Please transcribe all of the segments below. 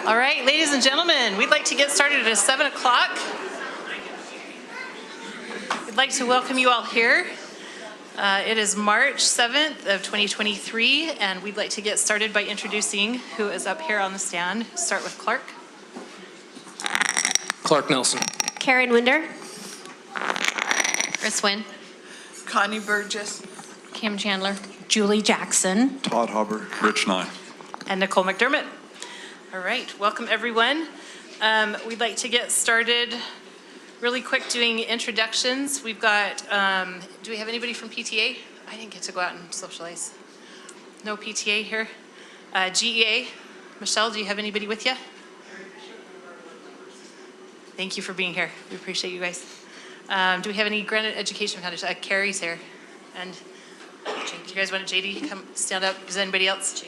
All right, ladies and gentlemen, we'd like to get started at 7 o'clock. We'd like to welcome you all here. It is March 7th of 2023, and we'd like to get started by introducing who is up here on the stand. Start with Clark. Clark Nelson. Karen Winder. Chris Wynn. Connie Burgess. Kim Chandler. Julie Jackson. Todd Hubbard. Rich Nye. And Nicole McDermott. All right, welcome everyone. We'd like to get started really quick doing introductions. We've got, do we have anybody from PTA? I didn't get to go out and socialize. No PTA here. GEA, Michelle, do you have anybody with you? Thank you for being here. We appreciate you guys. Do we have any Granite Education Foundation? Carrie's here. And do you guys want JD come stand up? Is anybody else?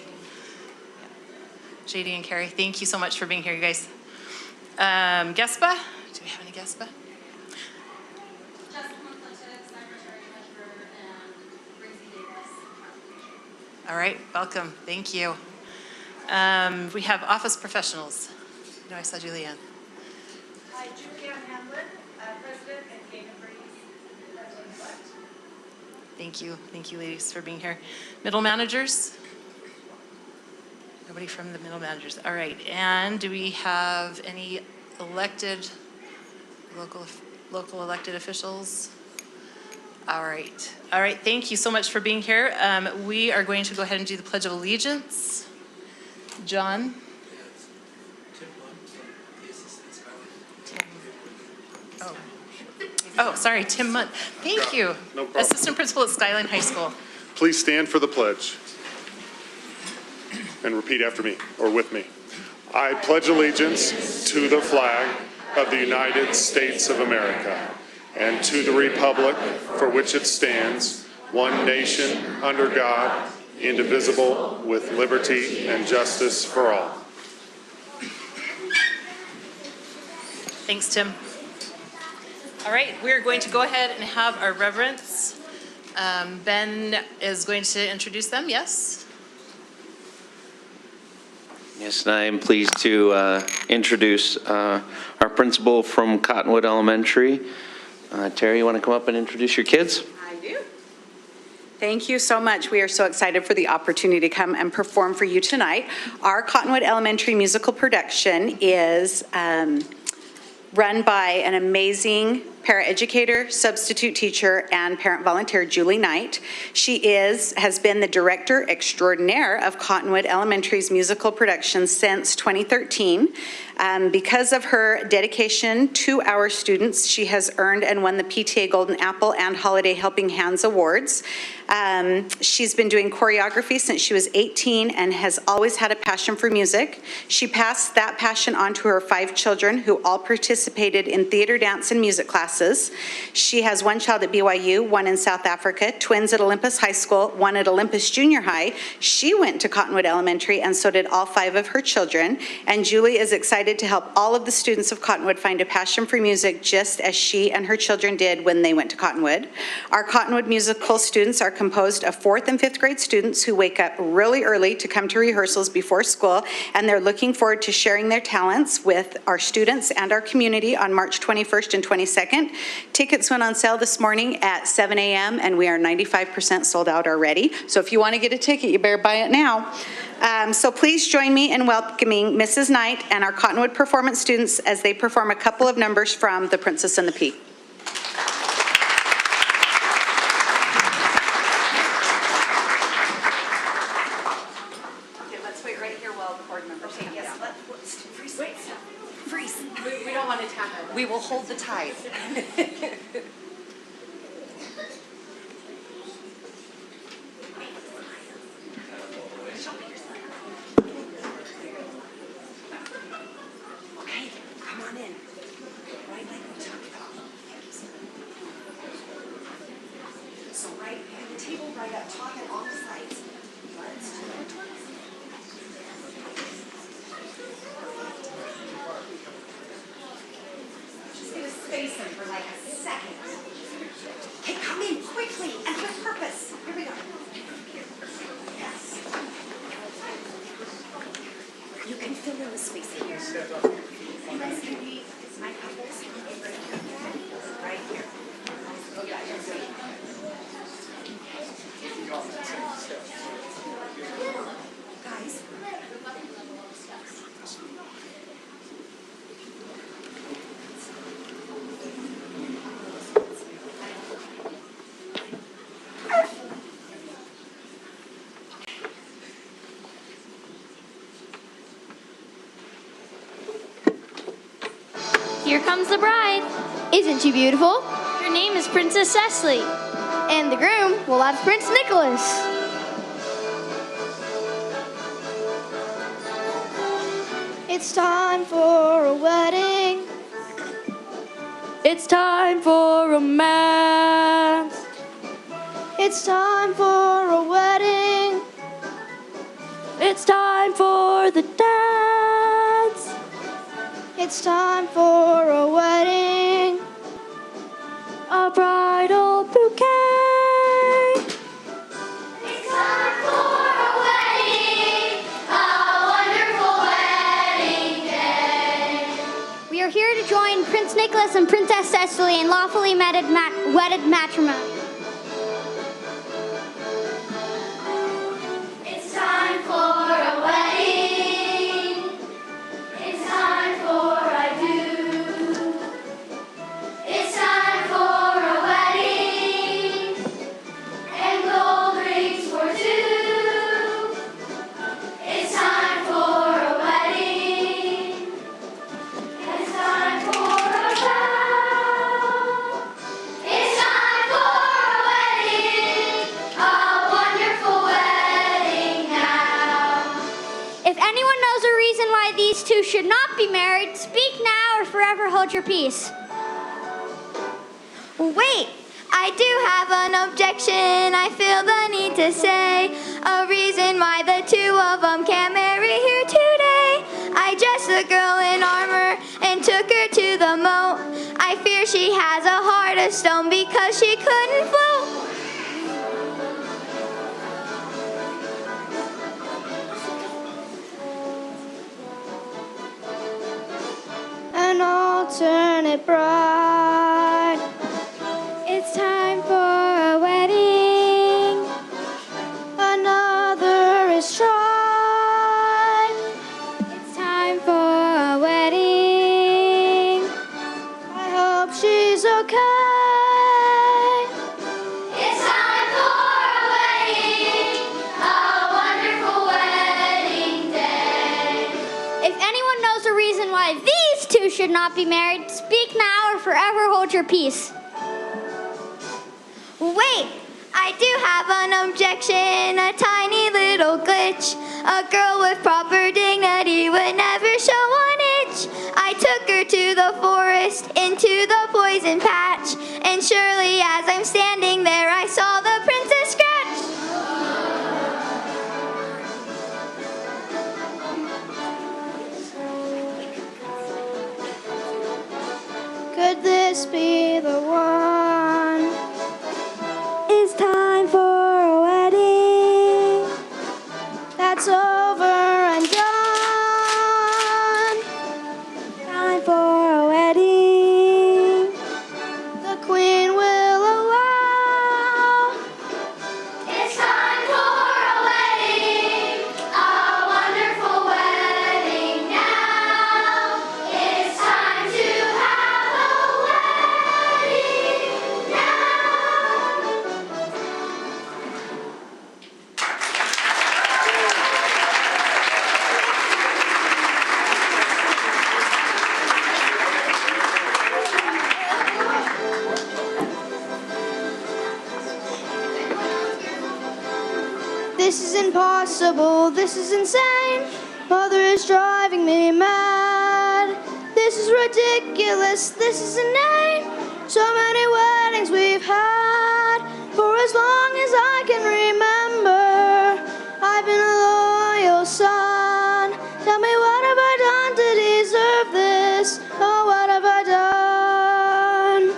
JD and Carrie, thank you so much for being here, you guys. GESPA, do we have any GESPA? All right, welcome, thank you. We have office professionals. No, I saw Julianne. Hi, Julianne Hamlin, President and Game and Breeze. Thank you ladies for being here. Middle managers? Nobody from the middle managers. All right, and do we have any elected, local elected officials? All right, thank you so much for being here. We are going to go ahead and do the Pledge of Allegiance. John? Oh, sorry, Tim Munt. Thank you. No problem. Assistant Principal at Skyline High School. Please stand for the pledge and repeat after me or with me. I pledge allegiance to the flag of the United States of America and to the republic for which it stands, one nation under God, indivisible, with liberty and justice for all. Thanks, Tim. All right, we're going to go ahead and have our reverence. Ben is going to introduce them, yes? Yes, and I am pleased to introduce our principal from Cottonwood Elementary. Terry, you want to come up and introduce your kids? I do. Thank you so much. We are so excited for the opportunity to come and perform for you tonight. Our Cottonwood Elementary musical production is run by an amazing paraeducator, substitute teacher, and parent volunteer, Julie Knight. She has been the director extraordinaire of Cottonwood Elementary's musical production since 2013. Because of her dedication to our students, she has earned and won the PTA Golden Apple and Holiday Helping Hands Awards. She's been doing choreography since she was 18 and has always had a passion for music. She passed that passion on to her 5 children who all participated in theater, dance, and music classes. She has 1 child at BYU, 1 in South Africa, twins at Olympus High School, 1 at Olympus Junior High. She went to Cottonwood Elementary, and so did all 5 of her children. And Julie is excited to help all of the students of Cottonwood find a passion for music just as she and her children did when they went to Cottonwood. Our Cottonwood musical students are composed of 4th and 5th grade students who wake up really early to come to rehearsals before school, and they're looking forward to sharing their talents with our students and our community on March 21st and 22nd. Tickets went on sale this morning at 7 a.m. and we are 95% sold out already. So if you want to get a ticket, you better buy it now. So please join me in welcoming Mrs. Knight and our Cottonwood performance students as they perform a couple of numbers from The Princess and the Pea. Okay, let's wait right here while the board members come down. Freeze. We don't want to tap it. We will hold the tide. Okay, come on in. Right like we talked about. So right, the table right up top and all the sides. Let's do it. Just gonna space them for like a second. Okay, come in quickly and with purpose. Here we go. Yes. You can Just a little space here. And let's maybe my couples right here. Guys. Here comes the bride. Isn't she beautiful? Her name is Princess Cecily. And the groom will have Prince Nicholas. It's time for a wedding. It's time for romance. It's time for a wedding. It's time for the dance. It's time for a wedding, a bridal bouquet. It's time for a wedding, a wonderful wedding day. We are here to join Prince Nicholas and Princess Cecily in lawfully wedded matrimony. It's time for a wedding. It's time for I do. It's time for a wedding and gold rings for two. It's time for a wedding. It's time for a vow. It's time for a wedding, a wonderful wedding now. If anyone knows a reason why these two should not be married, speak now or forever hold your peace. Wait, I do have an objection. I feel the need to say a reason why the two of them can't marry here today. I dressed the girl in armor and took her to the moat. I fear she has a heart of stone because she couldn't float. An alternate bride. It's time for a wedding. Another is tried. It's time for a wedding. I hope she's okay. It's time for a wedding, a wonderful wedding day. If anyone knows the reason why these two should not be married, speak now or forever hold your peace. Wait, I do have an objection, a tiny little glitch. A girl with proper dignity would never show one itch. I took her to the forest, into the poison patch, and surely as I'm standing there, I saw the princess scratch. Could this be the one? It's time for a wedding. That's over and done. Time for a wedding. The queen will allow. It's time for a wedding, a wonderful wedding now. It's time to have a wedding now. This is impossible, this is insane. Mother is driving me mad. This is ridiculous, this is inane. So many weddings we've had. For as long as I can remember, I've been a loyal son. Tell me, what have I done to deserve this? Oh, what have I done?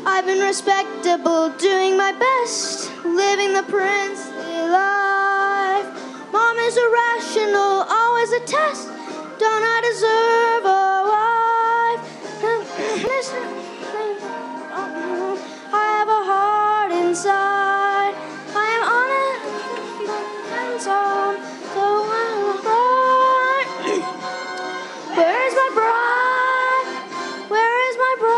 I've been respectable, doing my best, living the princely life. Mom is irrational, always a test. Don't I deserve a wife? I have a heart inside. I am honest and so I'm right. Where is my bride? Where is my bride?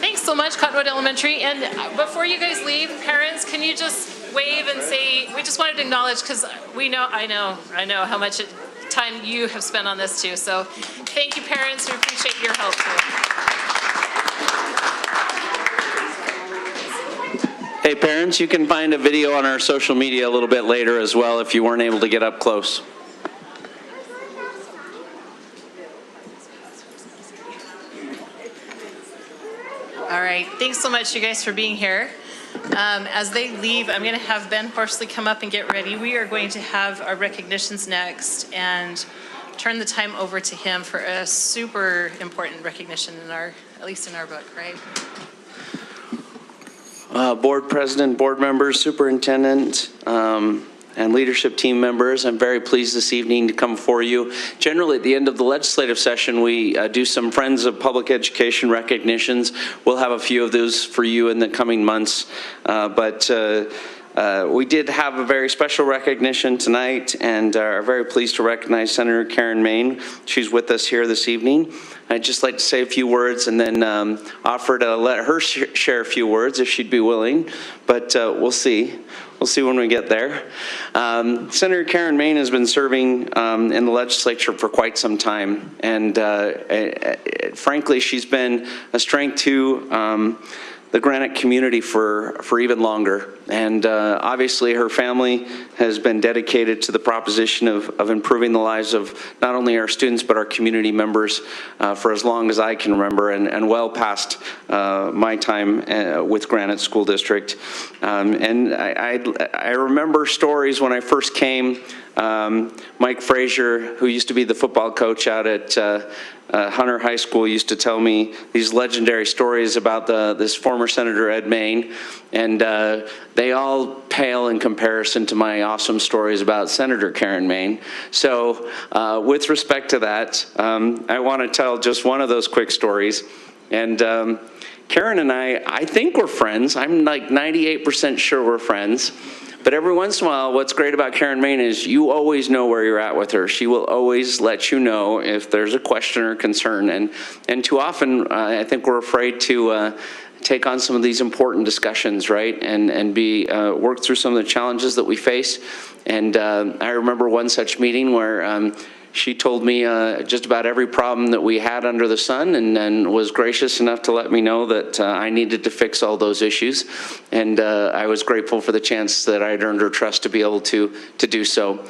Thanks so much, Cottonwood Elementary. And before you guys leave, parents, can you just wave and say, we just wanted to acknowledge, because I know how much time you have spent on this too. So thank you, parents. We appreciate your help too. Hey, parents, you can find a video on our social media a little bit later as well if you weren't able to get up close. All right, thanks so much, you guys, for being here. As they leave, I'm going to have Ben Horsley come up and get ready. We are going to have our recognitions next and turn the time over to him for a super important recognition at least in our book, right? Board president, board members, superintendent, and leadership team members, I'm very pleased this evening to come before you. Generally, at the end of the legislative session, we do some Friends of Public Education recognitions. We'll have a few of those for you in the coming months. We did have a very special recognition tonight and are very pleased to recognize Senator Karen Maine. She's with us here this evening. I'd just like to say a few words and then offer to let her share a few words if she'd be willing, but we'll see. We'll see when we get there. Senator Karen Maine has been serving in the legislature for quite some time, and frankly, she's been a strength to the Granite community for even longer. And obviously her family has been dedicated to the proposition of improving the lives of not only our students but our community members for as long as I can remember, and well past my time with Granite School District. And I remember stories when I first came. Mike Frazier, who used to be the football coach out at Hunter High School, used to tell me these legendary stories about this former Senator Ed Maine, and they all pale in comparison to my awesome stories about Senator Karen Maine. So with respect to that, I want to tell just one of those quick stories. And Karen and I think we're friends. I'm like 98% sure we're friends. But every once in a while, what's great about Karen Maine is you always know where you're at with her. She will always let you know if there's a question or concern. And too often, I think we're afraid to take on some of these important discussions, right? And work through some of the challenges that we face. And I remember one such meeting where she told me just about every problem that we had under the sun, and then was gracious enough to let me know that I needed to fix all those issues. And I was grateful for the chance that I had earned her trust to be able to do so.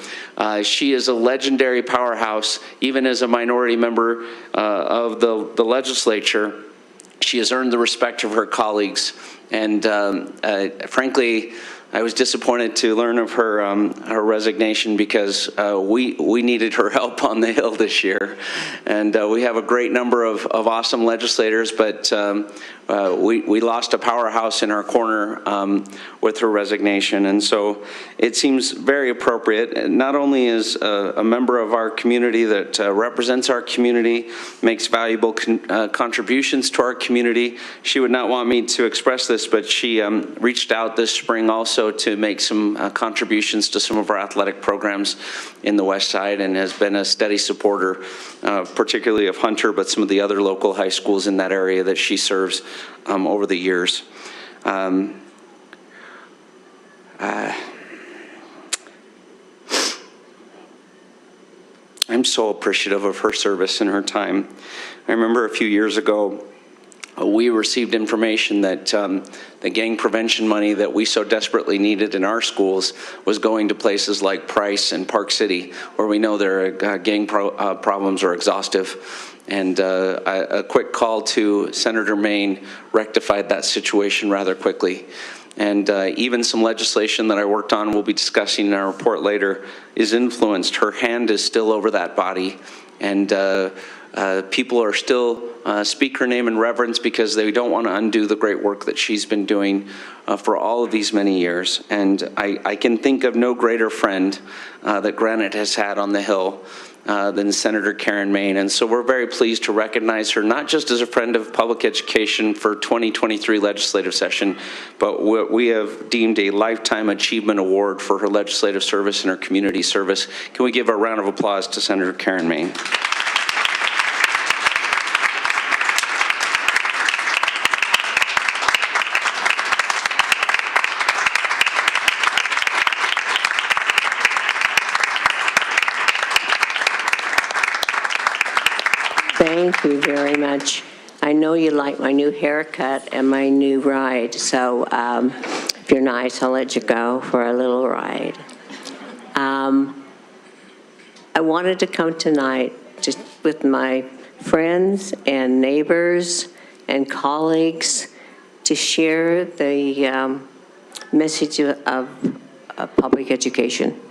She is a legendary powerhouse, even as a minority member of the legislature. She has earned the respect of her colleagues. And frankly, I was disappointed to learn of her resignation because we needed her help on the Hill this year. And we have a great number of awesome legislators, but we lost a powerhouse in our corner with her resignation. And so it seems very appropriate, not only as a member of our community that represents our community, makes valuable contributions to our community. She would not want me to express this, but she reached out this spring also also to make some contributions to some of our athletic programs in the West Side, and has been a steady supporter, particularly of Hunter, but some of the other local high schools in that area that she serves over the years. I'm so appreciative of her service and her time. I remember a few years ago, we received information that the gang prevention money that we so desperately needed in our schools was going to places like Price and Park City, where we know their gang problems are exhaustive. And a quick call to Senator Maine rectified that situation rather quickly. And even some legislation that I worked on, we'll be discussing in our report later, is influenced. Her hand is still over that body, and people are still speak her name in reverence because they don't want to undo the great work that she's been doing for all of these many years. And I can think of no greater friend that Granite has had on the Hill than Senator Karen Maine. And so we're very pleased to recognize her, not just as a friend of public education for 2023 legislative session, but what we have deemed a Lifetime Achievement Award for her legislative service and her community service. Can we give a round of applause to Senator Karen Maine? Thank you very much. I know you like my new haircut and my new ride, so if you're nice, I'll let you go for a little ride. I wanted to come tonight just with my friends and neighbors and colleagues to share the message of public education.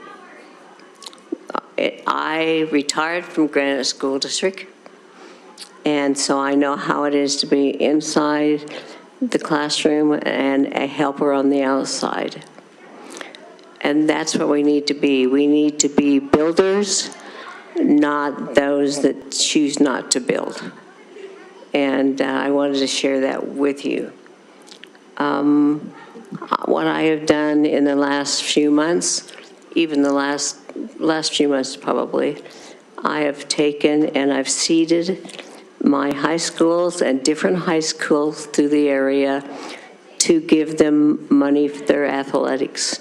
I retired from Granite School District, and so I know how it is to be inside the classroom and a helper on the outside. And that's what we need to be. We need to be builders, not those that choose not to build. And I wanted to share that with you. What I have done in the last few months, even the last few months probably, I have taken and I've seeded my high schools and different high schools through the area to give them money for their athletics.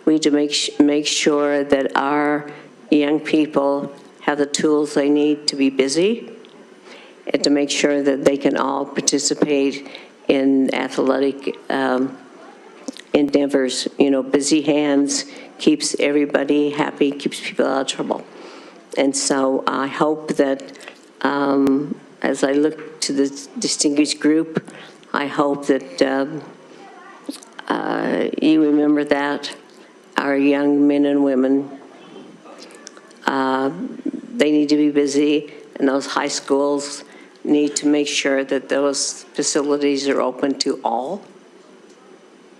We need to make sure that our young people have the tools they need to be busy and to make sure that they can all participate in athletic endeavors. You know, busy hands keeps everybody happy, keeps people out of trouble. And so I hope that as I look to this distinguished group, I hope that you remember that our young men and women, they need to be busy, and those high schools need to make sure that those facilities are open to all,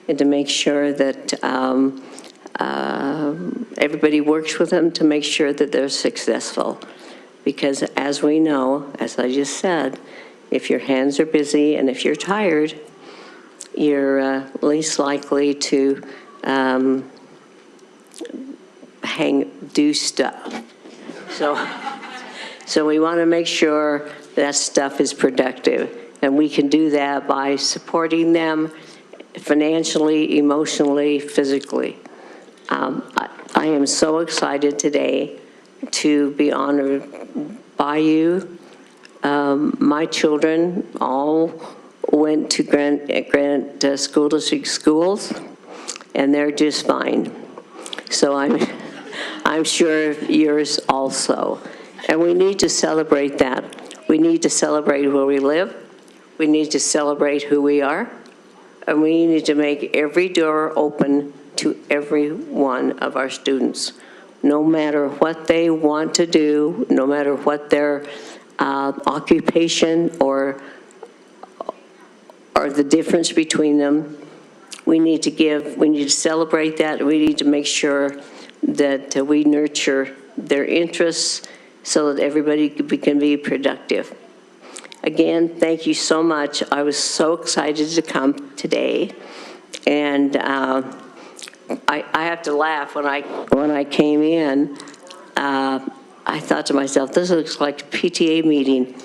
and to make sure that everybody works with them to make sure that they're successful. Because as we know, as I just said, if your hands are busy and if you're tired, you're least likely to do stuff. So we want to make sure that stuff is productive. And we can do that by supporting them financially, emotionally, physically. I am so excited today to be honored by you. My children all went to Granite School District schools, and they're just fine. So I'm sure yours also. And we need to celebrate that. We need to celebrate where we live. We need to celebrate who we are. And we need to make every door open to every one of our students, no matter what they want to do, no matter what their occupation or the difference between them. We need to celebrate that. We need to make sure that we nurture their interests so that everybody can be productive. Again, thank you so much. I was so excited to come today, and I have to laugh. When I came in, I thought to myself, this looks like a PTA meeting,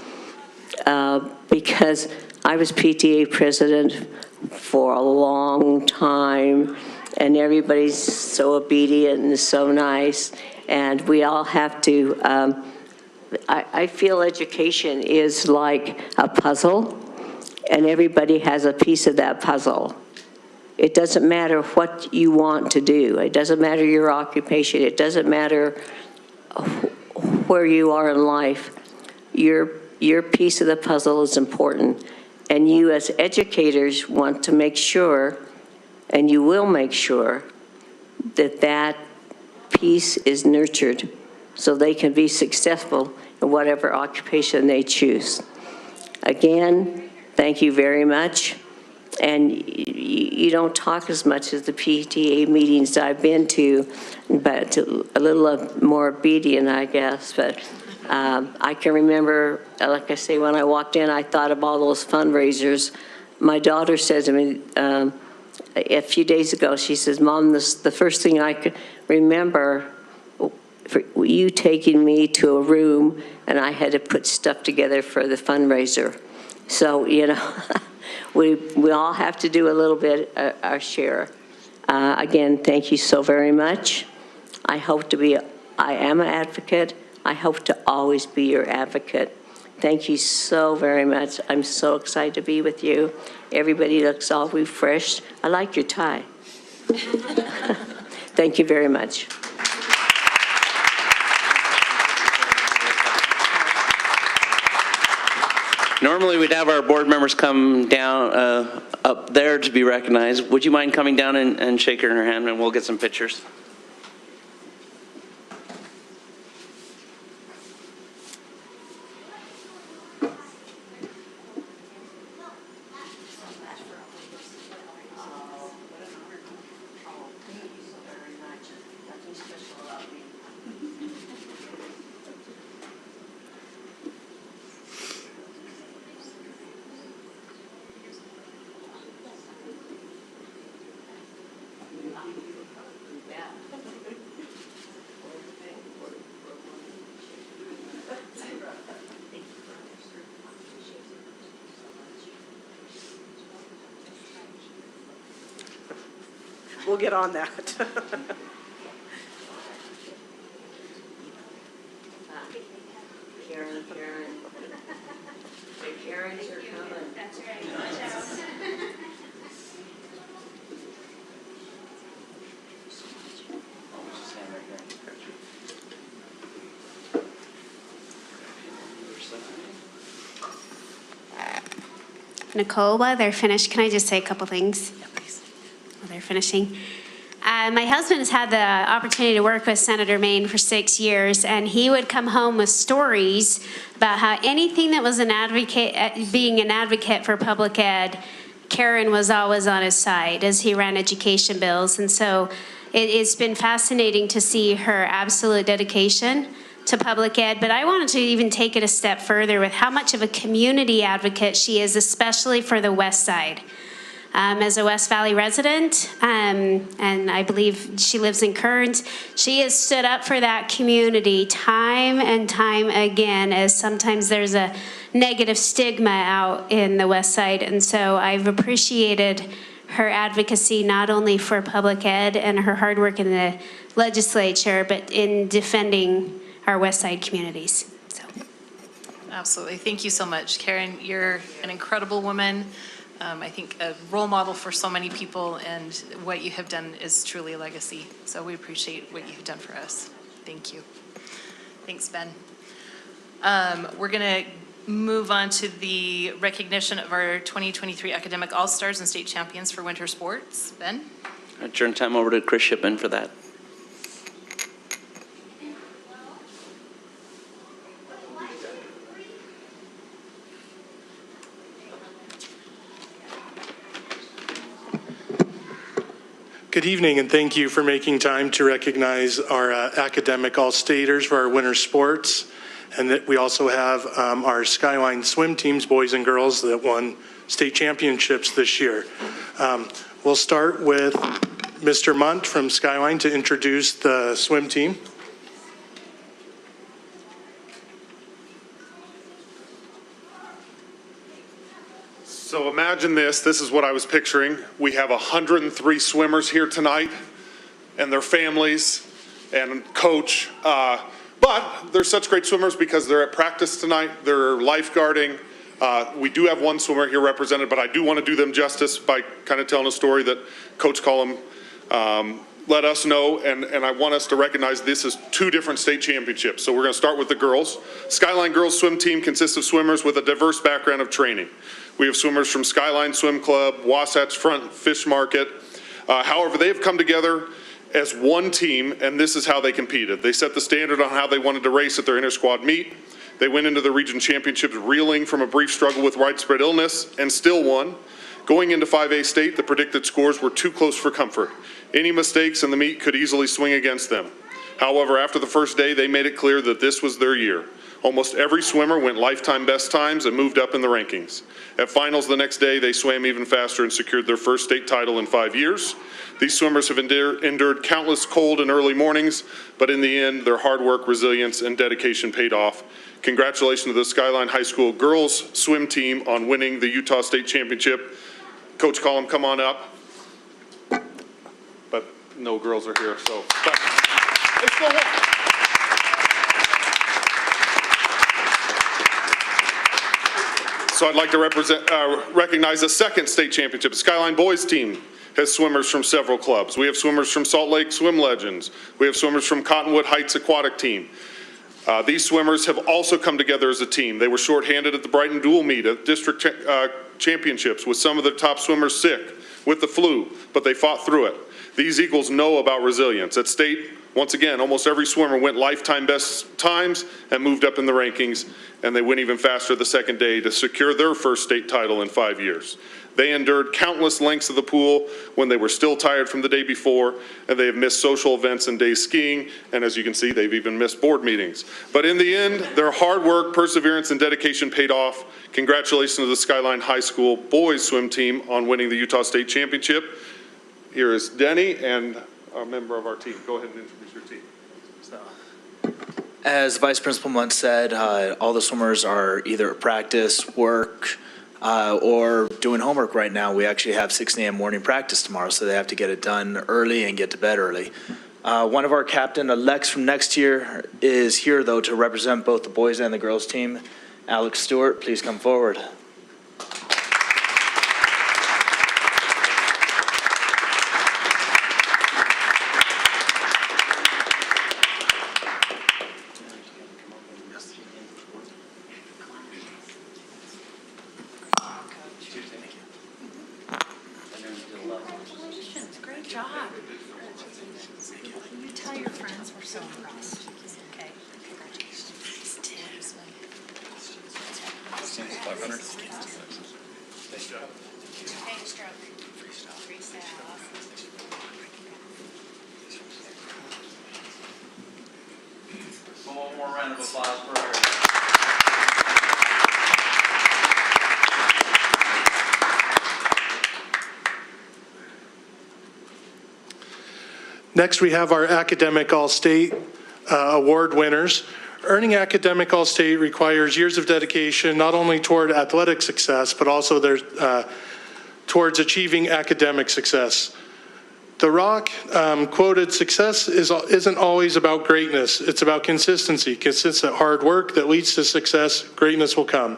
because I was PTA president for a long time, and everybody's so obedient and so nice, and we all have to, I feel education is like a puzzle, and everybody has a piece of that puzzle. It doesn't matter what you want to do. It doesn't matter your occupation. It doesn't matter where you are in life. Your piece of the puzzle is important. And you as educators want to make sure, and you will make sure, that that piece is nurtured so they can be successful in whatever occupation they choose. Again, thank you very much. And you don't talk as much as the PTA meetings I've been to, but a little more obedient, I guess. But I can remember, like I say, when I walked in, I thought of all those fundraisers. My daughter said to me a few days ago, she says, Mom, the first thing I could remember for you taking me to a room and I had to put stuff together for the fundraiser. So, you know, we all have to do a little bit, our share. Again, thank you so very much. I am an advocate. I hope to always be your advocate. Thank you so very much. I'm so excited to be with you. Everybody looks all refreshed. I like your tie. Thank you very much. Normally, we'd have our board members come down up there to be recognized. Would you mind coming down and shaking her hand, and we'll get some pictures? We'll get on that. Karen. The Karens are coming. That's right. Watch out. Nicole, while they're finished, can I just say a couple things? Yeah, please. While they're finishing. My husband has had the opportunity to work with Senator Maine for 6 years, and he would come home with stories about how anything that was being an advocate for public ed, Karen was always on his side as he ran education bills. And so it's been fascinating to see her absolute dedication to public ed, but I wanted to even take it a step further with how much of a community advocate she is, especially for the West Side. As a West Valley resident, and I believe she lives in Kearns, she has stood up for that community time and time again, as sometimes there's a negative stigma out in the West Side. And so I've appreciated her advocacy not only for public ed and her hard work in the legislature, but in defending our West Side communities. So. Absolutely. Thank you so much, Karen. You're an incredible woman. I think a role model for so many people, and what you have done is truly a legacy. So we appreciate what you've done for us. Thank you. Thanks, Ben. We're going to move on to the recognition of our 2023 Academic All-Stars and State Champions for winter sports. Ben? I turn time over to Chris Shipman for that. Good evening, and thank you for making time to recognize our academic all-staters for our winter sports. And that we also have our Skyline swim teams, boys and girls, that won state championships this year. We'll start with Mr. Munt from Skyline to introduce the swim team. So imagine this is what I was picturing. We have 103 swimmers here tonight and their families and coach. But they're such great swimmers because they're at practice tonight, they're lifeguarding. We do have one swimmer here represented, but I do want to do them justice by kind of telling a story that Coach Cullum let us know, and I want us to recognize this as 2 different state championships. So we're going to start with the girls. Skyline Girls Swim Team consists of swimmers with a diverse background of training. We have swimmers from Skyline Swim Club, Wasatch Front Fish Market. However, they have come together as one team, and this is how they competed. They set the standard on how they wanted to race at their inter-squad meet. They went into the region championships reeling from a brief struggle with widespread illness and still won. Going into 5A state, the predicted scores were too close for comfort. Any mistakes in the meet could easily swing against them. However, after the first day, they made it clear that this was their year. Almost every swimmer went lifetime best times and moved up in the rankings. At finals the next day, they swam even faster and secured their first state title in 5 years. These swimmers have endured countless cold and early mornings, but in the end, their hard work, resilience, and dedication paid off. Congratulations to the Skyline High School girls swim team on winning the Utah State Championship. Coach Cullum, come on up. But no girls are here, so. But they still won. So I'd like to recognize the second state championship. The Skyline boys team has swimmers from several clubs. We have swimmers from Salt Lake Swim Legends. We have swimmers from Cottonwood Heights Aquatic Team. These swimmers have also come together as a team. They were shorthanded at the Brighton Dual Meet at district championships with some of the top swimmers sick with the flu, but they fought through it. These Eagles know about resilience. At state, once again, almost every swimmer went lifetime best times and moved up in the rankings, and they went even faster the second day to secure their first state title in 5 years. They endured countless lengths of the pool when they were still tired from the day before, and they have missed social events and days skiing, and as you can see, they've even missed board meetings. But in the end, their hard work, perseverance, and dedication paid off. Congratulations to the Skyline High School boys swim team on winning the Utah State Championship. Here is Denny and a member of our team. Go ahead and introduce your team. As Vice Principal Munt said, all the swimmers are either at practice, work, or doing homework right now. We actually have 6 a.m. morning practice tomorrow, so they have to get it done early and get to bed early. One of our captain-elects from next year is here, though, to represent both the boys and the girls team. Alex Stewart, please come forward. Great job. You tell your friends we're so impressed. Okay. Congratulations. 500. Hey, stroke. Freestyle. One more round of applause for her. Next, we have our Academic All-State Award winners. Earning Academic All-State requires years of dedication, not only toward athletic success, but also towards achieving academic success. The Rock quoted, "Success isn't always about greatness. It's about consistency. Consistent hard work that leads to success. Greatness will come."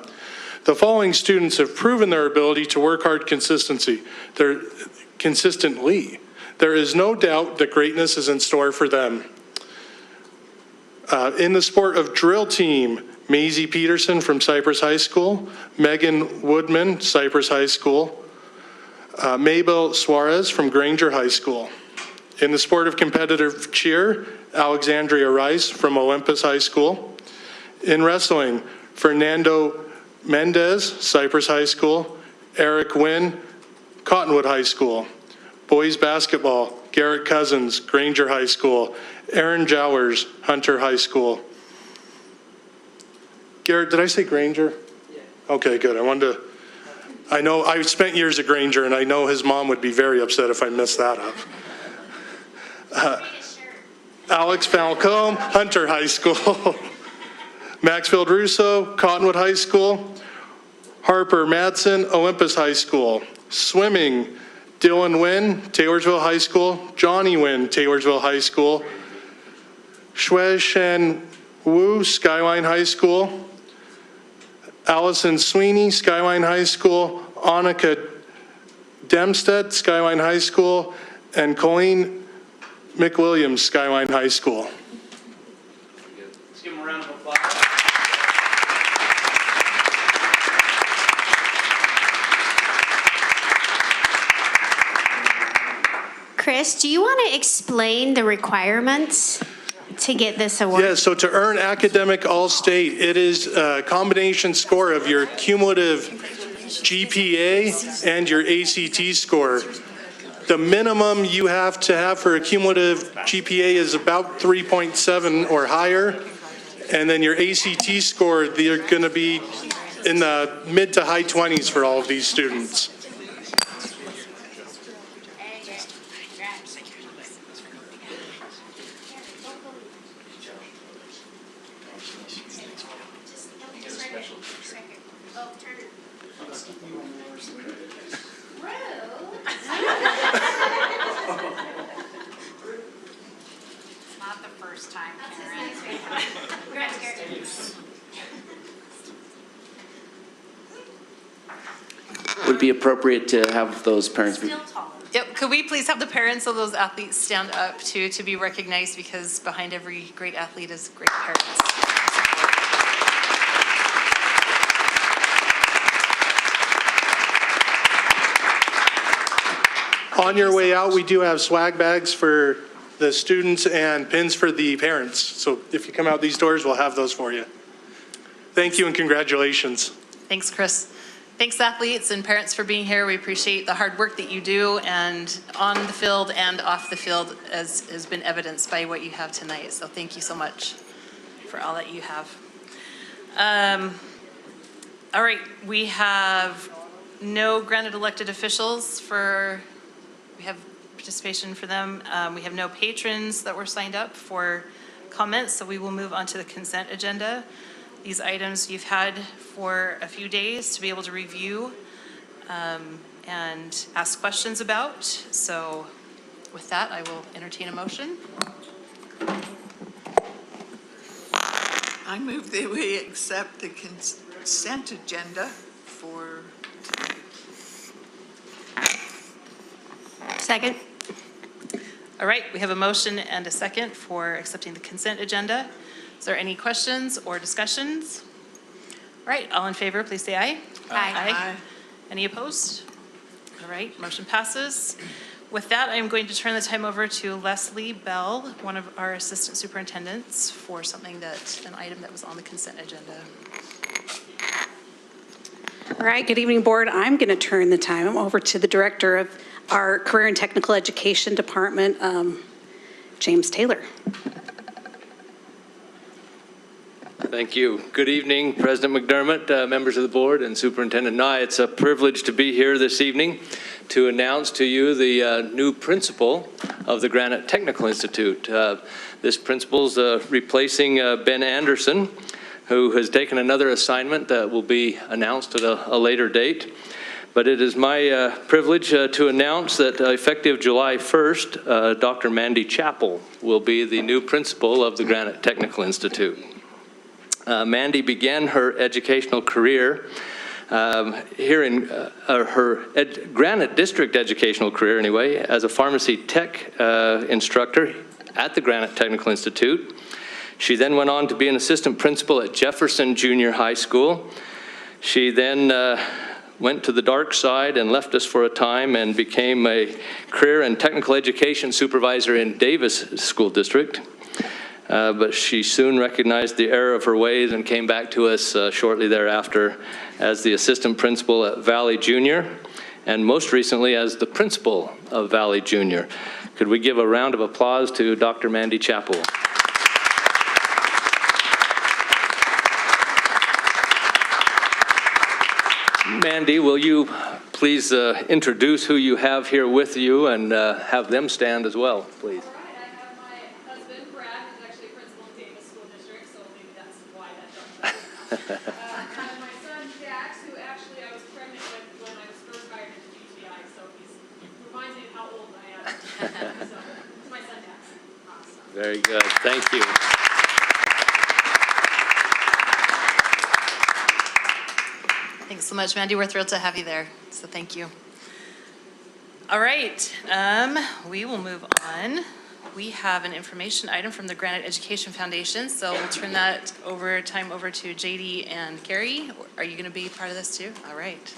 The following students have proven their ability to work hard consistently. There is no doubt that greatness is in store for them. In the sport of drill team, Maisie Peterson from Cypress High School, Megan Woodman, Cypress High School, Mabel Suarez from Granger High School. In the sport of competitive cheer, Alexandria Rice from Olympus High School. In wrestling, Fernando Mendez, Cypress High School, Eric Wynn, Cottonwood High School. Boys basketball, Garrett Cousins, Granger High School. Aaron Jowers, Hunter High School. Garrett, did I say Granger? Yeah. Okay, good. I know I spent years at Granger, and I know his mom would be very upset if I messed that up. Alex Falcone, Hunter High School. Maxfield Russo, Cottonwood High School. Harper Madsen, Olympus High School. Swimming, Dylan Wynn, Taylorsville High School. Johnny Wynn, Taylorsville High School. Shui Shen Wu, Skyline High School. Allison Sweeney, Skyline High School. Annika Demstead, Skyline High School. And Colleen McWilliams, Skyline High School. Let's give them a round of applause. Chris, do you want to explain the requirements to get this award? Yeah, so to earn academic all-state, it is a combination score of your cumulative GPA and your ACT score. The minimum you have to have for a cumulative GPA is about 3.7 or higher. And then your ACT score, they're going to be in the mid to high 20s for all of these students. Not the first time, Karen. Would it be appropriate to have those parents be? Yep, could we please have the parents of those athletes stand up too, to be recognized, because behind every great athlete is great parents. On your way out, we do have swag bags for the students and pins for the parents. So if you come out these doors, we'll have those for you. Thank you and congratulations. Thanks, Chris. Thanks, athletes and parents, for being here. We appreciate the hard work that you do, and on the field and off the field, as has been evidenced by what you have tonight. So thank you so much for all that you have. All right, we have no granted elected officials we have participation for them. We have no patrons that were signed up for comments, so we will move on to the consent agenda. These items you've had for a few days to be able to review and ask questions about. So with that, I will entertain a motion. I move that we accept the consent agenda for tonight. Second. All right, we have a motion and a second for accepting the consent agenda. Is there any questions or discussions? All right, all in favor, please say aye. Aye. Any opposed? All right, motion passes. With that, I'm going to turn the time over to Leslie Bell, one of our assistant superintendents, for an item that was on the consent agenda. All right, good evening, board. I'm going to turn the time over to the director of our Career and Technical Education Department, James Taylor. Thank you. Good evening, President McDermott, members of the board, and Superintendent Nye. It's a privilege to be here this evening to announce to you the new principal of the Granite Technical Institute. This principal's replacing Ben Anderson, who has taken another assignment that will be announced at a later date. But it is my privilege to announce that effective July 1st, Dr. Mandy Chappell will be the new principal of the Granite Technical Institute. Mandy began her educational career here in her Granite District educational career anyway, as a pharmacy tech instructor at the Granite Technical Institute. She then went on to be an assistant principal at Jefferson Junior High School. She then went to the dark side and left us for a time and became a career and technical education supervisor in Davis School District. But she soon recognized the error of her ways and came back to us shortly thereafter as the assistant principal at Valley Junior, and most recently as the principal of Valley Junior. Could we give a round of applause to Dr. Mandy Chappell? Mandy, will you please introduce who you have here with you and have them stand as well, please? All right, Very good. Thank you. Thanks so much, Mandy. We're thrilled to have you there, so thank you. All right, we will move on. We have an information item from the Granite Education Foundation, so we'll turn that over to JD and Gary. Are you going to be part of this too? All right.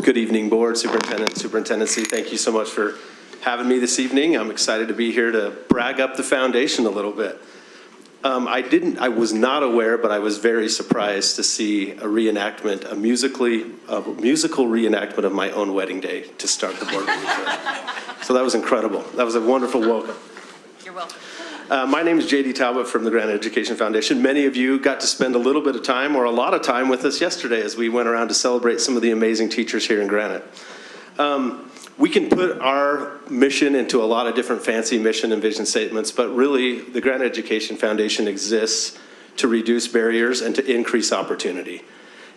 Good evening, Board, Superintendent, Superintendency. Thank you so much for having me this evening. I'm excited to be here to brag up the foundation a little bit. I was not aware, but I was very surprised to see a reenactment, a musical reenactment of my own wedding day to start the board meeting today. So that was incredible. That was a wonderful welcome. You're welcome. My name is JD Talbot from the Granite Education Foundation. Many of you got to spend a little bit of time or a lot of time with us yesterday as we went around to celebrate some of the amazing teachers here in Granite. We can put our mission into a lot of different fancy mission and vision statements, but really the Granite Education Foundation exists to reduce barriers and to increase opportunity.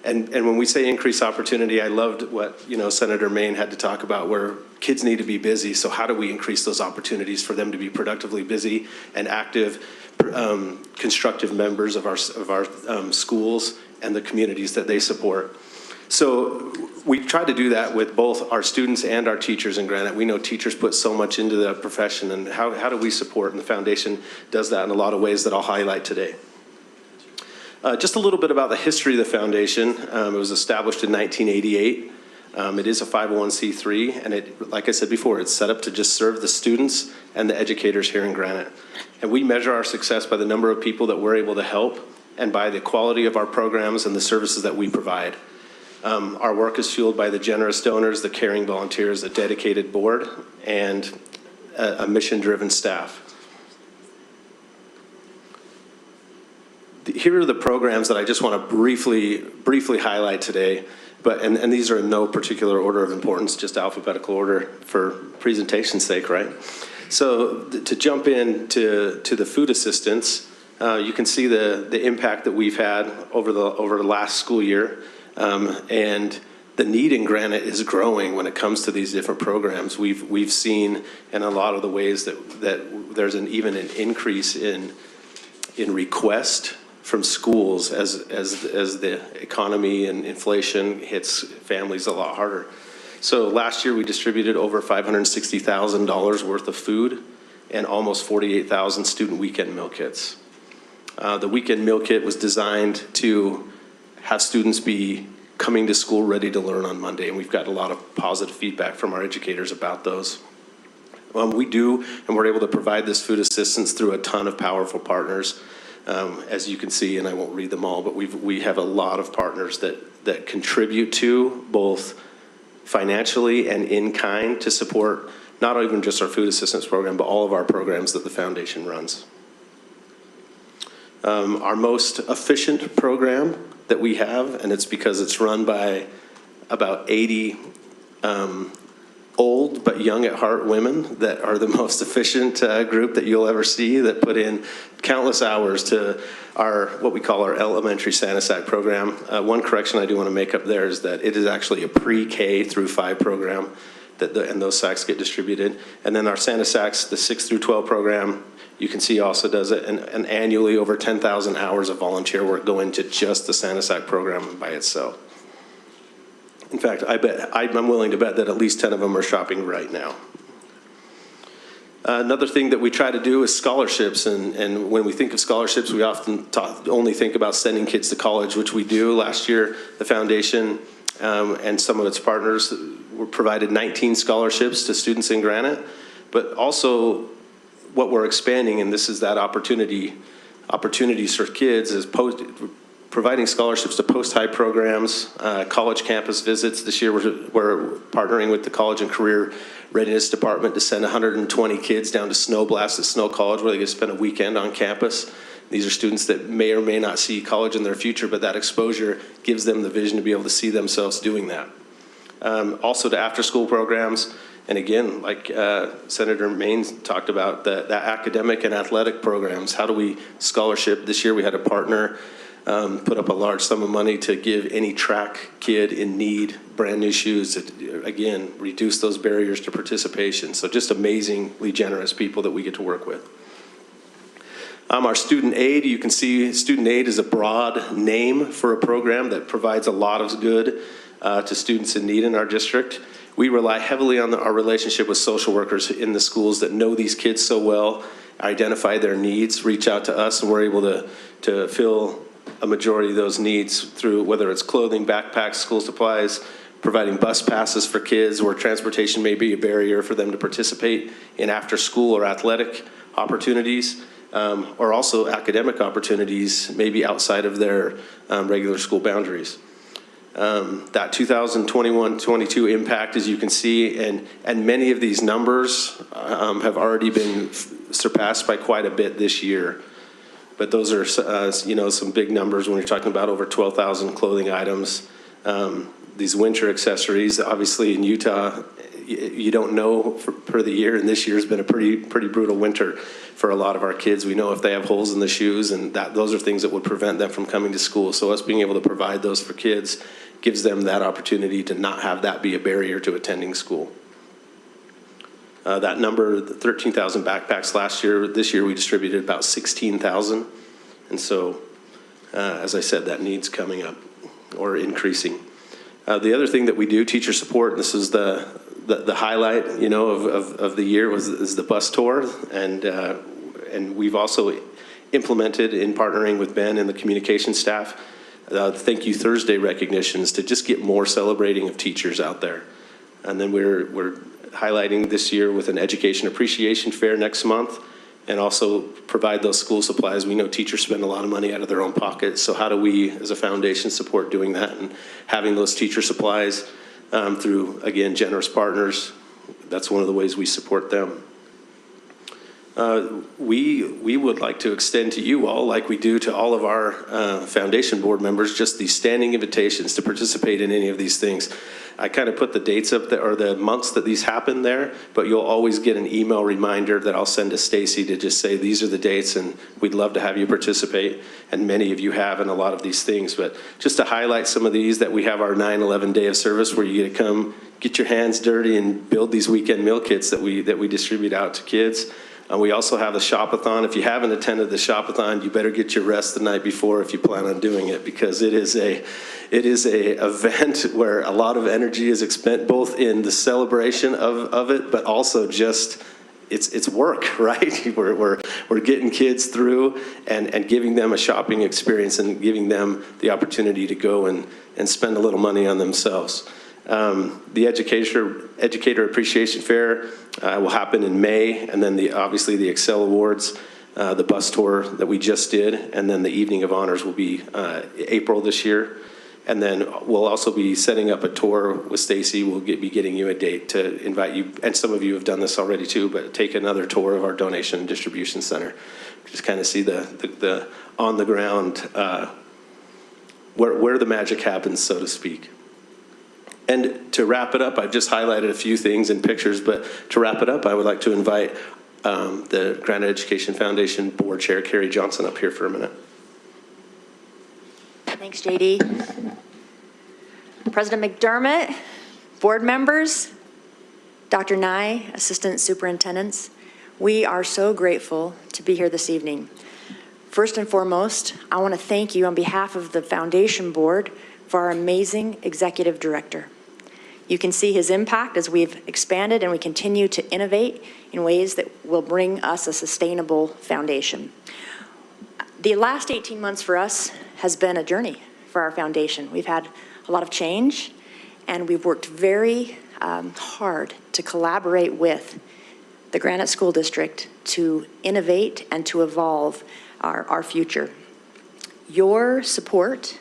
And when we say increase opportunity, I loved what Senator Maine had to talk about, where kids need to be busy. So how do we increase those opportunities for them to be productively busy and active, constructive members of our schools and the communities that they support? So we try to do that with both our students and our teachers in Granite. We know teachers put so much into the profession, and how do we support? And the foundation does that in a lot of ways that I'll highlight today. Just a little bit about the history of the foundation. It was established in 1988. It is a 501c3, and like I said before, it's set up to just serve the students and the educators here in Granite. And we measure our success by the number of people that we're able to help and by the quality of our programs and the services that we provide. Our work is fueled by the generous donors, the caring volunteers, a dedicated board, and a mission-driven staff. Here are the programs that I just want to briefly highlight today, and these are in no particular order of importance, just alphabetical order for presentation's sake, right? So to jump into the food assistance, you can see the impact that we've had over the last school year, and the need in Granite is growing when it comes to these different programs. We've seen in a lot of the ways that there's even an increase in request from schools as the economy and inflation hits families a lot harder. So last year we distributed over $560,000 worth of food and almost 48,000 student weekend meal kits. The weekend meal kit was designed to have students be coming to school ready to learn on Monday, and we've got a lot of positive feedback from our educators about those. We do, and we're able to provide this food assistance through a ton of powerful partners. As you can see, and I won't read them all, but we have a lot of partners that contribute to both financially and in kind to support not even just our food assistance program, but all of our programs that the foundation runs. Our most efficient program that we have, and it's because it's run by about 80 old but young at heart women that are the most efficient group that you'll ever see, that put in countless hours to what we call our elementary SANASAC program. One correction I do want to make up there is that it is actually a pre-K through 5 program, and those SACs get distributed. And then our SANASACs, the 6 through 12 program, you can see also does it, and annually over 10,000 hours of volunteer work go into just the SANASAC program by itself. In fact, I'm willing to bet that at least 10 of them are shopping right now. Another thing that we try to do is scholarships, and when we think of scholarships, we often only think about sending kids to college, which we do. Last year, the foundation and some of its partners provided 19 scholarships to students in Granite, but also what we're expanding, and this is that opportunities for kids, is providing scholarships to post-high programs, college campus visits. This year we're partnering with the College and Career Readiness Department to send 120 kids down to Snow Blast at Snow College, where they get to spend a weekend on campus These are students that may or may not see college in their future, but that exposure gives them the vision to be able to see themselves doing that. Also to after-school programs, and again, like Senator Maine talked about, the academic and athletic programs. How do we scholarship? This year we had a partner put up a large sum of money to give any track kid in need brand new shoes. Again, reduce those barriers to participation. So just amazingly generous people that we get to work with. Our student aid, you can see student aid is a broad name for a program that provides a lot of good to students in need in our district. We rely heavily on our relationship with social workers in the schools that know these kids so well, identify their needs, reach out to us, and we're able to fill a majority of those needs through whether it's clothing, backpacks, school supplies, providing bus passes for kids where transportation may be a barrier for them to participate in after school or athletic opportunities, or also academic opportunities maybe outside of their regular school boundaries. That 2021-22 impact, as you can see, and many of these numbers have already been surpassed by quite a bit this year. But those are, some big numbers when you're talking about over 12,000 clothing items. These winter accessories, obviously in Utah, you don't know per the year, and this year's been a pretty brutal winter for a lot of our kids. We know if they have holes in the shoes, and those are things that would prevent them from coming to school. So us being able to provide those for kids gives them that opportunity to not have that be a barrier to attending school. That number, 13,000 backpacks last year. This year we distributed about 16,000. And so, as I said, that need's coming up or increasing. The other thing that we do, teacher support, and this is the highlight, of the year is the bus tour. And we've also implemented in partnering with Ben and the communication staff, Thank You Thursday recognitions to just get more celebrating of teachers out there. And then we're highlighting this year with an education appreciation fair next month, and also provide those school supplies. We know teachers spend a lot of money out of their own pockets, so how do we as a foundation support doing that and having those teacher supplies through, again, generous partners. That's one of the ways we support them. We would like to extend to you all, like we do to all of our foundation board members, just these standing invitations to participate in any of these things. I kind of put the dates up there, or the months that these happen there, but you'll always get an email reminder that I'll send to Stacy to just say these are the dates and we'd love to have you participate. And many of you have in a lot of these things, but just to highlight some of these, that we have our 9/11 day of service where you get to come get your hands dirty and build these weekend meal kits that we distribute out to kids. We also have a shop-a-thon. If you haven't attended the shop-a-thon, you better get your rest the night before if you plan on doing it, because it is a event where a lot of energy is expended both in the celebration of it, but also just it's work, right? We're getting kids through and giving them a shopping experience and giving them the opportunity to go and spend a little money on themselves. The Educator Appreciation Fair will happen in May, and then obviously the Excel Awards, the bus tour that we just did, and then the Evening of Honors will be April this year. And then we'll also be setting up a tour with Stacy. We'll be getting you a date to invite you, and some of you have done this already too, but take another tour of our donation and distribution center. Just kind of see the on the ground, where the magic happens, so to speak. And to wrap it up, I've just highlighted a few things in pictures, but to wrap it up, I would like to invite the Granite Education Foundation Board Chair, Carrie Johnson, up here for a minute. Thanks, JD. President McDermott, board members, Dr. Nye, Assistant Superintendents, we are so grateful to be here this evening. First and foremost, I want to thank you on behalf of the Foundation Board for our amazing Executive Director. You can see his impact as we've expanded and we continue to innovate in ways that will bring us a sustainable foundation. The last 18 months for us has been a journey for our foundation. We've had a lot of change, and we've worked very hard to collaborate with the Granite School District to innovate and to evolve our future. Your support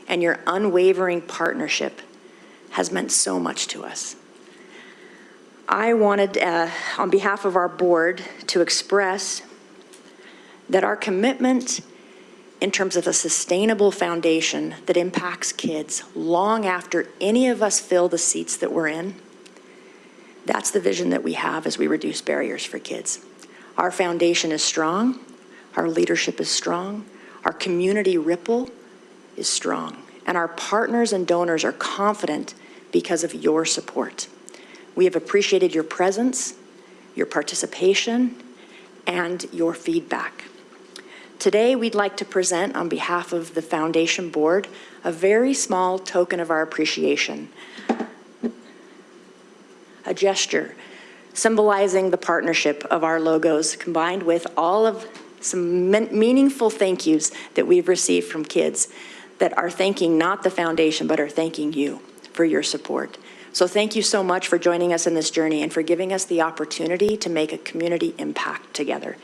and your unwavering partnership has meant so much to us. I wanted, on behalf of our board, to express that our commitment in terms of a sustainable foundation that impacts kids long after any of us fill the seats that we're in, that's the vision that we have as we reduce barriers for kids. Our foundation is strong, our leadership is strong, our community ripple is strong, and our partners and donors are confident because of your support. We have appreciated your presence, your participation, and your feedback. Today, we'd like to present on behalf of the Foundation Board a very small token of our appreciation. A gesture symbolizing the partnership of our logos combined with all of some meaningful thank yous that we've received from kids that are thanking not the foundation, but are thanking you for your support. So thank you so much for joining us in this journey and for giving us the opportunity to make a community impact together.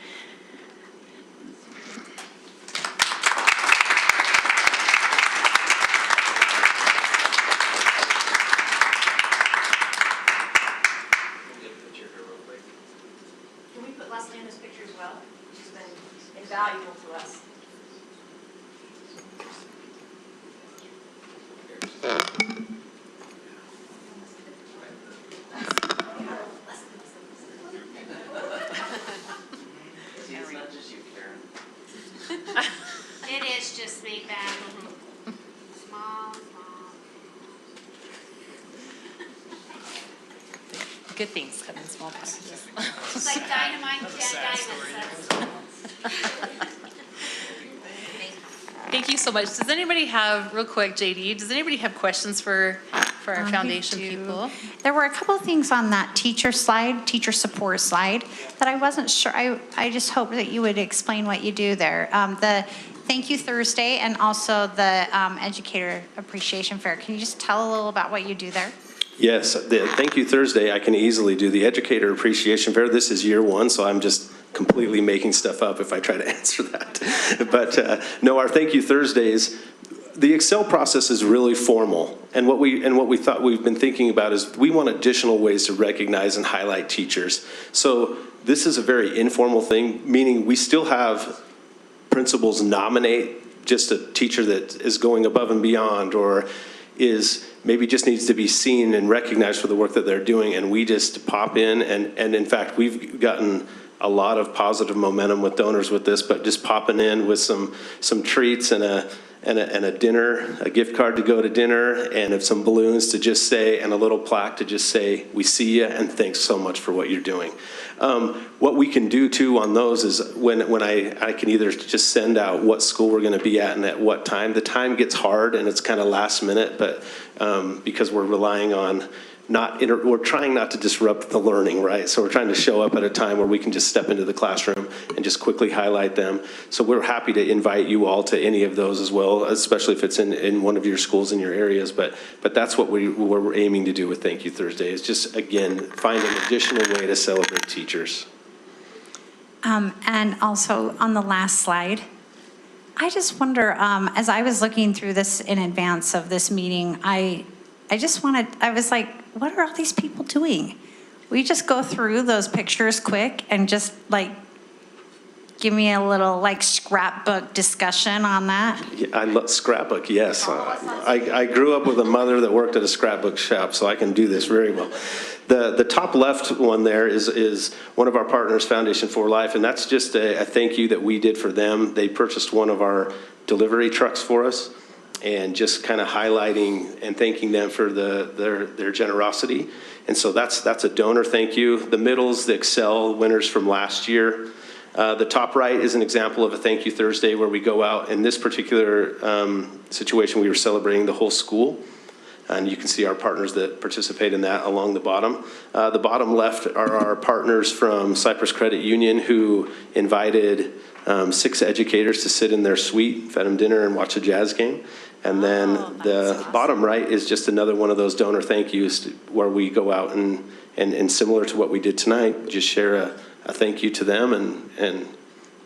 Can we put Leslie in this picture as well? She's been invaluable to us. It's not just you, Karen. It is just me, Beth. Small. Good things come in small packages. It's like dynamite, diamonds. Thank you so much. Does anybody have, real quick, JD, does anybody have questions for our foundation people? There were a couple of things on that teacher slide, teacher support slide, that I wasn't sure. I just hope that you would explain what you do there. The Thank You Thursday and also the Educator Appreciation Fair. Can you just tell a little about what you do there? Yes, the Thank You Thursday, I can easily do. The Educator Appreciation Fair, this is year one, so I'm just completely making stuff up if I try to answer that. But no, our Thank You Thursdays, the Excel process is really formal. And what we've been thinking about is we want additional ways to recognize and highlight teachers. So this is a very informal thing, meaning we still have principals nominate just a teacher that is going above and beyond or is maybe just needs to be seen and recognized for the work that they're doing, and we just pop in, and in fact, we've gotten a lot of positive momentum with donors with this, but just popping in with some treats and a dinner, a gift card to go to dinner, and some balloons to just say, and a little plaque to just say, we see you, and thanks so much for what you're doing. What we can do too on those is when I can either just send out what school we're going to be at and at what time. The time gets hard and it's kind of last minute, but because we're relying on we're trying not to disrupt the learning, right? So we're trying to show up at a time where we can just step into the classroom and just quickly highlight them. So we're happy to invite you all to any of those as well, especially if it's in one of your schools in your areas. But that's what we're aiming to do with Thank You Thursday, is just, again, find an additional way to celebrate teachers. And also on the last slide, I just wonder, as I was looking through this in advance of this meeting, I was like, what are all these people doing? We just go through those pictures quick and just like give me a little like scrapbook discussion on that. Yeah, I love scrapbook, yes. I grew up with a mother that worked at a scrapbook shop, so I can do this very well. The top left one there is one of our partners, Foundation for Life, and that's just a thank you that we did for them. They purchased one of our delivery trucks for us, and just kind of highlighting and thanking them for their generosity. And so that's a donor thank you. The middle's the Excel winners from last year. The top right is an example of a Thank You Thursday where we go out. In this particular situation, we were celebrating the whole school. And you can see our partners that participate in that along the bottom. The bottom left are our partners from Cypress Credit Union who invited 6 educators to sit in their suite, fed them dinner, and watch a Jazz game. And then the bottom right is just another one of those donor thank yous where we go out and similar to what we did tonight, just share a thank you to them and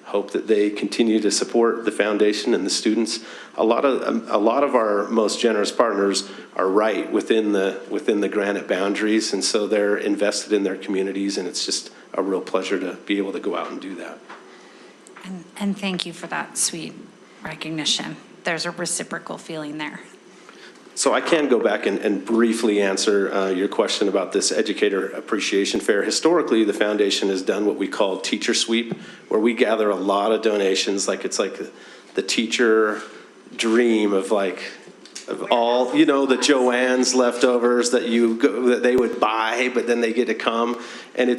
hope that they continue to support the foundation and the students. A lot of our most generous partners are right within the Granite boundaries, and so they're invested in their communities, and it's just a real pleasure to be able to go out and do that. And thank you for that sweet recognition. There's a reciprocal feeling there. So I can go back and briefly answer your question about this Educator Appreciation Fair. Historically, the foundation has done what we call teacher sweep, where we gather a lot of donations. Like it's like the teacher dream of all, you know, the Joanne's leftovers that they would buy, but then they get to come. And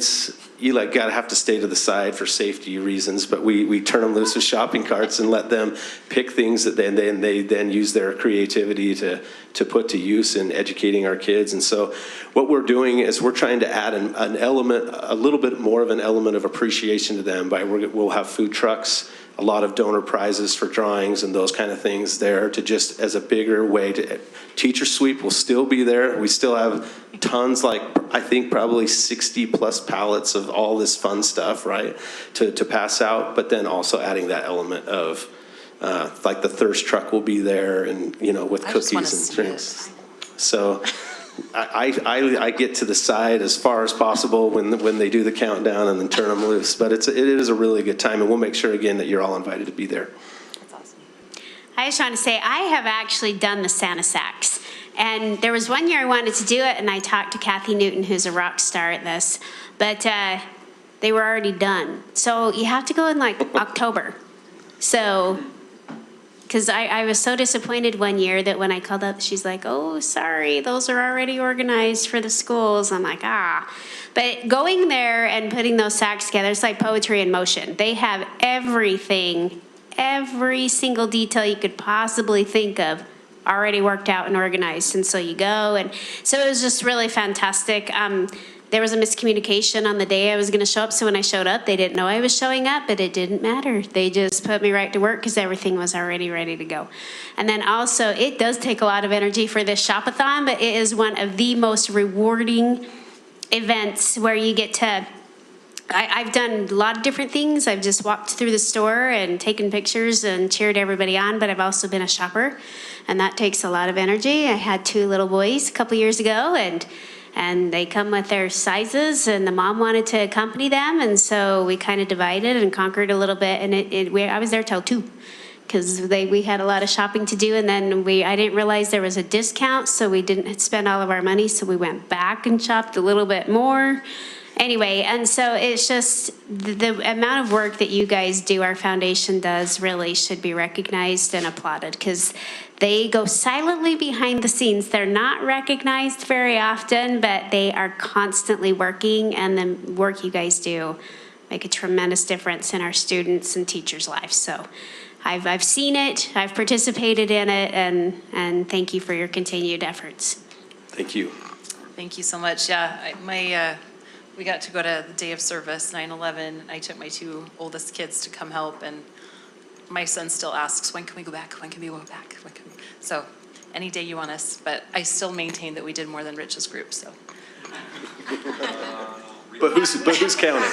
you have to stay to the side for safety reasons, but we turn them loose with shopping carts and let them pick things that they then use their creativity to put to use in educating our kids. And so what we're doing is we're trying to add an element, a little bit more of an element of appreciation to them we'll have food trucks, a lot of donor prizes for drawings and those kind of things there to just as a bigger way to teacher sweep will still be there. We still have tons, I think probably 60 plus pallets of all this fun stuff, right, to pass out, but then also adding that element of the thirst truck will be there and, with cookies and drinks. So I get to the side as far as possible when they do the countdown and then turn them loose. But it is a really good time, and we'll make sure again that you're all invited to be there. That's awesome. I just want to say I have actually done the Santa sacks. And there was one year I wanted to do it, and I talked to Kathy Newton, who's a rock star at this, but they were already done. So you have to go in October. So, because I was so disappointed one year that when I called up, she's like, oh, sorry, those are already organized for the schools. I'm like, But going there and putting those sacks together, it's like poetry in motion. They have everything, every single detail you could possibly think of already worked out and organized. And so you go. And so it was just really fantastic. There was a miscommunication on the day I was going to show up. So when I showed up, they didn't know I was showing up, but it didn't matter. They just put me right to work because everything was already ready to go. And then also, it does take a lot of energy for this shop-a-thon, but it is one of the most rewarding events where you get to, I've done a lot of different things. I've just walked through the store and taken pictures and cheered everybody on, but I've also been a shopper, and that takes a lot of energy. I had 2 little boys a couple years ago, and they come with their sizes, and the mom wanted to accompany them, and so we kind of divided and conquered a little bit, and I was there till 2 because we had a lot of shopping to do, and then I didn't realize there was a discount, so we didn't spend all of our money, so we went back and shopped a little bit more. Anyway, and so it's just the amount of work that you guys do, our foundation does, really should be recognized and applauded because they go silently behind the scenes. They're not recognized very often, but they are constantly working, and the work you guys do make a tremendous difference in our students and teachers' lives. So I've seen it, I've participated in it, and thank you for your continued efforts. Thank you. Thank you so much. Yeah, we got to go to the day of service, 9/11. I took my 2 oldest kids to come help, and my son still asks, when can we go back? When can we go back? So any day you want us, but I still maintain that we did more than Rich's group, so. But who's counting?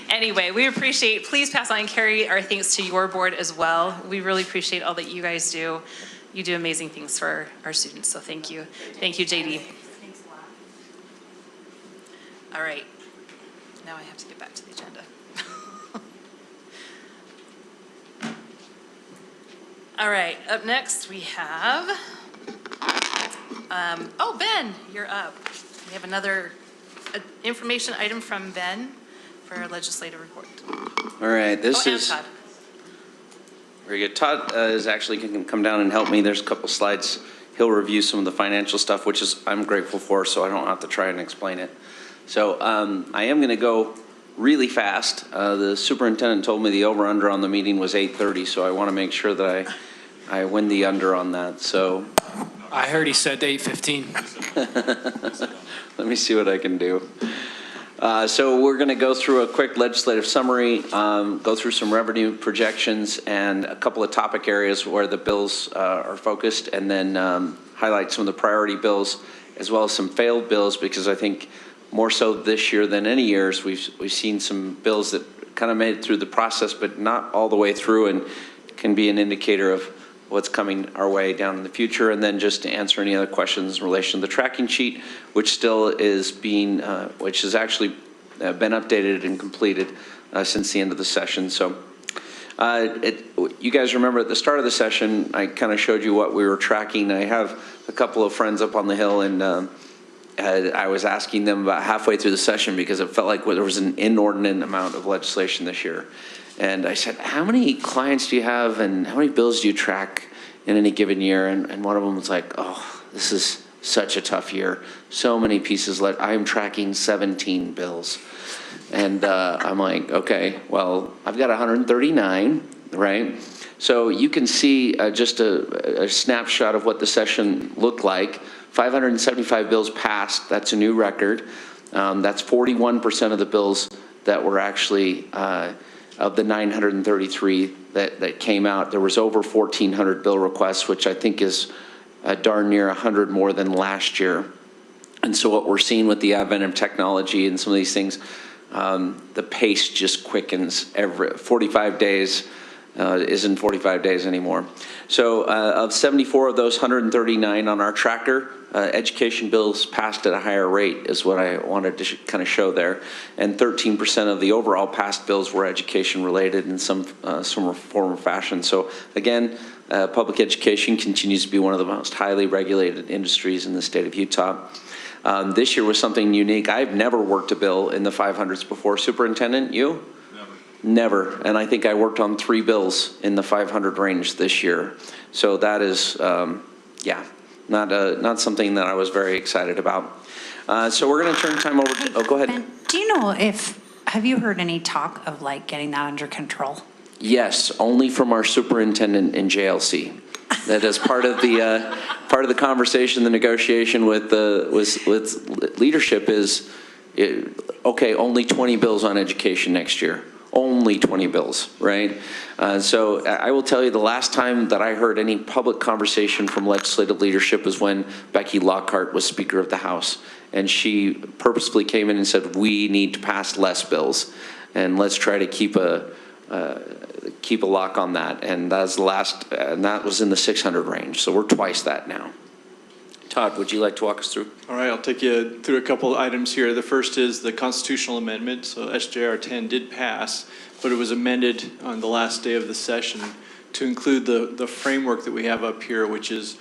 Anyway, we appreciate, please pass on and carry our thanks to your board as well. We really appreciate all that you guys do. You do amazing things for our students, so thank you. Thank you, JD. All right, now I have to get back to the agenda. All right, up next we have, Ben, you're up. We have another information item from Ben for our legislative report. All right, this is Todd. Very good. Todd is actually going to come down and help me. There's a couple slides. He'll review some of the financial stuff, which is I'm grateful for, so I don't have to try and explain it. So I am going to go really fast. The superintendent told me the over-under on the meeting was 8:30, so I want to make sure that I win the under on that. So I heard he said 8:15. Let me see what I can do. So we're going to go through a quick legislative summary, go through some revenue projections and a couple of topic areas where the bills are focused, and then highlight some of the priority bills as well as some failed bills, because I think more so this year than any years we've seen some bills that kind of made it through the process but not all the way through, and can be an indicator of what's coming our way down in the future. And then just to answer any other questions in relation to the tracking sheet, which still is being, which has actually been updated and completed. since the end of the session. So you guys remember at the start of the session, I kind of showed you what we were tracking. I have a couple of friends up on the hill, and I was asking them about halfway through the session because it felt like there was an inordinate amount of legislation this year. And I said, how many clients do you have and how many bills do you track in any given year? And one of them was like, oh, this is such a tough year. So many pieces. I'm tracking 17 bills. And I'm like, okay, well, I've got 139, right? So you can see just a snapshot of what the session looked like. 575 bills passed. That's a new record. That's 41% of the bills that were actually, of the 933 that came out. There was over 1,400 bill requests, which I think is darn near 100 more than last year. And so what we're seeing with the advent of technology and some of these things, the pace just quickens. Every 45 days isn't 45 days anymore. So of 74 of those 139 on our tracker, education bills passed at a higher rate is what I wanted to kind of show there. And 13% of the overall passed bills were education related in some form or fashion. So again, public education continues to be one of the most highly regulated industries in the state of Utah. This year was something unique. I've never worked a bill in the 500s before. Superintendent, you? Never. And I think I worked on 3 bills in the 500 range this year. So that is, not something that I was very excited about. So we're going to turn time over to, go ahead. Ben, do you know have you heard any talk of like getting that under control? Yes, only from our superintendent in JLC. That is part of the conversation, the negotiation with leadership is, okay, only 20 bills on education next year. Only 20 bills, right? So I will tell you the last time that I heard any public conversation from legislative leadership was when Becky Lockhart was Speaker of the House. And she purposefully came in and said, we need to pass less bills. And let's try to keep a lock on that. And that's the last, and that was in the 600 range. So we're twice that now. Todd, would you like to walk us through? All right, I'll take you through a couple of items here. The first is the constitutional amendment. So SJR 10 did pass, but it was amended on the last day of the session to include the framework that we have up here, which is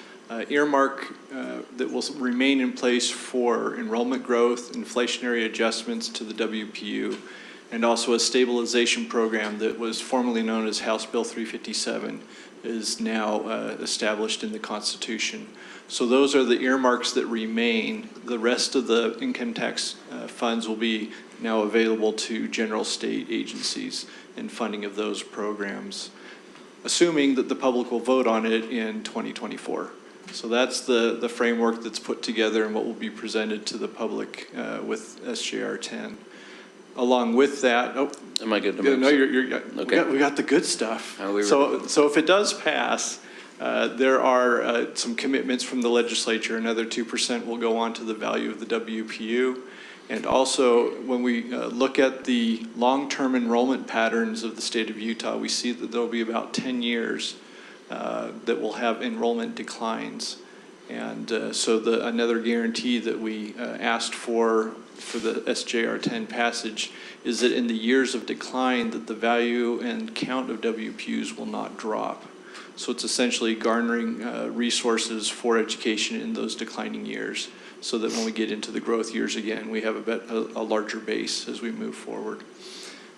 earmark that will remain in place for enrollment growth, inflationary adjustments to the WPU, and also a stabilization program that was formerly known as House Bill 357 is now established in the Constitution. So those are the earmarks that remain. The rest of the income tax funds will be now available to general state agencies and funding of those programs, assuming that the public will vote on it in 2024. So that's the framework that's put together and what will be presented to the public with SJR 10. Along with that, am I good to move? No, you're okay. We got the good stuff. So if it does pass, there are some commitments from the legislature. Another 2% will go on to the value of the WPU. And also, when we look at the long-term enrollment patterns of the state of Utah, we see that there will be about 10 years that will have enrollment declines. And so another guarantee that we asked for the SJR 10 passage is that in the years of decline that the value and count of WPUs will not drop. So it's essentially garnering resources for education in those declining years so that when we get into the growth years again, we have a larger base as we move forward.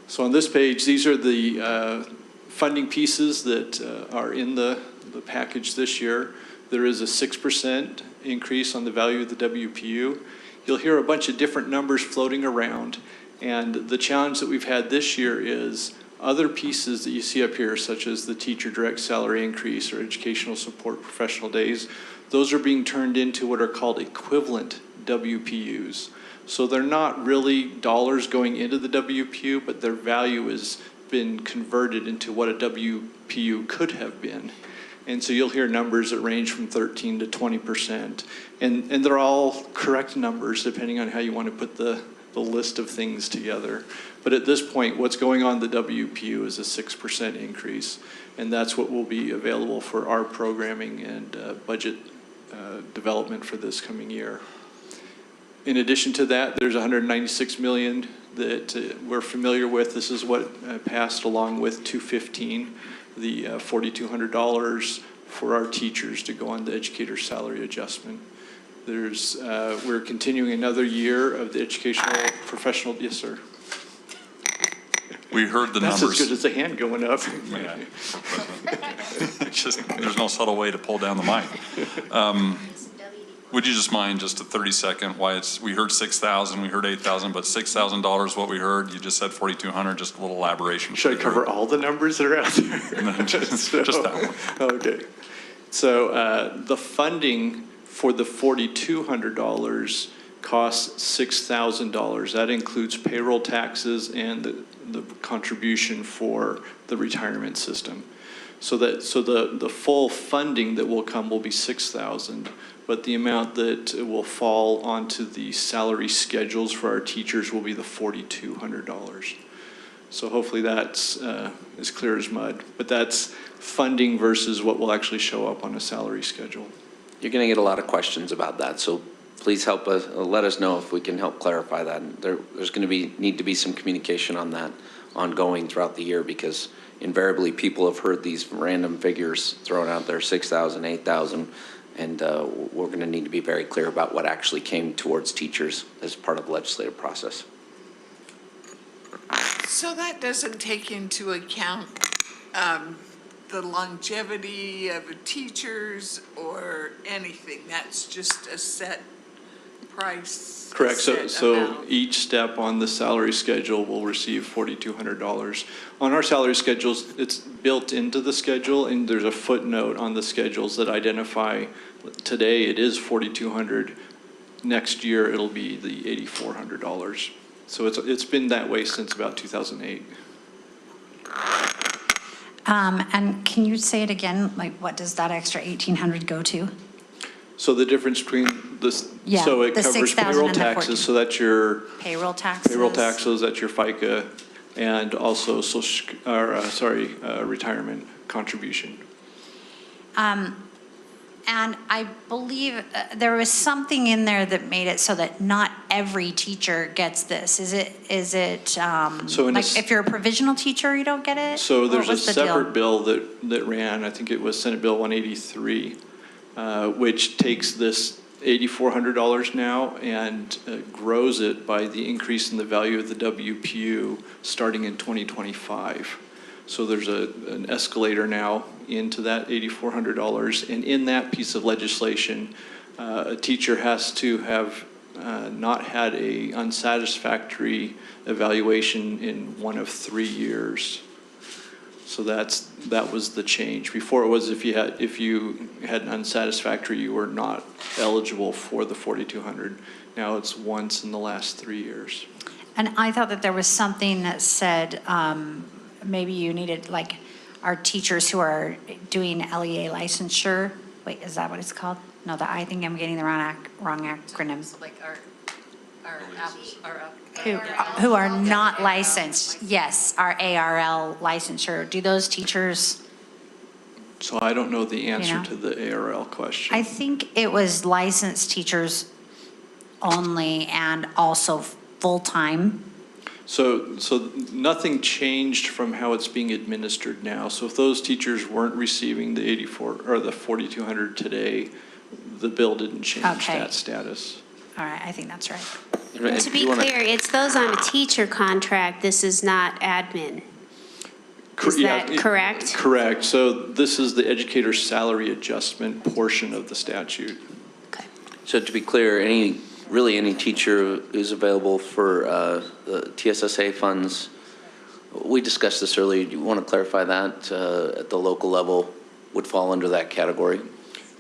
So on this page, these are the funding pieces that are in the package this year. There is a 6% increase on the value of the WPU. You'll hear a bunch of different numbers floating around, and the challenge that we've had this year is other pieces that you see up here, such as the teacher direct salary increase or educational support professional days, those are being turned into what are called equivalent WPUs. So they're not really dollars going into the WPU, but their value has been converted into what a WPU could have been. And so you'll hear numbers that range from 13 to 20%. And they're all correct numbers depending on how you want to put the list of things together. But at this point, what's going on the WPU is a 6% increase. And that's what will be available for our programming and budget development for this coming year. In addition to that, there's $196 million that we're familiar with. This is what passed along with 215, the $4,200 for our teachers to go on the educator salary adjustment. We're continuing another year of the educational professional. Yes, sir. We heard the numbers. That's as good as a hand going up. Yeah. There's no subtle way to pull down the mic. Would you just mind just a 30-second why we heard 6,000, we heard 8,000, but $6,000 what we heard? You just said 4,200. Just a little elaboration. Should I cover all the numbers that are out there? No, just that one. Okay. So the funding for the $4,200 costs $6,000. That includes payroll taxes and the contribution for the retirement system. So the full funding that will come will be $6,000, but the amount that will fall onto the salary schedules for our teachers will be the $4,200. So hopefully that's as clear as mud, but that's funding versus what will actually show up on a salary schedule. You're going to get a lot of questions about that, so please help us, let us know if we can help clarify that. There's going to need to be some communication on that ongoing throughout the year, because invariably people have heard these random figures thrown out there, 6,000, 8,000, and we're going to need to be very clear about what actually came towards teachers as part of the legislative process. So that doesn't take into account the longevity of teachers or anything. That's just a set price. Correct. So amount. each step on the salary schedule will receive $4,200. On our salary schedules, it's built into the schedule, and there's a footnote on the schedules that identify today it is $4,200. Next year it'll be the $8,400. So it's been that way since about 2008. And can you say it again? Like, what does that extra 1,800 go to? So the difference between this, Yeah, so it the covers 6,000 payroll and the taxes, so that's your Payroll taxes? payroll taxes, that's your FICA, and also retirement contribution. And I believe there was something in there that made it so that not every teacher gets this. Is it So in like if you're a provisional teacher, you don't get it? So Or there's a what's the deal? separate bill that ran, I think it was Senate Bill 183, which takes this $8,400 now and grows it by the increase in the value of the WPU starting in 2025. So there's an escalator now into that $8,400. And in that piece of legislation, a teacher has to have not had a unsatisfactory evaluation in one of 3 years. So that was the change. Before it was if you had an unsatisfactory, you were not eligible for the $4,200. Now it's once in the last 3 years. And I thought that there was something that said maybe you needed, like, our teachers who are doing LEA licensure. Wait, is that what it's called? No, I think I'm getting the wrong acronym. Like our Who are not licensed. Yes, our ARL licensure. Do those teachers? So I don't know the answer know? to the ARL question. I think it was licensed teachers only and also full-time. So nothing changed from how it's being administered now. So if those teachers weren't receiving the 84 or the 4,200 today, the bill didn't change that status. All right, I think that's right. And to be clear, it's those on a teacher contract. This is not admin. Is that correct? Correct. So this is the educator salary adjustment portion of the statute. So to be clear, any teacher who's available for the TSSA funds, we discussed this earlier. Do you want to clarify that at the local level would fall under that category?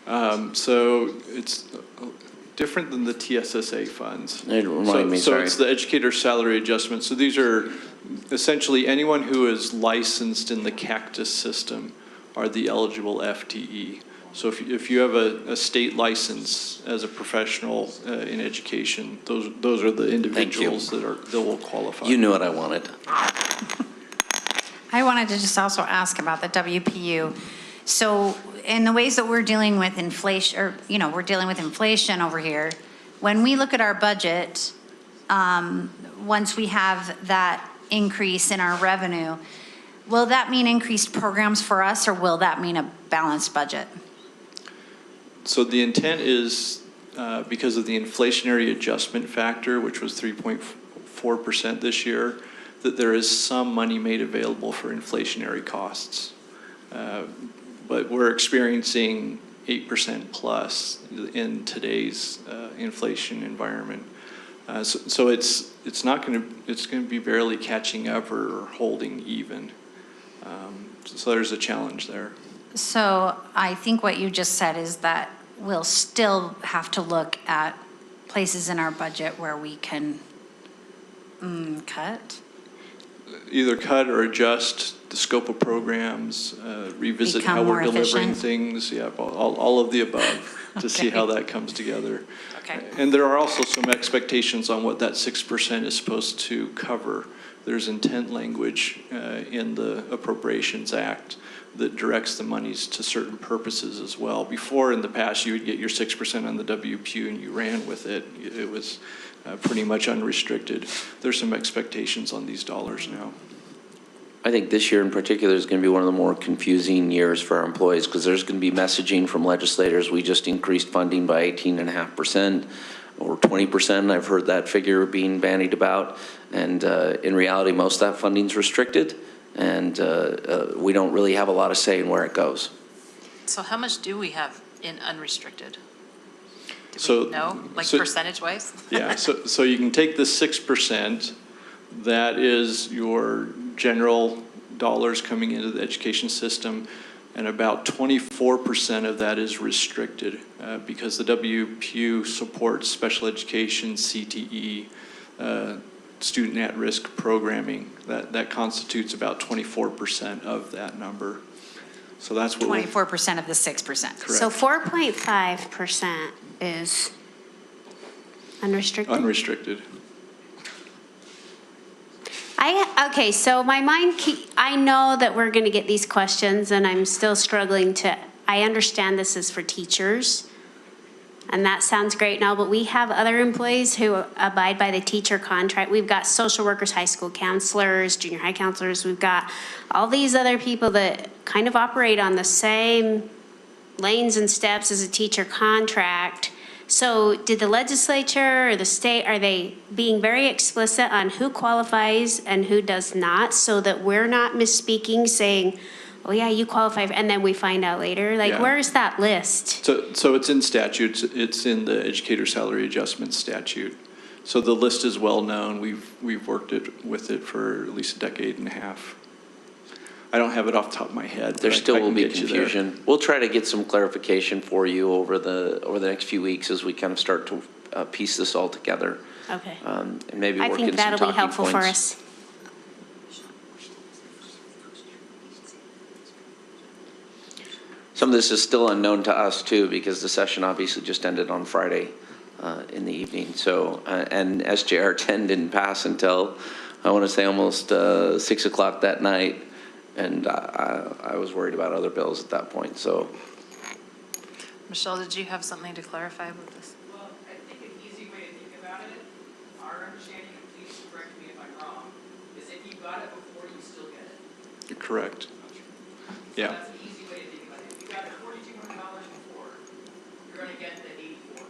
So it's different than the TSSA funds. Remind me, so sorry. it's the educator salary adjustment. So these are essentially anyone who is licensed in the Cactus system are the eligible FTE. So if you have a state license as a professional in education, those are the individuals that will qualify. You knew what I wanted. I wanted to just also ask about the WPU. So in the ways that we're dealing with inflation, or, we're dealing with inflation over here, when we look at our budget, once we have that increase in our revenue, will that mean increased programs for us, or will that mean a balanced budget? So the intent is, because of the inflationary adjustment factor, which was 3.4% this year, that there is some money made available for inflationary costs. But we're experiencing 8% plus in today's inflation environment. So it's not going to, it's going to be barely catching up or holding even. So there's a challenge there. So I think what you just said is that we'll still have to look at places in our budget where we can cut? Either cut or adjust the scope of programs, revisit Become how we're more delivering efficient? things, yeah, all of the above, to see how that comes together. Okay. And there are also some expectations on what that 6% is supposed to cover. There's intent language in the Appropriations Act that directs the monies to certain purposes as well. Before, in the past, you would get your 6% on the WPU and you ran with it. It was pretty much unrestricted. There's some expectations on these dollars now. I think this year in particular is going to be one of the more confusing years for our employees, because there's going to be messaging from legislators. We just increased funding by 18.5% or 20%. I've heard that figure being bandied about. And in reality, most of that funding is restricted, and we don't really have a lot of say in where it goes. So how much do we have in unrestricted? So, No, like so- percentage-wise? Yeah, so you can take the 6%, that is your general dollars coming into the education system, and about 24% of that is restricted because the WPU supports special education, CTE, student at-risk programming. That constitutes about 24% of that number. So that's what 24% of the 6%. Correct. So 4.5% is unrestricted? Unrestricted. Okay, so my mind, I know that we're going to get these questions, and I'm still struggling to, I understand this is for teachers, and that sounds great and all, but we have other employees who abide by the teacher contract. We've got social workers, high school counselors, junior high counselors. We've got all these other people that kind of operate on the same lanes and steps as a teacher contract. So did the legislature or the state, are they being very explicit on who qualifies and who does not, so that we're not misspeaking, saying, oh yeah, you qualify, and then we find out later? Like, Yeah. where's that list? So it's in statutes. It's in the educator salary adjustment statute. So the list is well known. We've worked with it for at least a decade and a half. I don't have it off the top of my head. There but still I will can be get you there. confusion. We'll try to get some clarification for you over the next few weeks as we kind of start to piece this all together. Okay. And maybe I work think in some that'll be talking helpful for points. us. Some of this is still unknown to us too, because the session obviously just ended on Friday in the evening. So, and SJR 10 didn't pass until, I want to say, almost 6 o'clock that night. And I was worried about other bills at that point, so. Michelle, did you have something to clarify with this? Well, I think an easy way to think about it, our understanding, and please correct me if I'm wrong, is if you got it before, you still get it. You're correct. Yeah. That's an easy way to think about it. If you got the $4,200 before, you're going to get the 84.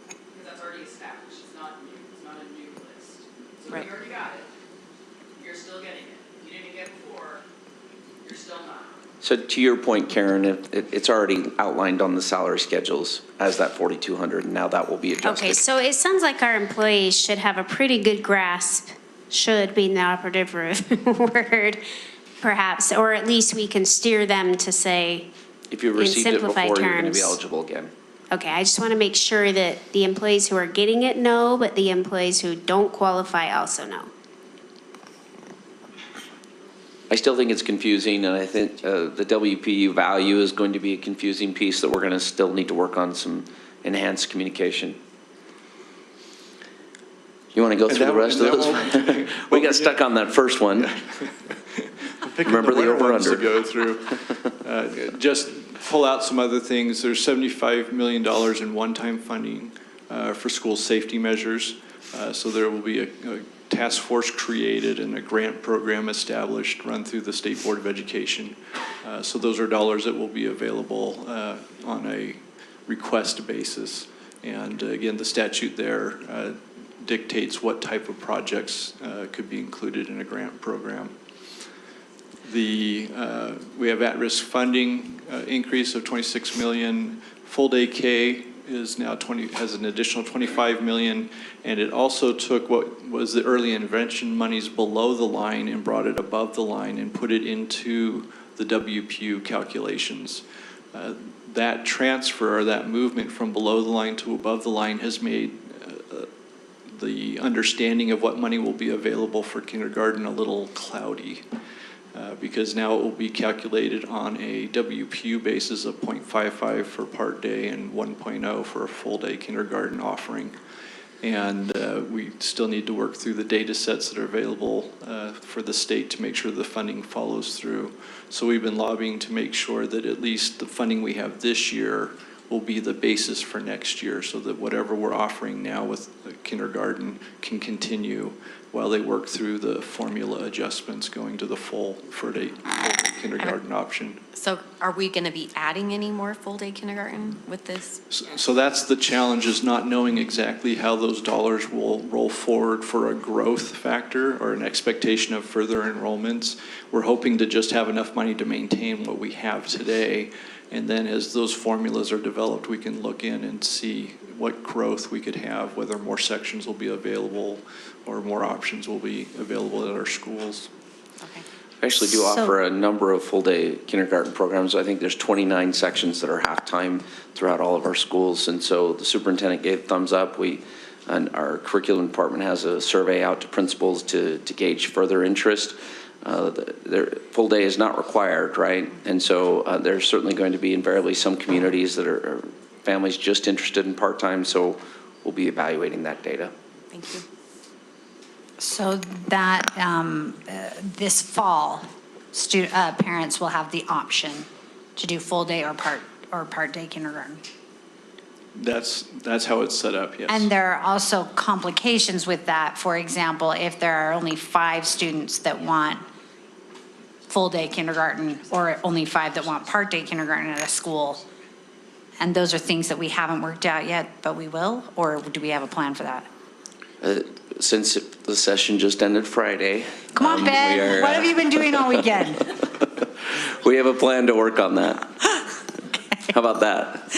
Because that's already established. It's not new. It's not a new list. So if Right. you already got it, you're still getting it. If you didn't get it before, you're still not. So to your point, Karen, it's already outlined on the salary schedules as that 4,200, and now that will be adjusted. Okay, so it sounds like our employees should have a pretty good grasp, should being the operative word, perhaps, or at least we can steer them to say, If you in received it before, simplified you're going to be terms. eligible again. okay, I just want to make sure that the employees who are getting it know, but the employees who don't qualify also know. I still think it's confusing, and I think the WPU value is going to be a confusing piece that we're going to still need to work on some enhanced communication. You want to go through the rest of those? We got stuck on that first one. Remember the over-under. To go through. Just pull out some other things. There's $75 million in one-time funding for school safety measures. So there will be a task force created and a grant program established, run through the State Board of Education. So those are dollars that will be available on a request basis. And again, the statute there dictates what type of projects could be included in a grant program. We have at-risk funding increase of $26 million. Full day K is now has an additional $25 million, and it also took what was the early intervention monies below the line and brought it above the line and put it into the WPU calculations. That transfer, or that movement from below the line to above the line, has made the understanding of what money will be available for kindergarten a little cloudy. Because now it will be calculated on a WPU basis of 0.55 for part day and 1.0 for a full day kindergarten offering. And we still need to work through the data sets that are available for the state to make sure the funding follows through. So we've been lobbying to make sure that at least the funding we have this year will be the basis for next year, so that whatever we're offering now with kindergarten can continue while they work through the formula adjustments going to the full full-day kindergarten option. So are we going to be adding any more full-day kindergarten with this? So that's the challenge, is not knowing exactly how those dollars will roll forward for a growth factor or an expectation of further enrollments. We're hoping to just have enough money to maintain what we have today. And then as those formulas are developed, we can look in and see what growth we could have, whether more sections will be available or more options will be available at our schools. We actually do offer a number of full-day kindergarten programs. I think there's 29 sections that are half-time throughout all of our schools. And so the superintendent gave thumbs up. And our curriculum department has a survey out to principals to gauge further interest. Their full day is not required, right? And so there's certainly going to be invariably some communities that are families just interested in part-time. So we'll be evaluating that data. Thank you. So that this fall, parents will have the option to do full day or part day kindergarten. That's how it's set up, yes. And there are also complications with that. For example, if there are only 5 students that want full day kindergarten, or only 5 that want part day kindergarten at a school, and those are things that we haven't worked out yet, but we will, or do we have a plan for that? Since the session just ended Friday. Come on, Ben, what have you been doing all weekend? We have a plan to work on that. Okay. How about that?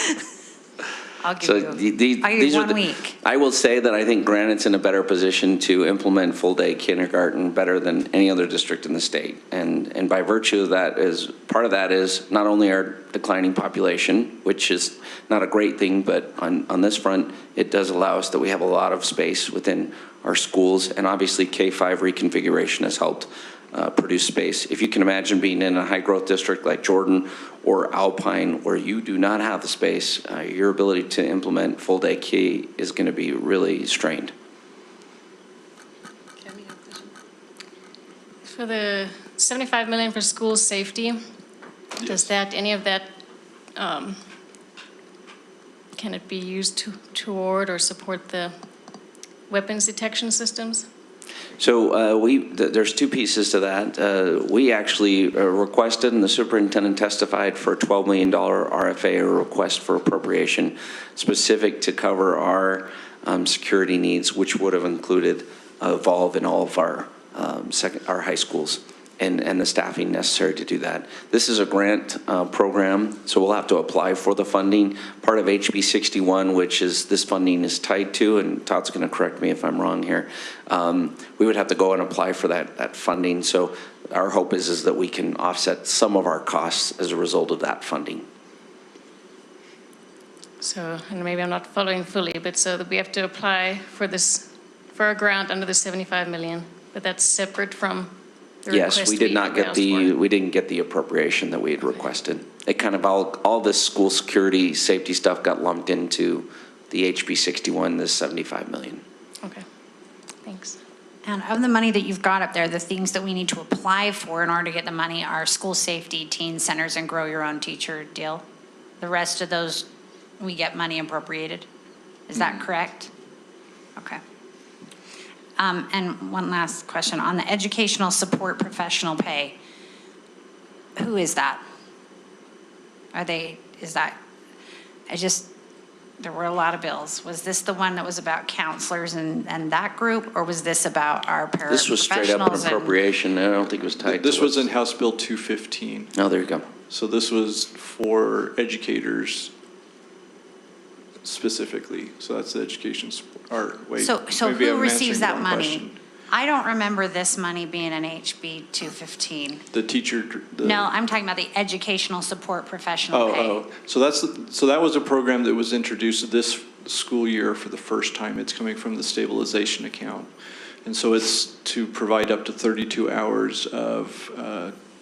I'll give you 1 week. I will say that I think Granite's in a better position to implement full-day kindergarten better than any other district in the state. And by virtue of that, part of that is not only our declining population, which is not a great thing, but on this front, it does allow us that we have a lot of space within our schools. And obviously K-5 reconfiguration has helped produce space. If you can imagine being in a high growth district like Jordan or Alpine, where you do not have the space, your ability to implement full day K is going to be really strained. For the $75 million for school safety, does any of that, can it be used toward or support the weapons detection systems? So there's 2 pieces to that. We actually requested, and the superintendent testified, for a $12 million RFA, or request for appropriation, specific to cover our security needs, which would have included Evolve in all of our high schools, and the staffing necessary to do that. This is a grant program, so we'll have to apply for the funding. Part of HB 61, which is this funding is tied to, and Todd's going to correct me if I'm wrong here, we would have to go and apply for that funding. So our hope is that we can offset some of our costs as a result of that funding. So, and maybe I'm not following fully, but so that we have to apply for a grant under the $75 million, but that's separate from the Yes, we did not get we didn't get the appropriation that we had requested. It kind of all this school security safety stuff got lumped into the HB 61, this $75 million. Okay, thanks. And of the money that you've got up there, the things that we need to apply for in order to get the money are school safety, teen centers, and grow your own teacher deal. The rest of those, we get money appropriated. Is that correct? Okay. And one last question on the educational support professional pay. Who is that? There were a lot of bills. Was this the one that was about counselors and that group, or was this about our paraprofessionals? This was straight up an appropriation. I don't think it was tied to This was what's- in House Bill 215. Oh, there you go. So this was for educators specifically. So that's the education, or wait. So maybe who I'm receives answering that the wrong money? question. I don't remember this money being an HB 215. The teacher. No, I'm talking about the educational support professional pay. So that was a program that was introduced this school year for the first time. It's coming from the stabilization account. And so it's to provide up to 32 hours of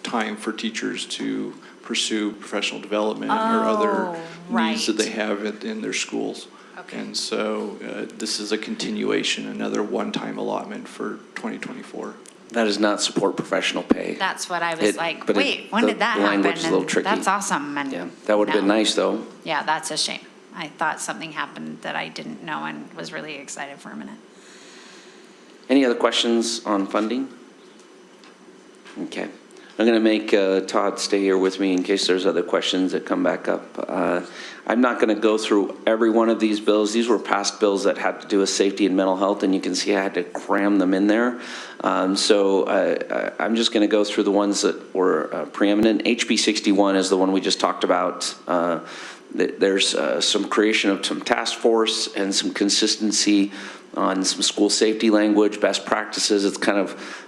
time for teachers to pursue professional development or other needs that they have in their schools. And so this is a continuation, another one-time allotment for 2024. That is not support professional pay. That's what I was like, but wait, when did that the happen? language is a little And tricky. that's awesome. And Yeah, that would have been no. nice, though. Yeah, that's a shame. I thought something happened that I didn't know and was really excited for a minute. Any other questions on funding? Okay. I'm going to make Todd stay here with me in case there's other questions that come back up. I'm not going to go through every one of these bills. These were past bills that had to do with safety and mental health, and you can see I had to cram them in there. So I'm just going to go through the ones that were preeminent. HB 61 is the one we just talked about. There's some creation of some task force and some consistency on some school safety language, best practices. It's kind of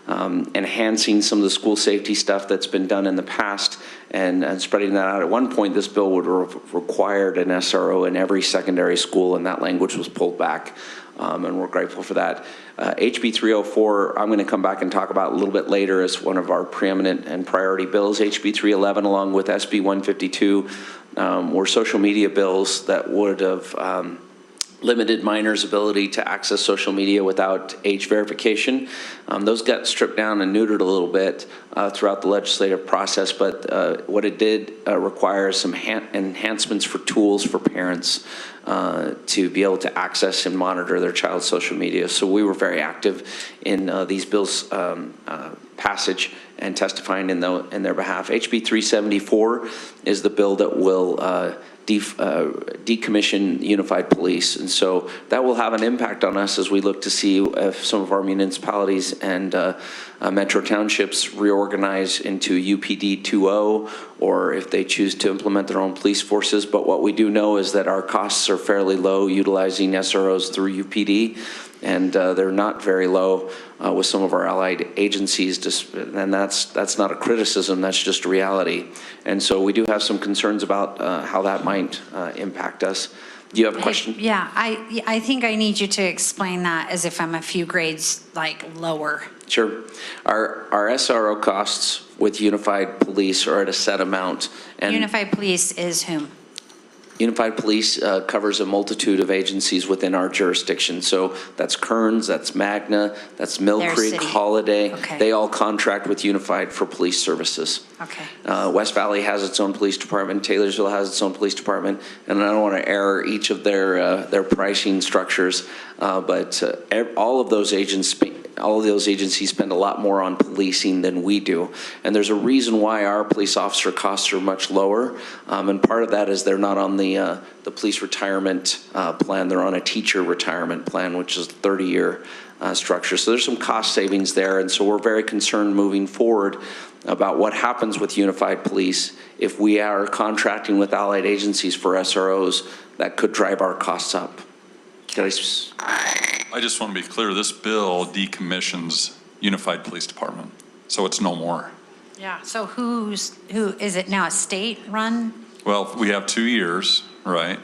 enhancing some of the school safety stuff that's been done in the past and spreading that out. At one point, this bill would have required an SRO in every secondary school, and that language was pulled back, and we're grateful for that. HB 304, I'm going to come back and talk about a little bit later as one of our preeminent and priority bills. HB 311, along with SB 152, were social media bills that would have limited minors' ability to access social media without age verification. Those got stripped down and neutered a little bit throughout the legislative process, but what it did require some enhancements for tools for parents to be able to access and monitor their child's social media. So we were very active in these bills' passage and testifying in their behalf. HB 374 is the bill that will decommission unified police. And so that will have an impact on us as we look to see if some of our municipalities and metro townships reorganize into UPD 2.0 or if they choose to implement their own police forces. But what we do know is that our costs are fairly low utilizing SROs through UPD, and they're not very low with some of our allied agencies, and that's not a criticism, that's just a reality. And so we do have some concerns about how that might impact us. Do you have a question? Yeah, I think I need you to explain that as if I'm a few grades lower. Sure. Our SRO costs with Unified Police are at a set amount. And Unified Police is whom? Unified Police covers a multitude of agencies within our jurisdiction. So that's Kearns, that's Magna, that's Mill Their Creek, city. Holiday. Okay. They all contract with Unified for police services. Okay. West Valley has its own police department. Taylorsville has its own police department. And I don't want to error each of their pricing structures, but all of those agencies spend a lot more on policing than we do. And there's a reason why our police officer costs are much lower. And part of that is they're not on the police retirement plan. They're on a teacher retirement plan, which is a 30-year structure. So there's some cost savings there. And so we're very concerned moving forward about what happens with Unified Police if we are contracting with allied agencies for SROs that could drive our costs up. I just want to be clear, this bill decommissions Unified Police Department, so it's no more. Yeah, so who is it now, a state-run? Well, we have 2 years, right?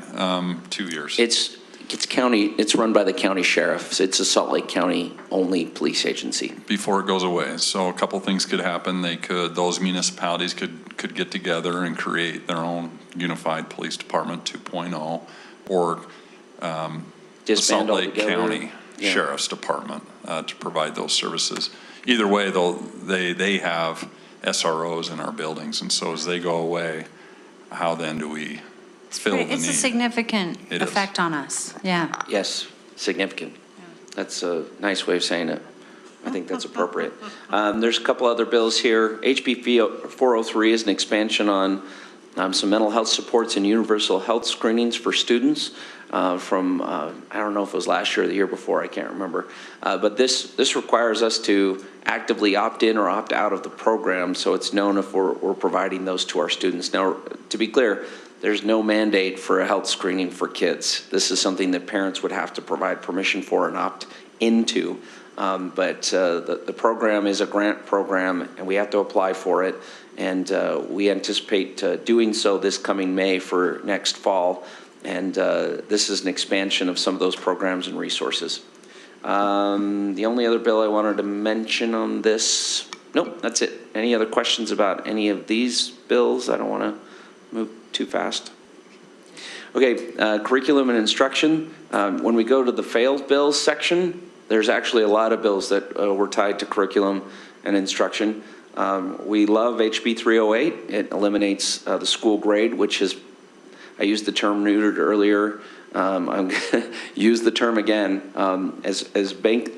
2 years. It's run by the county sheriff. It's a Salt Lake County only police agency. Before it goes away. So a couple things could happen. Those municipalities could get together and create their own Unified Police Department 2.0 or the Salt Lake County Sheriff's Department to provide those services. Either way, though, they have SROs in our buildings, and so as they go away, how then do we fill the need? It's a significant effect on us, yeah. Yes, significant. That's a nice way of saying it. I think that's appropriate. There's a couple other bills here. HB 403 is an expansion on some mental health supports and universal health screenings for students from, I don't know if it was last year or the year before, I can't remember. But this requires us to actively opt in or opt out of the program, so it's known if we're providing those to our students. Now, to be clear, there's no mandate for a health screening for kids. This is something that parents would have to provide permission for and opt into. But the program is a grant program, and we have to apply for it. And we anticipate doing so this coming May for next fall. And this is an expansion of some of those programs and resources. The only other bill I wanted to mention on this, nope, that's it. Any other questions about any of these bills? I don't want to move too fast. Okay, curriculum and instruction. When we go to the failed bills section, there's actually a lot of bills that were tied to curriculum and instruction. We love HB 308. It eliminates the school grade, which is, I used the term neutered earlier. I'm going to use the term again.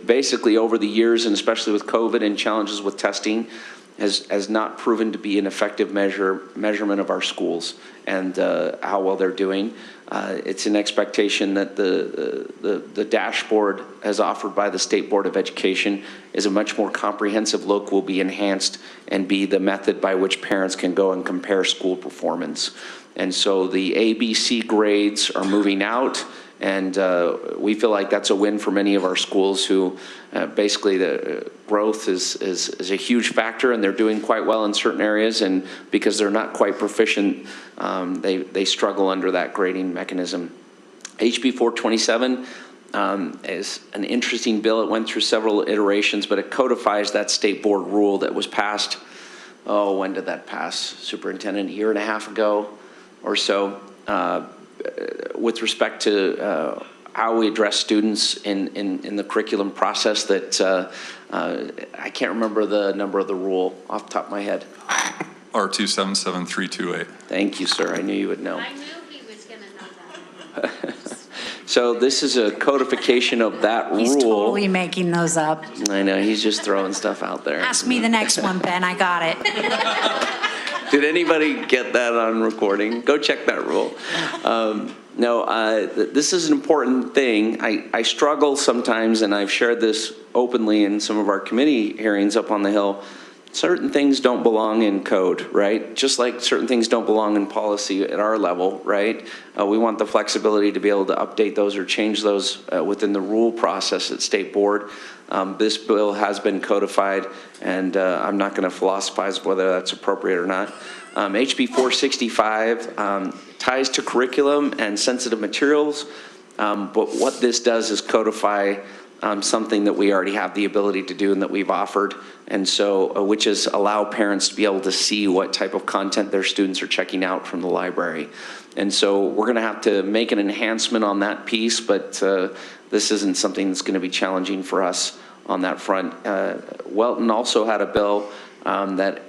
Basically over the years, and especially with COVID and challenges with testing, has not proven to be an effective measurement of our schools and how well they're doing. It's an expectation that the dashboard as offered by the State Board of Education is a much more comprehensive look, will be enhanced, and be the method by which parents can go and compare school performance. And so the ABC grades are moving out, and we feel like that's a win for many of our schools who basically the growth is a huge factor, and they're doing quite well in certain areas, and because they're not quite proficient, they struggle under that grading mechanism. HB 427 is an interesting bill. It went through several iterations, but it codifies that state board rule that was passed, when did that pass, Superintendent? A year and a half ago or so, with respect to how we address students in the curriculum process that I can't remember the number of the rule off the top of my head. R277328. Thank you, sir. I knew you would know. I knew he was going to know that. So this is a codification of that rule. He's totally making those up. I know, he's just throwing stuff out there. Ask me the next one, Ben. I got it. Did anybody get that on recording? Go check that rule. This is an important thing. I struggle sometimes, and I've shared this openly in some of our committee hearings up on the Hill. Certain things don't belong in code, right? Just like certain things don't belong in policy at our level, right? We want the flexibility to be able to update those or change those within the rule process at State Board. This bill has been codified, and I'm not going to philosophize whether that's appropriate or not. HB 465 ties to curriculum and sensitive materials, but what this does is codify something that we already have the ability to do and that we've offered, and so which is allow parents to be able to see what type of content their students are checking out from the library. And so we're going to have to make an enhancement on that piece, but this isn't something that's going to be challenging for us on that front. Welton also had a bill that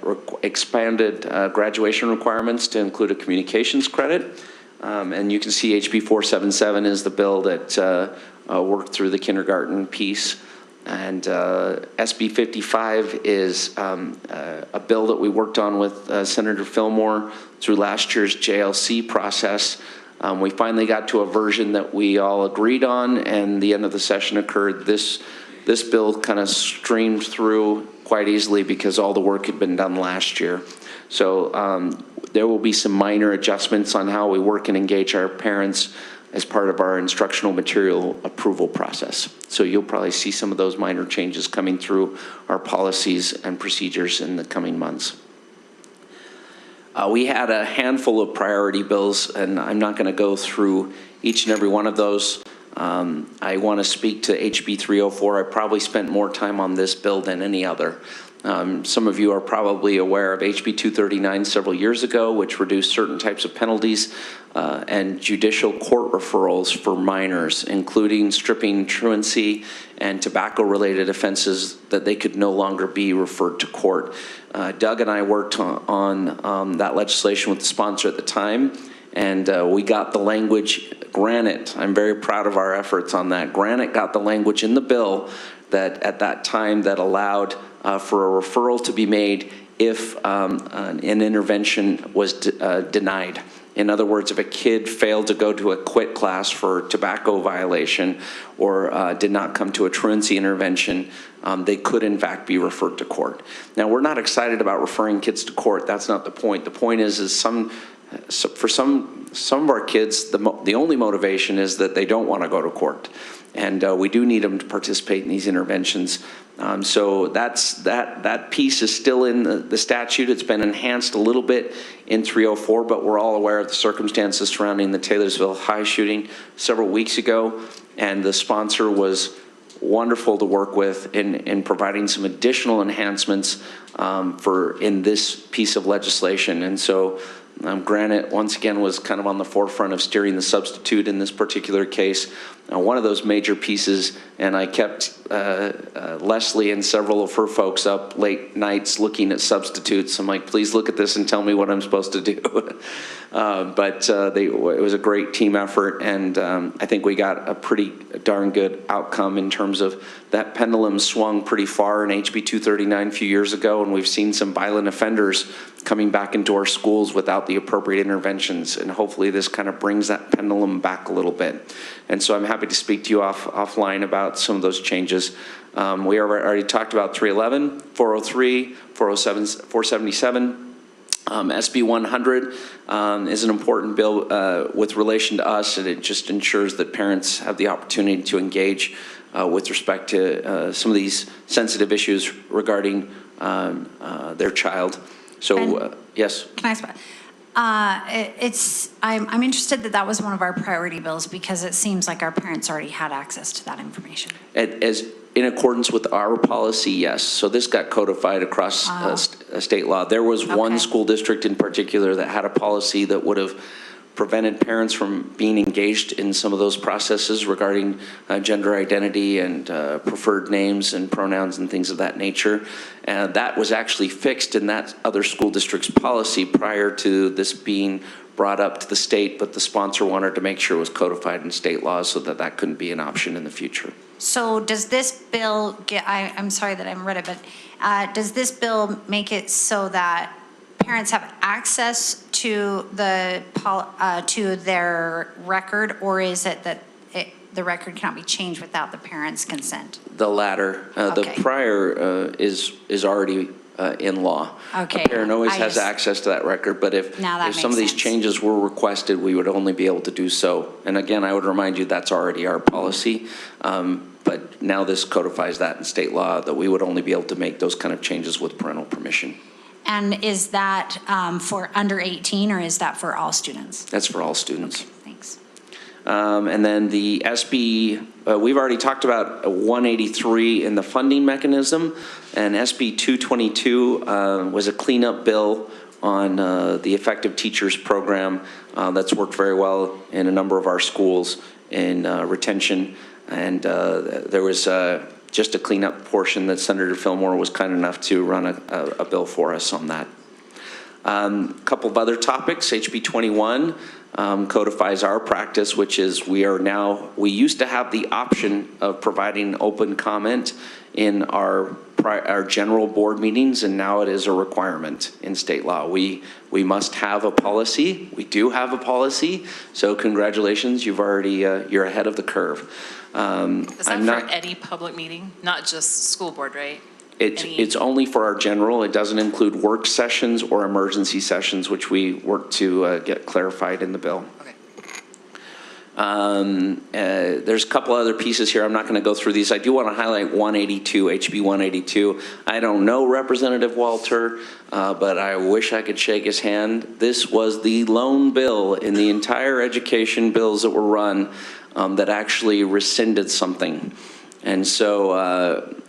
expanded graduation requirements to include a communications credit. And you can see HB 477 is the bill that worked through the kindergarten piece. And SB 55 is a bill that we worked on with Senator Fillmore through last year's JLC process. We finally got to a version that we all agreed on, and the end of the session occurred. This bill kind of streamed through quite easily because all the work had been done last year. So there will be some minor adjustments on how we work and engage our parents as part of our instructional material approval process. So you'll probably see some of those minor changes coming through our policies and procedures in the coming months. We had a handful of priority bills, and I'm not going to go through each and every one of those. I want to speak to HB 304. I probably spent more time on this bill than any other. Some of you are probably aware of HB 239 several years ago, which reduced certain types of penalties and judicial court referrals for minors, including stripping truancy and tobacco-related offenses that they could no longer be referred to court. Doug and I worked on that legislation with the sponsor at the time, And we got the language, Granite, I'm very proud of our efforts on that. Granite got the language in the bill that at that time that allowed for a referral to be made if an intervention was denied. In other words, if a kid failed to go to a quit class for tobacco violation or did not come to a truancy intervention, they could in fact be referred to court. Now, we're not excited about referring kids to court. That's not the point. The point is for some of our kids, the only motivation is that they don't want to go to court. And we do need them to participate in these interventions. So that piece is still in the statute. It's been enhanced a little bit in 304, but we're all aware of the circumstances surrounding the Taylorsville High shooting several weeks ago. And the sponsor was wonderful to work with in providing some additional enhancements in this piece of legislation. And so Granite, once again, was kind of on the forefront of steering the substitute in this particular case. One of those major pieces, and I kept Leslie and several of her folks up late nights looking at substitutes. I'm like, please look at this and tell me what I'm supposed to do. It was a great team effort, and I think we got a pretty darn good outcome in terms of that pendulum swung pretty far in HB 239 a few years ago, and we've seen some violent offenders coming back into our schools without the appropriate interventions, and hopefully this kind of brings that pendulum back a little bit. And so I'm happy to speak to you offline about some of those changes. We already talked about 311, 403, 407, 477. SB 100 is an important bill with relation to us, and it just ensures that parents have the opportunity to engage with respect to some of these sensitive issues regarding their child. So, yes? Can I ask? I'm interested that was one of our priority bills because it seems like our parents already had access to that information. As in accordance with our policy, yes. So this got codified across state law. There was one school district in particular that had a policy that would have prevented parents from being engaged in some of those processes regarding gender identity and preferred names and pronouns and things of that nature. And that was actually fixed in that other school district's policy prior to this being brought up to the state, but the sponsor wanted to make sure it was codified in state laws so that that couldn't be an option in the future. So does this bill I'm sorry that I haven't read it, but does this bill make it so that parents have access to their record, or is it that the record cannot be changed without the parents' consent? The latter. The prior is already in law. Okay. A parent always has access to that record, but if some of these changes were requested, we would only be able to do so. And again, I would remind you that's already our policy. But now this codifies that in state law that we would only be able to make those kind of changes with parental permission. And is that for under 18, or is that for all students? That's for all students. Okay, thanks. And then the SB, we've already talked about 183 in the funding mechanism, and SB 222 was a cleanup bill on the Effective Teachers Program that's worked very well in a number of our schools in retention. And there was just a cleanup portion that Senator Fillmore was kind enough to run a bill for us on that. A couple of other topics. HB 21 codifies our practice, which is we used to have the option of providing open comment in our general board meetings, and now it is a requirement in state law. We must have a policy. We do have a policy, so congratulations, you're ahead of the curve. Is that for any public meeting, not just school board, right? It's only for our general. It doesn't include work sessions or emergency sessions, which we work to get clarified in the bill. Okay. There's a couple other pieces here. I'm not going to go through these. I do want to highlight 182, HB 182. I don't know Representative Walter, but I wish I could shake his hand. This was the lone bill in the entire education bills that were run that actually rescinded something. And so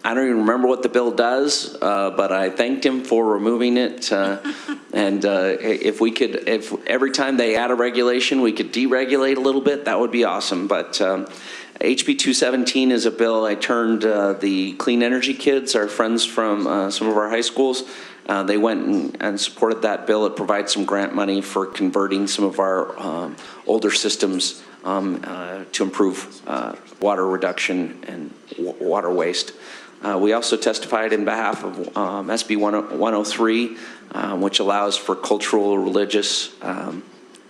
I don't even remember what the bill does, but I thanked him for removing it. And if every time they add a regulation, we could deregulate a little bit, that would be awesome. But HB 217 is a bill I turned the clean energy kids, our friends from some of our high schools, They went and supported that bill. It provides some grant money for converting some of our older systems to improve water reduction and water waste. We also testified in behalf of SB 103, which allows for cultural or religious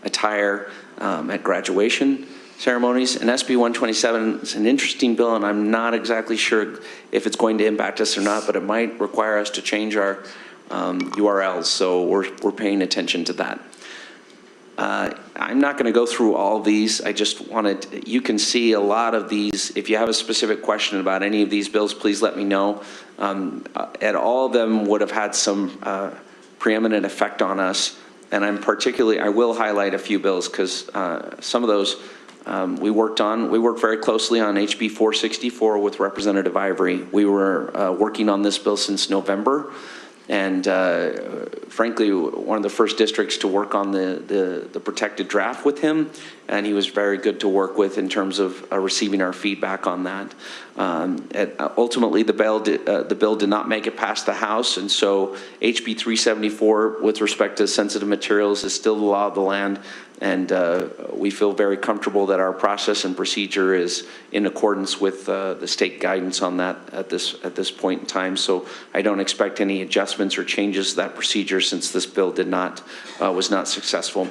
attire at graduation ceremonies. And SB 127 is an interesting bill, and I'm not exactly sure if it's going to impact us or not, but it might require us to change our URLs, so we're paying attention to that. I'm not going to go through all of these. I just wanted, you can see a lot of these. If you have a specific question about any of these bills, please let me know. And all of them would have had some preeminent effect on us. And I will highlight a few bills because some of those we worked very closely on HB 464 with Representative Ivory. We were working on this bill since November. And frankly, one of the first districts to work on the protected draft with him, and he was very good to work with in terms of receiving our feedback on that. Ultimately, the bill did not make it past the House, and so HB 374, with respect to sensitive materials, is still the law of the land. And we feel very comfortable that our process and procedure is in accordance with the state guidance on that at this point in time. So I don't expect any adjustments or changes to that procedure since this bill was not successful.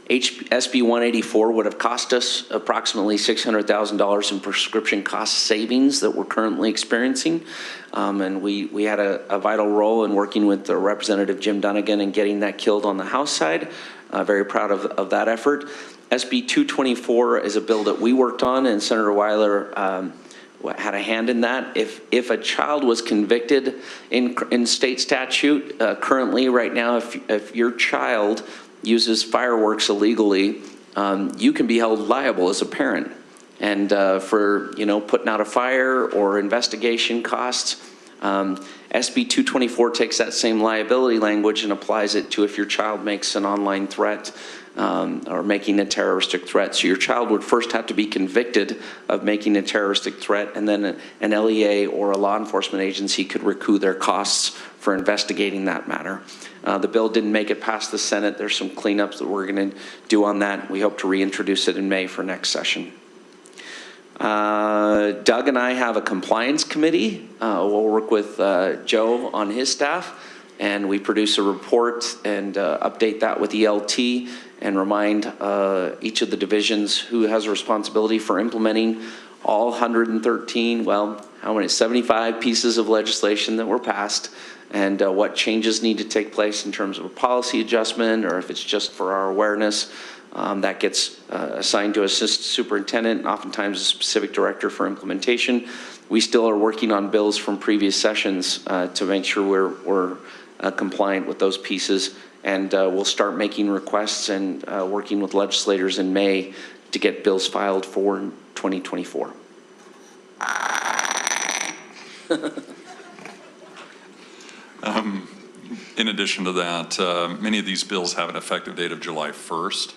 SB 184 would have cost us approximately $600,000 in prescription cost savings that we're currently experiencing. And we had a vital role in working with Representative Jim Dunnigan and getting that killed on the House side. Very proud of that effort. SB 224 is a bill that we worked on, and Senator Weiler had a hand in that. If a child was convicted in state statute, currently right now, if your child uses fireworks illegally, you can be held liable as a parent. And for putting out a fire or investigation costs, SB 224 takes that same liability language and applies it to if your child makes an online threat or making a terroristic threat. So your child would first have to be convicted of making a terroristic threat, and then an LEA or a law enforcement agency could recoup their costs for investigating that matter. The bill didn't make it past the Senate. There's some cleanups that we're going to do on that. We hope to reintroduce it in May for next session. Doug and I have a compliance committee. We'll work with Joe on his staff, and we produce a report and update that with ELT and remind each of the divisions who has a responsibility for implementing all 113, 75 pieces of legislation that were passed, and what changes need to take place in terms of a policy adjustment, or if it's just for our awareness. That gets assigned to assistant superintendent, and oftentimes a specific director for implementation. We still are working on bills from previous sessions to make sure we're compliant with those pieces, and we'll start making requests and working with legislators in May to get bills filed for 2024. In addition to that, many of these bills have an effective date of July 1st.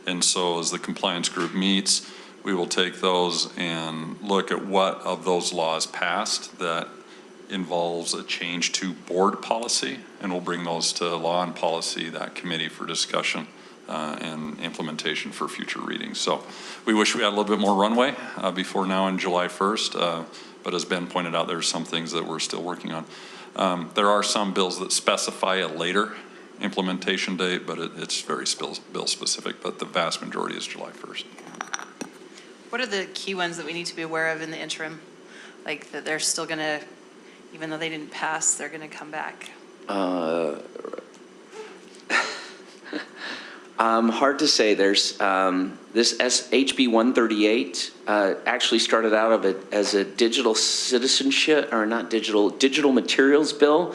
And so as the compliance group meets, we will take those and look at what of those laws passed that involves a change to board policy, and we'll bring those to law and policy, that committee, for discussion and implementation for future readings. So we wish we had a little bit more runway before now on July 1st, but as Ben pointed out, there's some things that we're still working on. There are some bills that specify a later implementation date, but it's very bill specific, but the vast majority is July 1st. What are the key ones that we need to be aware of in the interim? Like that they're still going to, even though they didn't pass, they're going to come back? Hard to say. There's this HB 138 actually started out as a digital citizenship, or not digital materials bill.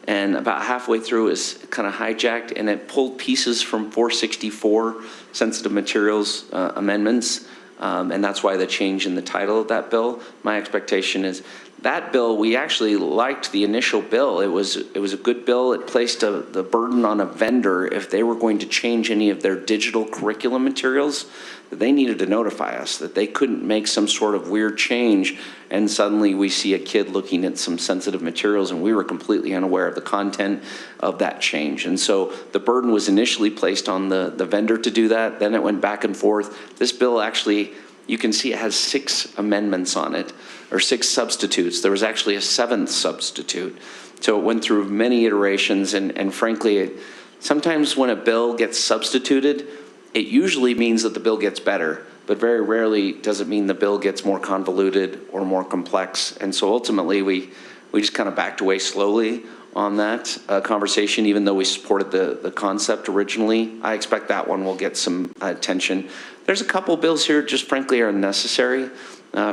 And about halfway through is kind of hijacked, and it pulled pieces from 464 sensitive materials amendments, and that's why the change in the title of that bill. My expectation is that bill, we actually liked the initial bill. It was a good bill. It placed the burden on a vendor if they were going to change any of their digital curriculum materials, that they needed to notify us, that they couldn't make some sort of weird change and suddenly we see a kid looking at some sensitive materials and we were completely unaware of the content of that change. And so the burden was initially placed on the vendor to do that. Then it went back and forth. This bill actually, you can see it has 6 amendments on it, or 6 substitutes. There was actually a 7th substitute. So it went through many iterations, and frankly, sometimes when a bill gets substituted, it usually means that the bill gets better, but very rarely does it mean the bill gets more convoluted or more complex. And so ultimately, we just kind of backed away slowly on that conversation, even though we supported the concept originally. I expect that one will get some attention. There's a couple bills here just frankly are unnecessary.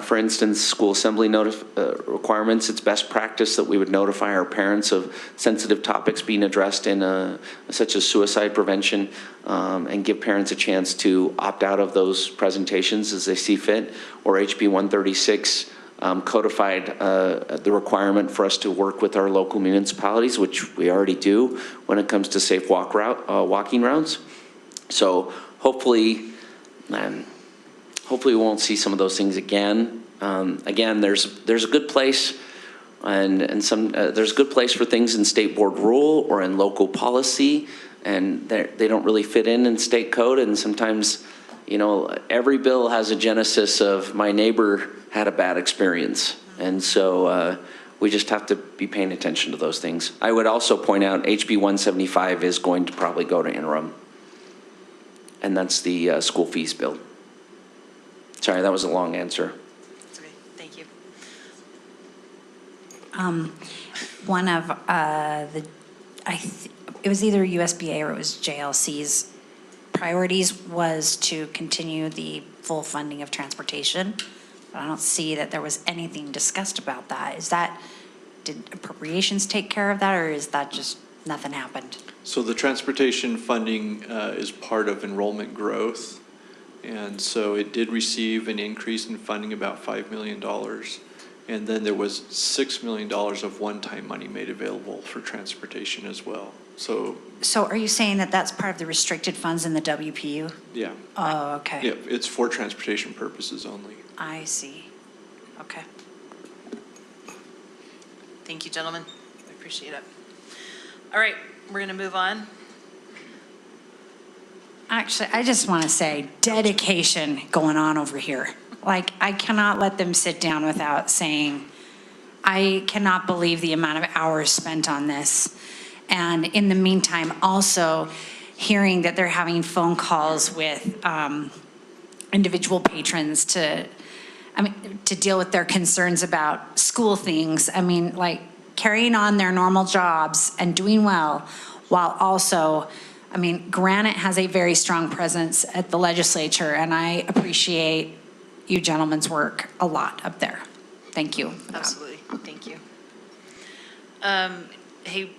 For instance, school assembly requirements. It's best practice that we would notify our parents of sensitive topics being addressed in such as suicide prevention, and give parents a chance to opt out of those presentations as they see fit. Or HB 136 codified the requirement for us to work with our local municipalities, which we already do when it comes to safe walking routes. So hopefully we won't see some of those things again. Again, there's a good place, and there's a good place for things in state board rule or in local policy, and they don't really fit in state code. And sometimes, you know, every bill has a genesis of my neighbor had a bad experience, and so we just have to be paying attention to those things. I would also point out HB 175 is going to probably go to interim, and that's the school fees bill. Sorry, that was a long answer. That's okay. Thank you. One of it was either USBA or it was JLC's priorities was to continue the full funding of transportation. But I don't see that there was anything discussed about that. Did appropriations take care of that, or is that just nothing happened? So the transportation funding is part of enrollment growth. And so it did receive an increase in funding, about $5 million. And then there was $6 million of one-time money made available for transportation as well. So are you saying that that's part of the restricted funds in the WPU? Yeah. Oh, okay. Yeah, it's for transportation purposes only. I see. Okay. Thank you, gentlemen. I appreciate it. All right, we're going to move on. Actually, I just want to say dedication going on over here. Like, I cannot let them sit down without saying, I cannot believe the amount of hours spent on this. And in the meantime, also hearing that they're having phone calls with individual patrons to deal with their concerns about school things. I mean, like carrying on their normal jobs and doing well, while also, Granite has a very strong presence at the legislature, and I appreciate you gentlemen's work a lot up there. Thank you. Absolutely. Thank you. Hey,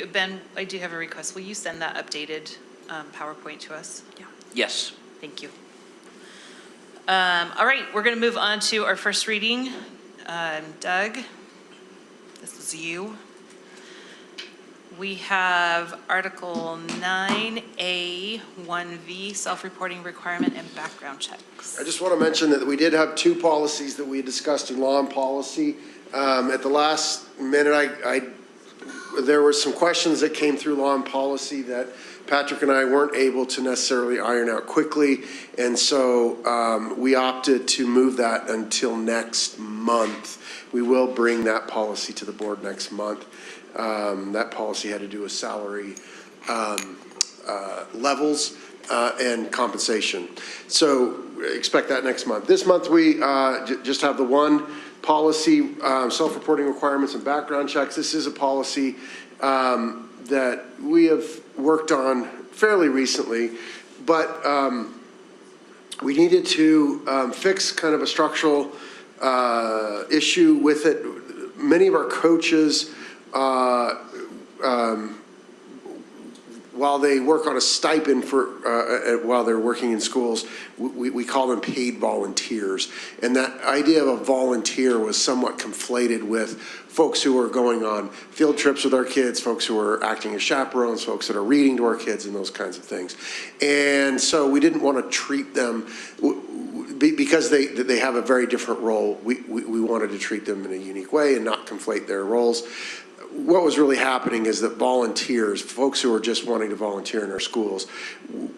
Ben, I do have a request. Will you send that updated PowerPoint to us? Yeah. Yes. Thank you. All right, we're going to move on to our first reading. Doug, this is you. We have Article 9A, 1V, self-reporting requirement and background checks. I just want to mention that we did have 2 policies that we discussed in law and policy. At the last minute, there were some questions that came through law and policy that Patrick and I weren't able to necessarily iron out quickly, and so we opted to move that until next month. We will bring that policy to the board next month. That policy had to do with salary levels and compensation. So expect that next month. This month we just have the one policy, self-reporting requirements and background checks. This is a policy that we have worked on fairly recently, but we needed to fix kind of a structural issue with it. Many of our coaches while they work on a stipend for, while they're working in schools, we call them paid volunteers. And that idea of a volunteer was somewhat conflated with folks who are going on field trips with our kids, folks who are acting as chaperones, folks that are reading to our kids and those kinds of things. And so we didn't want to treat them, because they have a very different role, we wanted to treat them in a unique way and not conflate their roles. What was really happening is that volunteers, folks who are just wanting to volunteer in our schools,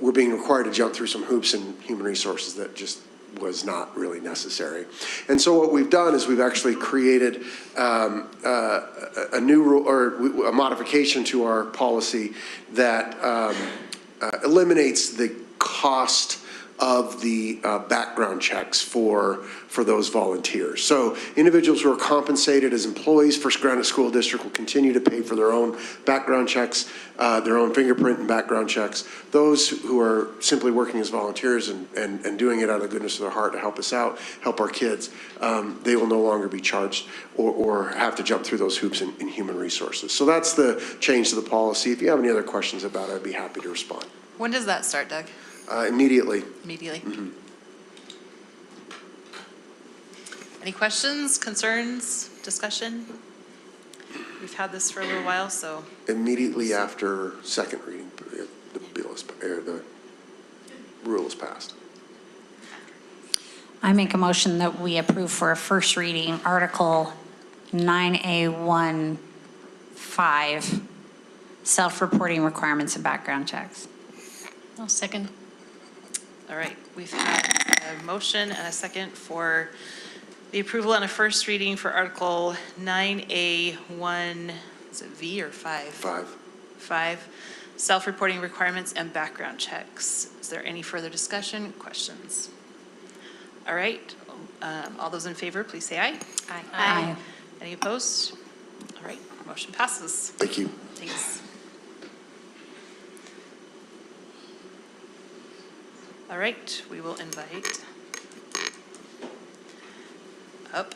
were being required to jump through some hoops in human resources that just was not really necessary. And so what we've done is we've actually created a new rule, or a modification to our policy that eliminates the cost of the background checks for those volunteers. So individuals who are compensated as employees for Granite School District will continue to pay for their own background checks, their own fingerprint and background checks. Those who are simply working as volunteers and doing it out of the goodness of their heart to help us out, help our kids, they will no longer be charged or have to jump through those hoops in human resources. So that's the change to the policy. If you have any other questions about it, I'd be happy to respond. When does that start, Doug? Immediately. Immediately. Mm-hmm. Any questions, concerns, discussion? We've had this for a little while, so. Immediately after second reading, the bill is, or the rule is passed. I make a motion that we approve for a first reading, Article 9A15, self-reporting requirements and background checks. I'll second. All right, we've had a motion and a second for the approval on a first reading for Article 9A1, is it V or 5? 5. 5, self-reporting requirements and background checks. Is there any further discussion, questions? All right, all those in favor, please say aye. Aye. Aye. Any opposed? All right, motion passes. Thank you. Thanks. All right, we will invite up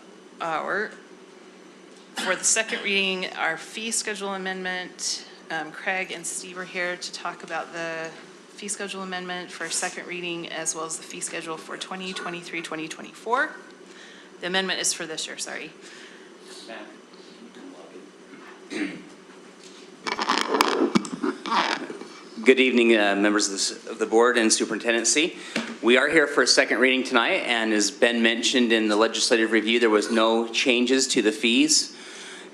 for the second reading, our fee schedule amendment. Craig and Steve are here to talk about the fee schedule amendment for second reading, as well as the fee schedule for 2023-2024. The amendment is for this year, sorry. Good evening, members of the board and superintendency. We are here for a second reading tonight, and as Ben mentioned in the legislative review, there was no changes to the fees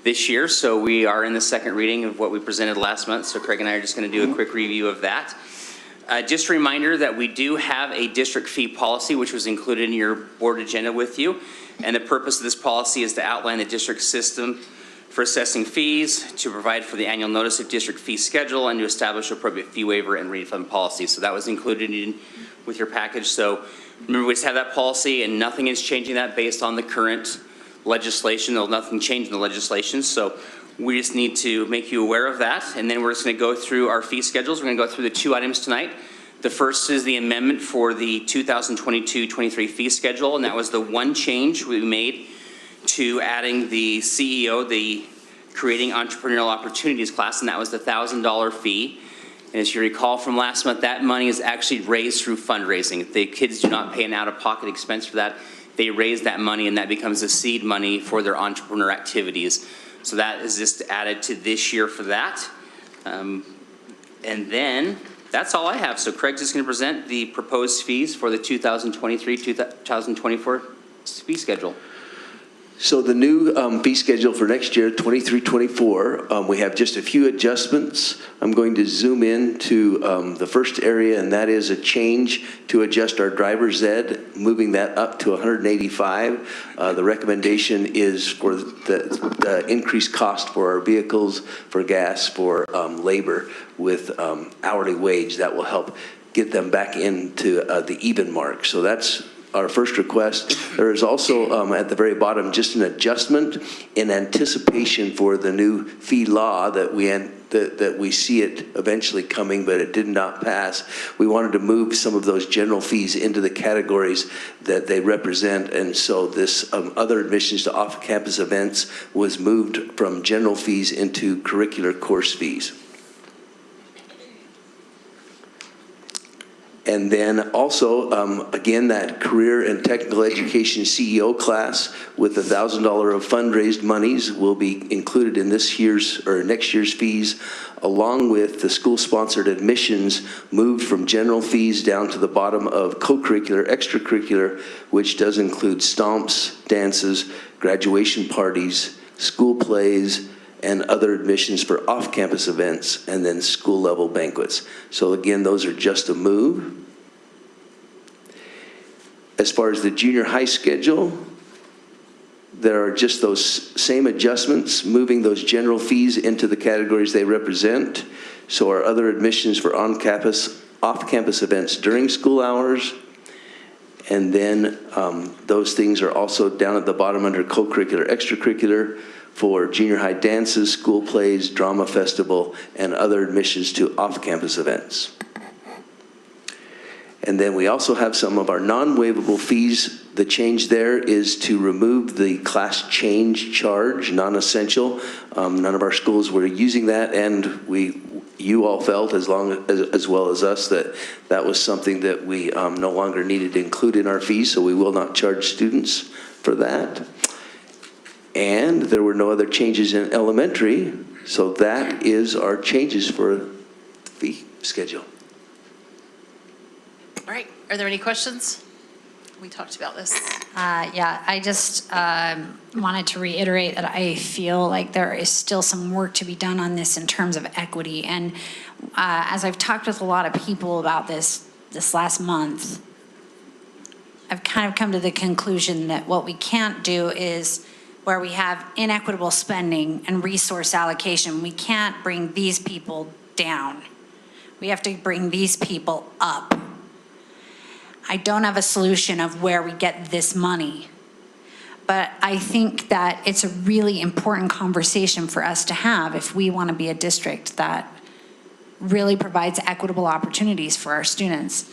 this year, so we are in the second reading of what we presented last month, so Craig and I are just going to do a quick review of that. Just a reminder that we do have a district fee policy, which was included in your board agenda with you, and the purpose of this policy is to outline the district system for assessing fees, to provide for the annual notice of district fee schedule, and to establish appropriate fee waiver and refund policy. So that was included in with your package. So remember, we just have that policy, and nothing is changing that based on the current legislation. There's nothing changed in the legislation. So we just need to make you aware of that. And then we're just going to go through our fee schedules. We're going to go through the two items tonight. The first is the amendment for the 2022-23 fee schedule, and that was the one change we made to adding the CEO, the Creating Entrepreneurial Opportunities class, and that was the $1,000 fee. And as you recall from last month, that money is actually raised through fundraising. The kids do not pay an out-of-pocket expense for that. They raise that money, and that becomes the seed money for their entrepreneur activities. So that is just added to this year for that. And then that's all I have. So Craig's just going to present the proposed fees for the 2023-2024 fee schedule. So the new fee schedule for next year, 23-24, we have just a few adjustments. I'm going to zoom in to the first area, and that is a change to adjust our driver's ed, moving that up to 185. The recommendation is for the increased cost for our vehicles, for gas, for labor with hourly wage. That will help get them back into the even mark. So that's our first request. There is also at the very bottom just an adjustment in anticipation for the new fee law that we see it eventually coming, but it did not pass. We wanted to move some of those general fees into the categories that they represent, and so this other admissions to off-campus events was moved from general fees into curricular course fees. And then also, again, that career and technical education CEO class with $1,000 of fundraised monies will be included in this year's or next year's fees, along with the school-sponsored admissions moved from general fees down to the bottom of co-curricular, extracurricular, which does include stomps, dances, graduation parties, school plays, and other admissions for off-campus events, and then school-level banquets. So again, those are just a move. As far as the junior high schedule, there are just those same adjustments, moving those general fees into the categories they represent. So our other admissions for on-campus, off-campus events during school hours, and then those things are also down at the bottom under co-curricular, extracurricular, for junior high dances, school plays, drama festival, and other admissions to off-campus events. And then we also have some of our non-waivable fees. The change there is to remove the class change charge, non-essential. None of our schools were using that, and you all felt, as well as us, that that was something that we no longer needed to include in our fees, so we will not charge students for that. And there were no other changes in elementary, so that is our changes for the fee schedule. All right, are there any questions? We talked about this. Yeah, I just wanted to reiterate that I feel like there is still some work to be done on this in terms of equity. And as I've talked with a lot of people about this last month, I've kind of come to the conclusion that what we can't do is, where we have inequitable spending and resource allocation, we can't bring these people down. We have to bring these people up. I don't have a solution of where we get this money, but I think that it's a really important conversation for us to have if we want to be a district that really provides equitable opportunities for our students.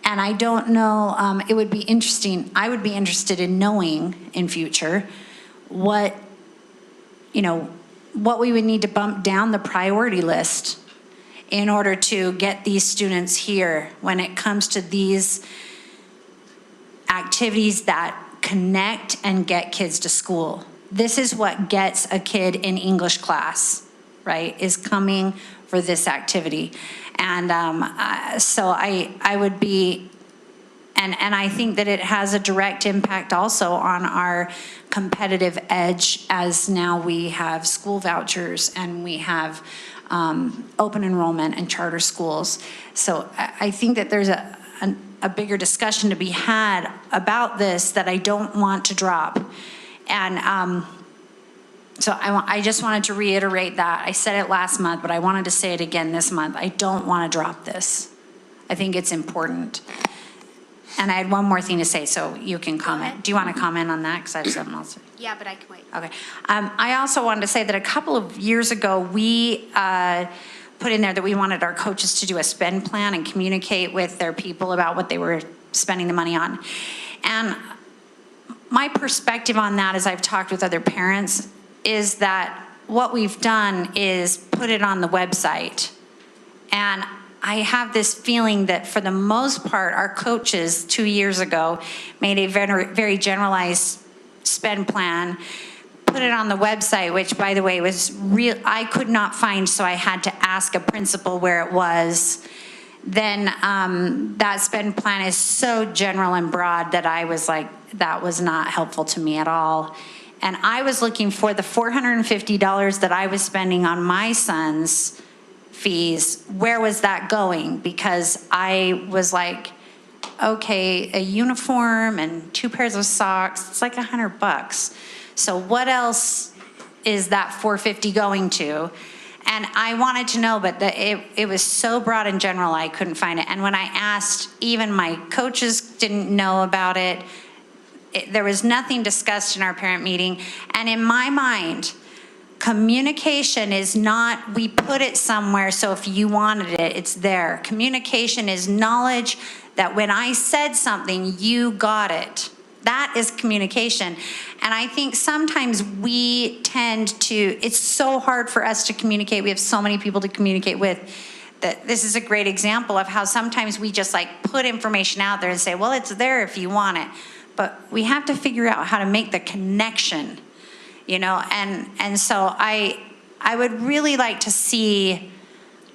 And I don't know, it would be interesting, I would be interested in knowing in future what we would need to bump down the priority list in order to get these students here when it comes to these activities that connect and get kids to school. This is what gets a kid in English class, right, is coming for this activity. And so I would be, and I think that it has a direct impact also on our competitive edge, as now we have school vouchers and we have open enrollment and charter schools. So I think that there's a bigger discussion to be had about this that I don't want to drop. And so I just wanted to reiterate that. I said it last month, but I wanted to say it again this month. I don't want to drop this. I think it's important. And I had one more thing to say, so you can comment. Do you want to comment on that? Because I have something else. Yeah, but I can wait. Okay. I also wanted to say that a couple of years ago, we put in there that we wanted our coaches to do a spend plan and communicate with their people about what they were spending the money on. And my perspective on that, as I've talked with other parents, is that what we've done is put it on the website. And I have this feeling that for the most part, our coaches 2 years ago made a very, very generalized spend plan, put it on the website, which, by the way, was real. I could not find, so I had to ask a principal where it was. Then that spend plan is so general and broad that I was like, that was not helpful to me at all. And I was looking for the $450 that I was spending on my son's fees. Where was that going? Because I was like, okay, a uniform and 2 pairs of socks, it's like $100. So what else is that $450 going to? And I wanted to know, but it was so broad and general, I couldn't find it. And when I asked, even my coaches didn't know about it. There was nothing discussed in our parent meeting. And in my mind, communication is not, we put it somewhere, so if you wanted it, it's there. Communication is knowledge that when I said something, you got it. That is communication. And I think sometimes we tend to, it's so hard for us to communicate. We have so many people to communicate with that this is a great example of how sometimes we just like put information out there and say, well, it's there if you want it. But we have to figure out how to make the connection, you know, and so I would really like to see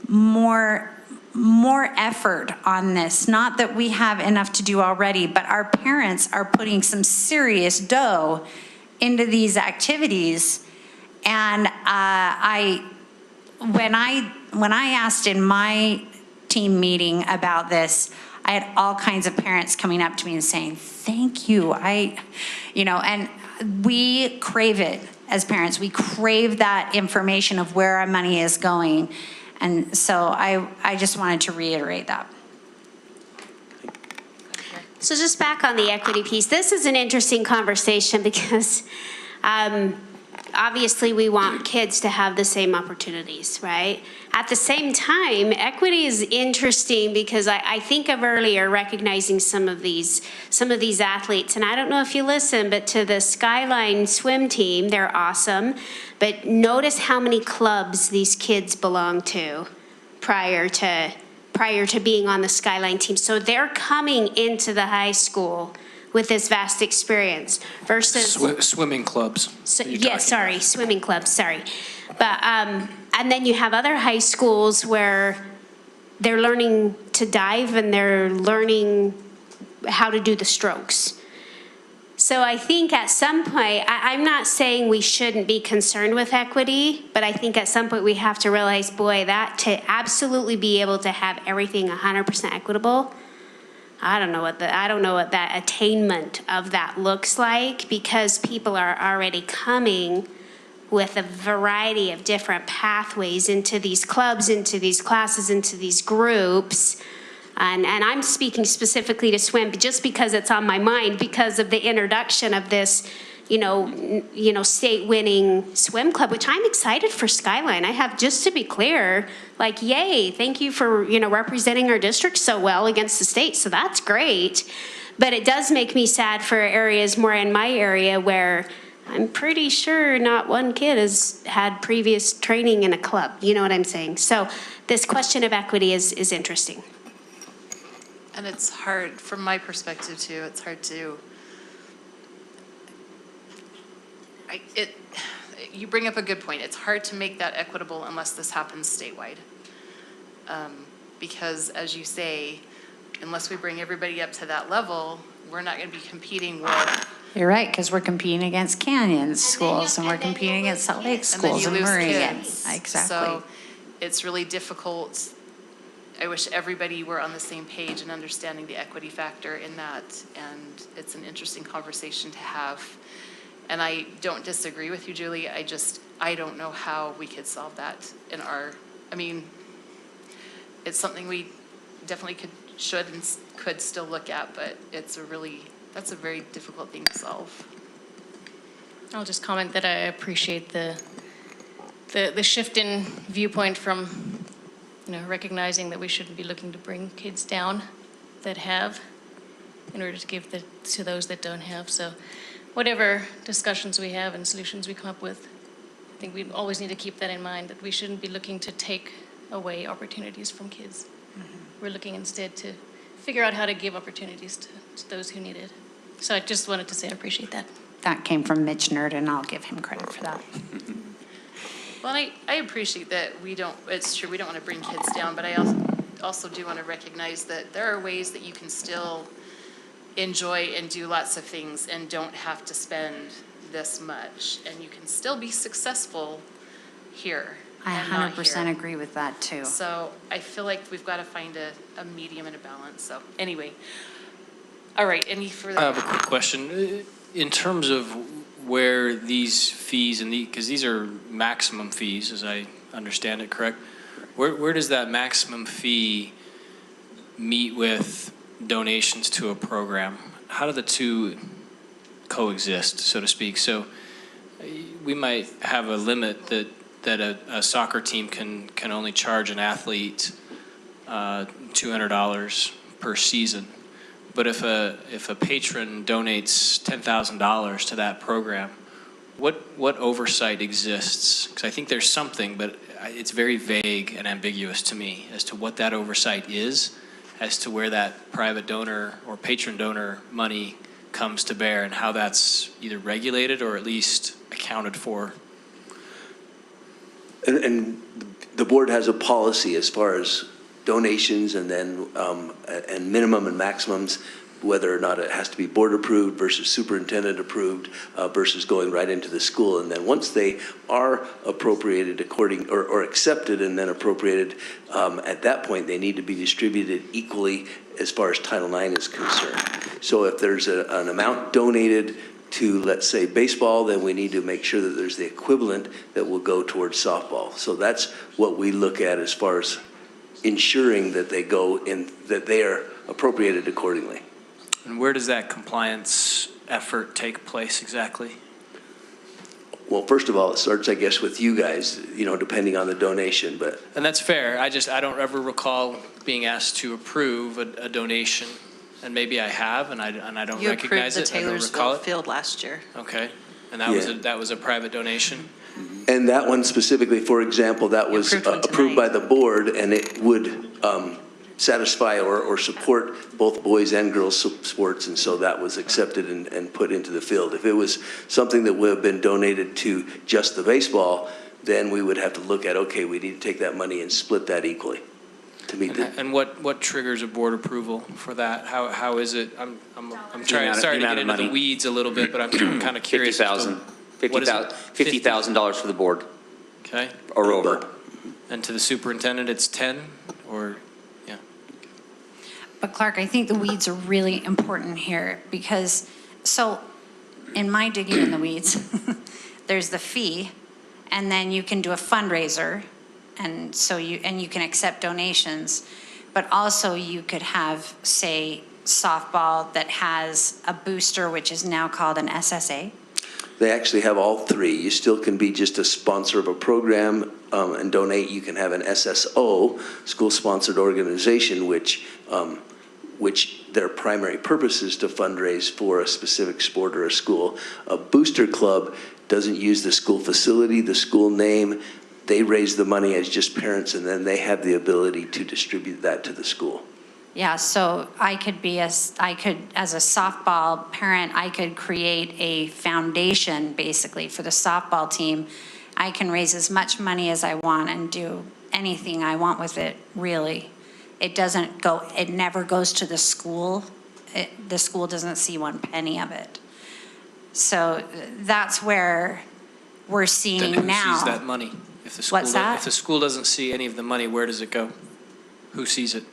more effort on this. Not that we have enough to do already, but our parents are putting some serious dough into these activities. And when I asked in my team meeting about this, I had all kinds of parents coming up to me and saying, thank you. And we crave it as parents. We crave that information of where our money is going. And so I just wanted to reiterate that. So just back on the equity piece, this is an interesting conversation because obviously we want kids to have the same opportunities, right? At the same time, equity is interesting because I think of earlier recognizing some of these athletes, and I don't know if you listen, but to the Skyline swim team, they're awesome. But notice how many clubs these kids belong to prior to being on the Skyline team. So they're coming into the high school with this vast experience versus Swimming clubs. Swimming clubs, sorry. But, and then you have other high schools where they're learning to dive and they're learning how to do the strokes. So I think at some point, I'm not saying we shouldn't be concerned with equity, but I think at some point we have to realize, boy, that to absolutely be able to have everything 100% equitable, I don't know what that attainment of that looks like, because people are already coming with a variety of different pathways into these clubs, into these classes, into these groups. And I'm speaking specifically to swim just because it's on my mind because of the introduction of this, state winning swim club, which I'm excited for Skyline. I have, just to be clear, like, yay, thank you for, representing our district so well against the state. So that's great. But it does make me sad for areas more in my area where I'm pretty sure not one kid has had previous training in a club. You know what I'm saying? So this question of equity is interesting. And it's hard, from my perspective too, it's hard to, you bring up a good point. It's hard to make that equitable unless this happens statewide. Because as you say, unless we bring everybody up to that level, we're not going to be competing with. You're right, because we're competing against Canyon schools and we're competing against Salt Lake schools and Murray. Exactly. So it's really difficult. I wish everybody were on the same page and understanding the equity factor in that, and it's an interesting conversation to have. And I don't disagree with you, Julie. I don't know how we could solve that it's something we definitely should and could still look at, but that's a very difficult thing to solve. I'll just comment that I appreciate the shift in viewpoint from recognizing that we shouldn't be looking to bring kids down that have in order to give to those that don't have. So whatever discussions we have and solutions we come up with, I think we always need to keep that in mind, that we shouldn't be looking to take away opportunities from kids. Mm-hmm. We're looking instead to figure out how to give opportunities to those who need it. So I just wanted to say I appreciate that. That came from Mitch Nerd, and I'll give him credit for that. Well, I appreciate that it's true, we don't want to bring kids down, but I also do want to recognize that there are ways that you can still enjoy and do lots of things and don't have to spend this much, and you can still be successful here. I 100% agree with that too. So I feel like we've got to find a medium and a balance. So anyway, all right, any further? I have a quick question. In terms of where these fees, because these are maximum fees, as I understand it, correct? Where does that maximum fee meet with donations to a program? How do the two coexist, so to speak? So we might have a limit that a soccer team can only charge an athlete $200 per season. But if a patron donates $10,000 to that program, what oversight exists? Because I think there's something, but it's very vague and ambiguous to me as to what that oversight is, as to where that private donor or patron donor money comes to bear and how that's either regulated or at least accounted for. And the board has a policy as far as donations and then and minimum and maximums, whether or not it has to be board approved versus superintendent approved versus going right into the school. And then once they are appropriated according or accepted and then appropriated, at that point they need to be distributed equally as far as Title IX is concerned. So if there's an amount donated to, let's say, baseball, then we need to make sure that there's the equivalent that will go towards softball. So that's what we look at as far as ensuring that they go in, that they are appropriated accordingly. And where does that compliance effort take place exactly? Well, first of all, it starts, I guess, with you guys, you know, depending on the donation, but. And that's fair. I don't ever recall being asked to approve a donation. And maybe I have, and I don't recognize it. You approved the Taylorsville field last year. Okay, and that was a private donation. And that one specifically, for example, that was approved by the board, and it would satisfy or support both boys and girls sports, and so that was accepted and put into the field. If it was something that would have been donated to just the baseball, then we would have to look at, okay, we need to take that money and split that equally. And what triggers a board approval for that? How is it? I'm sorry to get into the weeds a little bit, but I'm kind of curious. $50,000 for the board. Okay. Or over. And to the superintendent, it's 10 or, yeah. But Clark, I think the weeds are really important here because, so in my digging in the weeds, there's the fee, and then you can do a fundraiser. And so you can accept donations, but also you could have, say, softball that has a booster, which is now called an SSA. They actually have all three. You still can be just a sponsor of a program and donate. You can have an SSO, school-sponsored organization, which their primary purpose is to fundraise for a specific sport or a school. A booster club doesn't use the school facility, the school name. They raise the money as just parents, and then they have the ability to distribute that to the school. Yeah, so as a softball parent, I could create a foundation basically for the softball team. I can raise as much money as I want and do anything I want with it, really. It never goes to the school. The school doesn't see one penny of it. So that's where we're seeing Then who now. sees that money? If the school What's that? If the school doesn't see any of the money, where does it go? Who sees it?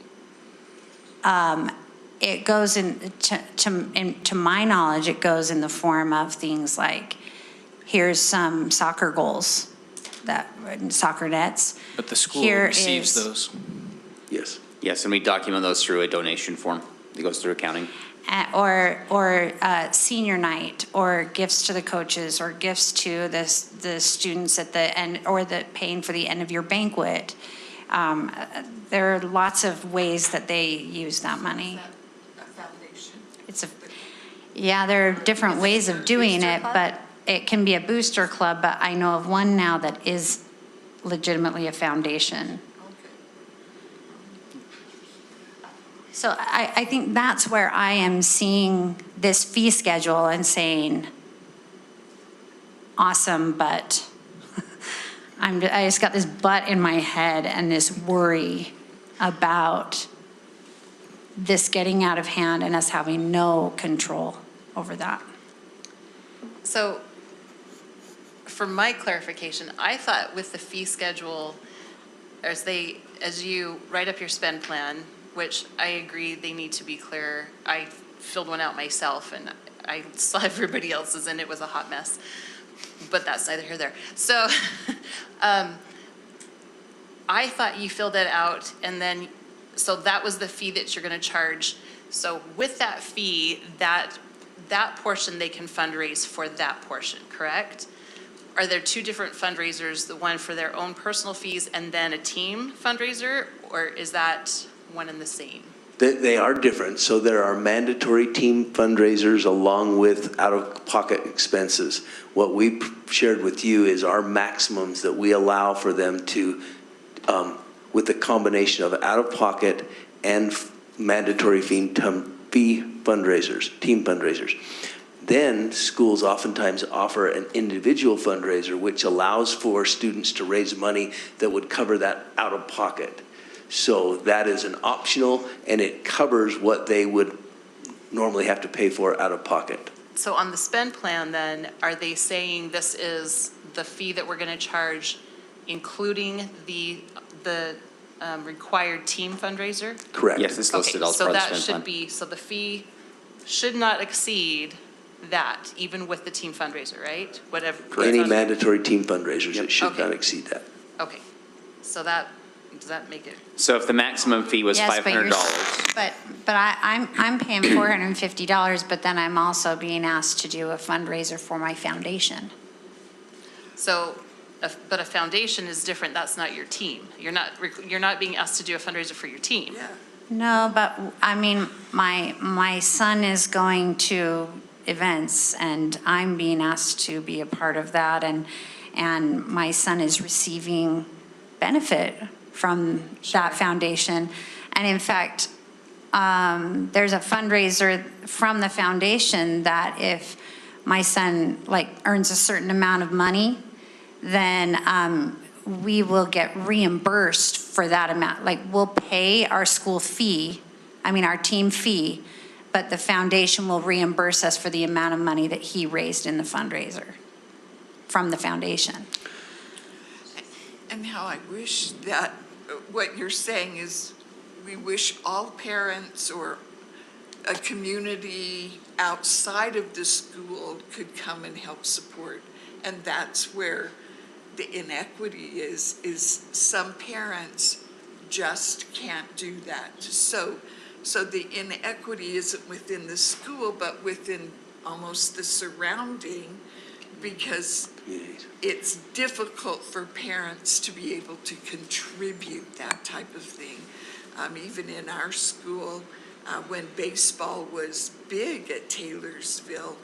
It goes to my knowledge, it goes in the form of things like, here's some soccer goals, soccer nets. But the school Here receives is- those. Yes. Yes, and we document those through a donation form. It goes through accounting. Or senior night, or gifts to the coaches, or gifts to the students at the end, or the paying for the end of your banquet. There are lots of ways that they use that money. A foundation. Yeah, there are different ways of doing it, but it can be a booster club, but I know of one now that is legitimately a foundation. So I think that's where I am seeing this fee schedule and saying, awesome, but I just got this but in my head and this worry about this getting out of hand and us having no control over that. So for my clarification, I thought with the fee schedule, as you write up your spend plan, which I agree they need to be clear. I filled one out myself and I saw everybody else's and it was a hot mess, but that's neither here nor there. So I thought you filled that out and then, so that was the fee that you're gonna charge. So with that fee, that portion they can fundraise for that portion, correct? Are there two different fundraisers, the one for their own personal fees and then a team fundraiser, or is that one and the same? They are different. So there are mandatory team fundraisers along with out-of-pocket expenses. What we shared with you is our maximums that we allow for them to, with the combination of out-of-pocket and mandatory fee fundraisers, team fundraisers. Then schools oftentimes offer an individual fundraiser, which allows for students to raise money that would cover that out-of-pocket. So that is an optional, and it covers what they would normally have to pay for out of pocket. So on the spend plan then, are they saying this is the fee that we're going to charge, including the required team fundraiser? Correct. Yes, it's listed Okay, as part of the spend so that should plan. be, so the fee should not exceed that, even with the team fundraiser, right? Whatever. Any mandatory team fundraisers, it should Okay. not exceed that. Okay, so that, does that make it? So if the maximum fee was Yes, but you're- $500. But I'm paying $450, but then I'm also being asked to do a fundraiser for my foundation. So, but a foundation is different, that's not your team. You're not being asked to do a fundraiser for your team. No, but I mean, my son is going to events and I'm being asked to be a part of that, and my son is receiving benefit from that foundation. And in fact, there's a fundraiser from the foundation that if my son earns a certain amount of money, then we will get reimbursed for that amount. We'll pay our school fee, our team fee, but the foundation will reimburse us for the amount of money that he raised in the fundraiser from the foundation. And how I wish that what you're saying is we wish all parents or a community outside of the school could come and help support. And that's where the inequity is some parents just can't do that. So the inequity isn't within the school, but within almost the surrounding, because it's difficult for parents to be able to contribute that type of thing. Even in our school, when baseball was big at Taylorsville,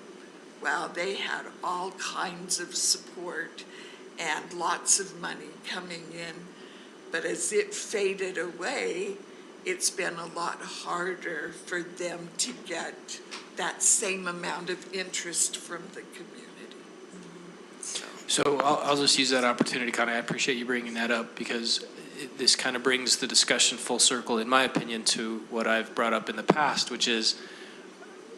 wow, they had all kinds of support and lots of money coming in. But as it faded away, it's been a lot harder for them to get that same amount of interest from the community. So I'll just use that opportunity, Connie. I appreciate you bringing that up because this kind of brings the discussion full circle, in my opinion, to what I've brought up in the past, which is,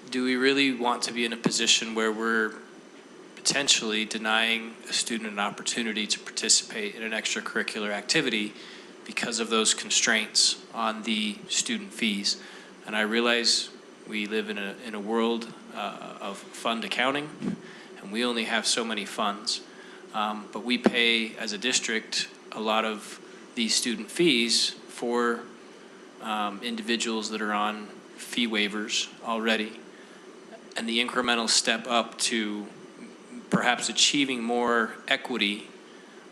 do we really want to be in a position where we're potentially denying a student an opportunity to participate in an extracurricular activity because of those constraints on the student fees? And I realize we live in a world of fund accounting, and we only have so many funds. But we pay, as a district, a lot of these student fees for individuals that are on fee waivers already. And the incremental step up to perhaps achieving more equity,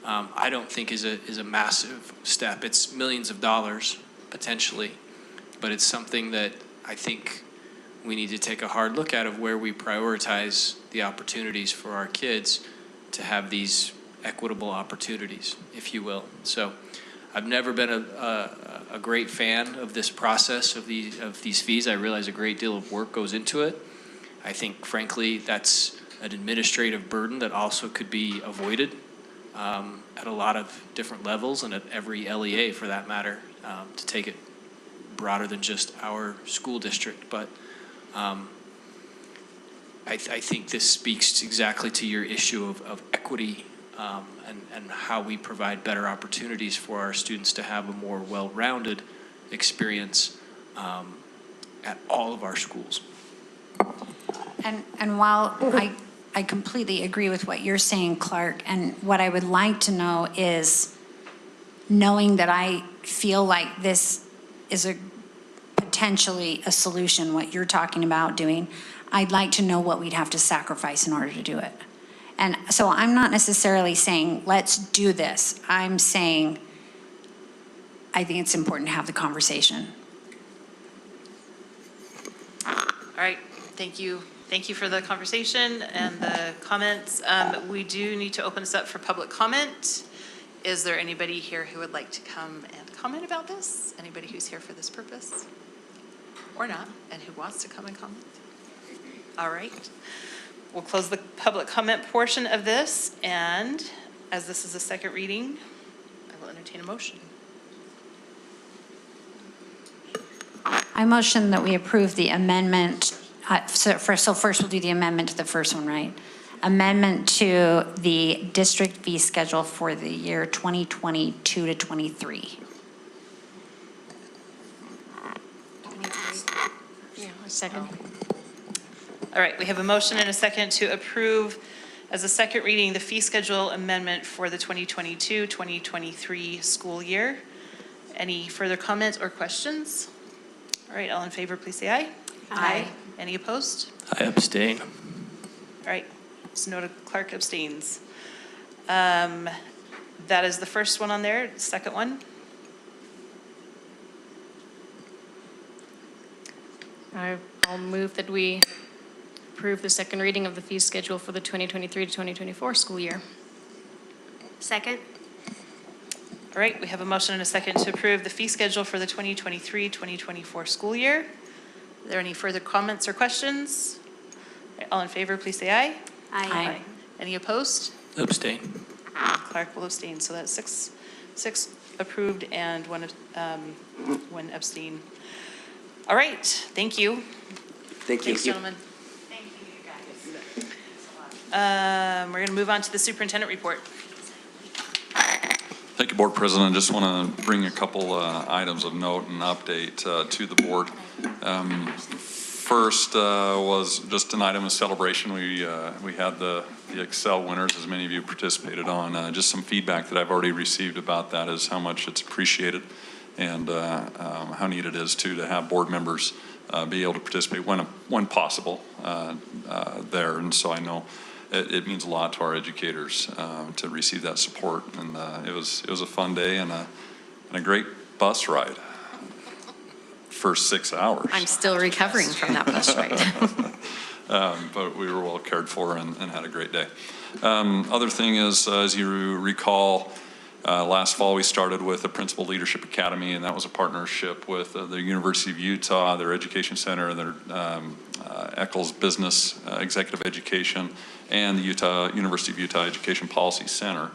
I don't think is a massive step. It's millions of dollars, potentially. But it's something that I think we need to take a hard look at of where we prioritize the opportunities for our kids to have these equitable opportunities, if you will. So I've never been a great fan of this process of these fees. I realize a great deal of work goes into it. I think, frankly, that's an administrative burden that also could be avoided at a lot of different levels and at every LEA, for that matter, to take it broader than just our school district. But I think this speaks exactly to your issue of equity and how we provide better opportunities for our students to have a more well-rounded experience at all of our schools. And while I completely agree with what you're saying, Clark, and what I would like to know is, knowing that I feel like this is potentially a solution, what you're talking about doing, I'd like to know what we'd have to sacrifice in order to do it. And so I'm not necessarily saying, let's do this. I'm saying, I think it's important to have the conversation. All right, thank you. Thank you for the conversation and the comments. We do need to open this up for public comment. Is there anybody here who would like to come and comment about this? Anybody who's here for this purpose? Or not, and who wants to come and comment? All right. We'll close the public comment portion of this, and as this is a second reading, I will entertain a motion. I motion that we approve the amendment. So first we'll do the amendment to the first one, right? Amendment to the district fee schedule for the year 2022 to 23. Yeah, a second. All right, we have a motion and a second to approve as a second reading the fee schedule amendment for the 2022-2023 school year. Any further comments or questions? All right, all in favor, please say aye. Aye. Any opposed? I abstain. All right, Sonota Clark abstains. That is the first one on there. Second one? I'll move that we approve the second reading of the fee schedule for the 2023 to 2024 school year. Second? All right, we have a motion and a second to approve the fee schedule for the 2023-2024 school year. Are there any further comments or questions? All right, all in favor, please say aye. Aye. Any opposed? Abstain. Clark will abstain, so that's six approved and one abstain. All right, thank you. Thank you. Thanks, gentlemen. Thank you, guys. We're going to move on to the superintendent report. Thank you, Board President. I just want to bring a couple items of note and update to the board. First was just an item of celebration. We had the Excel winners, as many of you participated on. Just some feedback that I've already received about that is how much it's appreciated and how neat it is to have board members be able to participate when possible there. And so I know it means a lot to our educators to receive that support. And it was a fun day and a great bus ride for 6 hours. I'm still recovering from that bus ride. But we were well cared for and had a great day. Other thing is, as you recall, last fall we started with a Principal Leadership Academy, and that was a partnership with the University of Utah, their Education Center, their Eccles Business Executive Education, and the University of Utah Education Policy Center,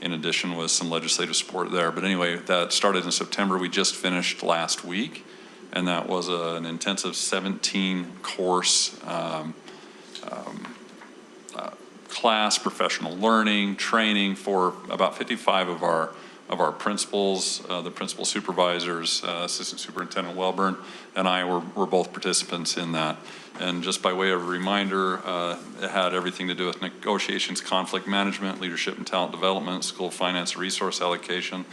in addition with some legislative support there. But anyway, that started in September. We just finished last week, and that was an intensive 17-course class, professional learning, training for about 55 of our principals, the principal supervisors, Assistant Superintendent Welburn, and I were both participants in that. And just by way of a reminder, it had everything to do with negotiations, conflict management, leadership and talent development, school finance, resource allocation,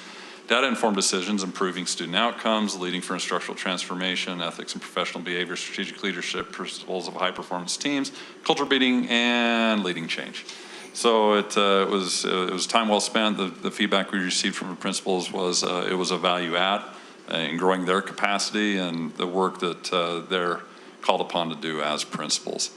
data-informed decisions, improving student outcomes, leading for instructional transformation, ethics and professional behavior, strategic leadership, principles of high-performance teams, culture building, and leading change. So it was time well spent. The feedback we received from the principals was it was a value add in growing their capacity and the work that they're called upon to do as principals.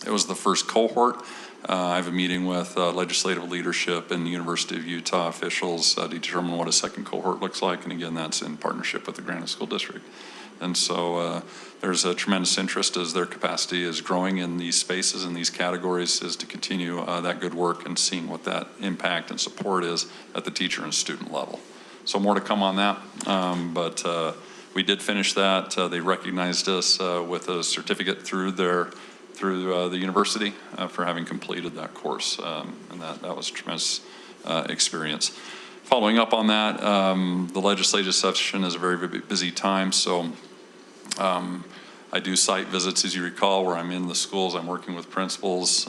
It was the first cohort. I have a meeting with legislative leadership and the University of Utah officials to determine what a second cohort looks like. And again, that's in partnership with the Granite School District. And so there's a tremendous interest as their capacity is growing in these spaces and these categories is to continue that good work and seeing what that impact and support is at the teacher and student level. So more to come on that, but we did finish that. They recognized us with a certificate through the university for having completed that course, and that was a tremendous experience. Following up on that, the legislative session is a very, very busy time, so I do site visits, as you recall, where I'm in the schools. I'm working with principals,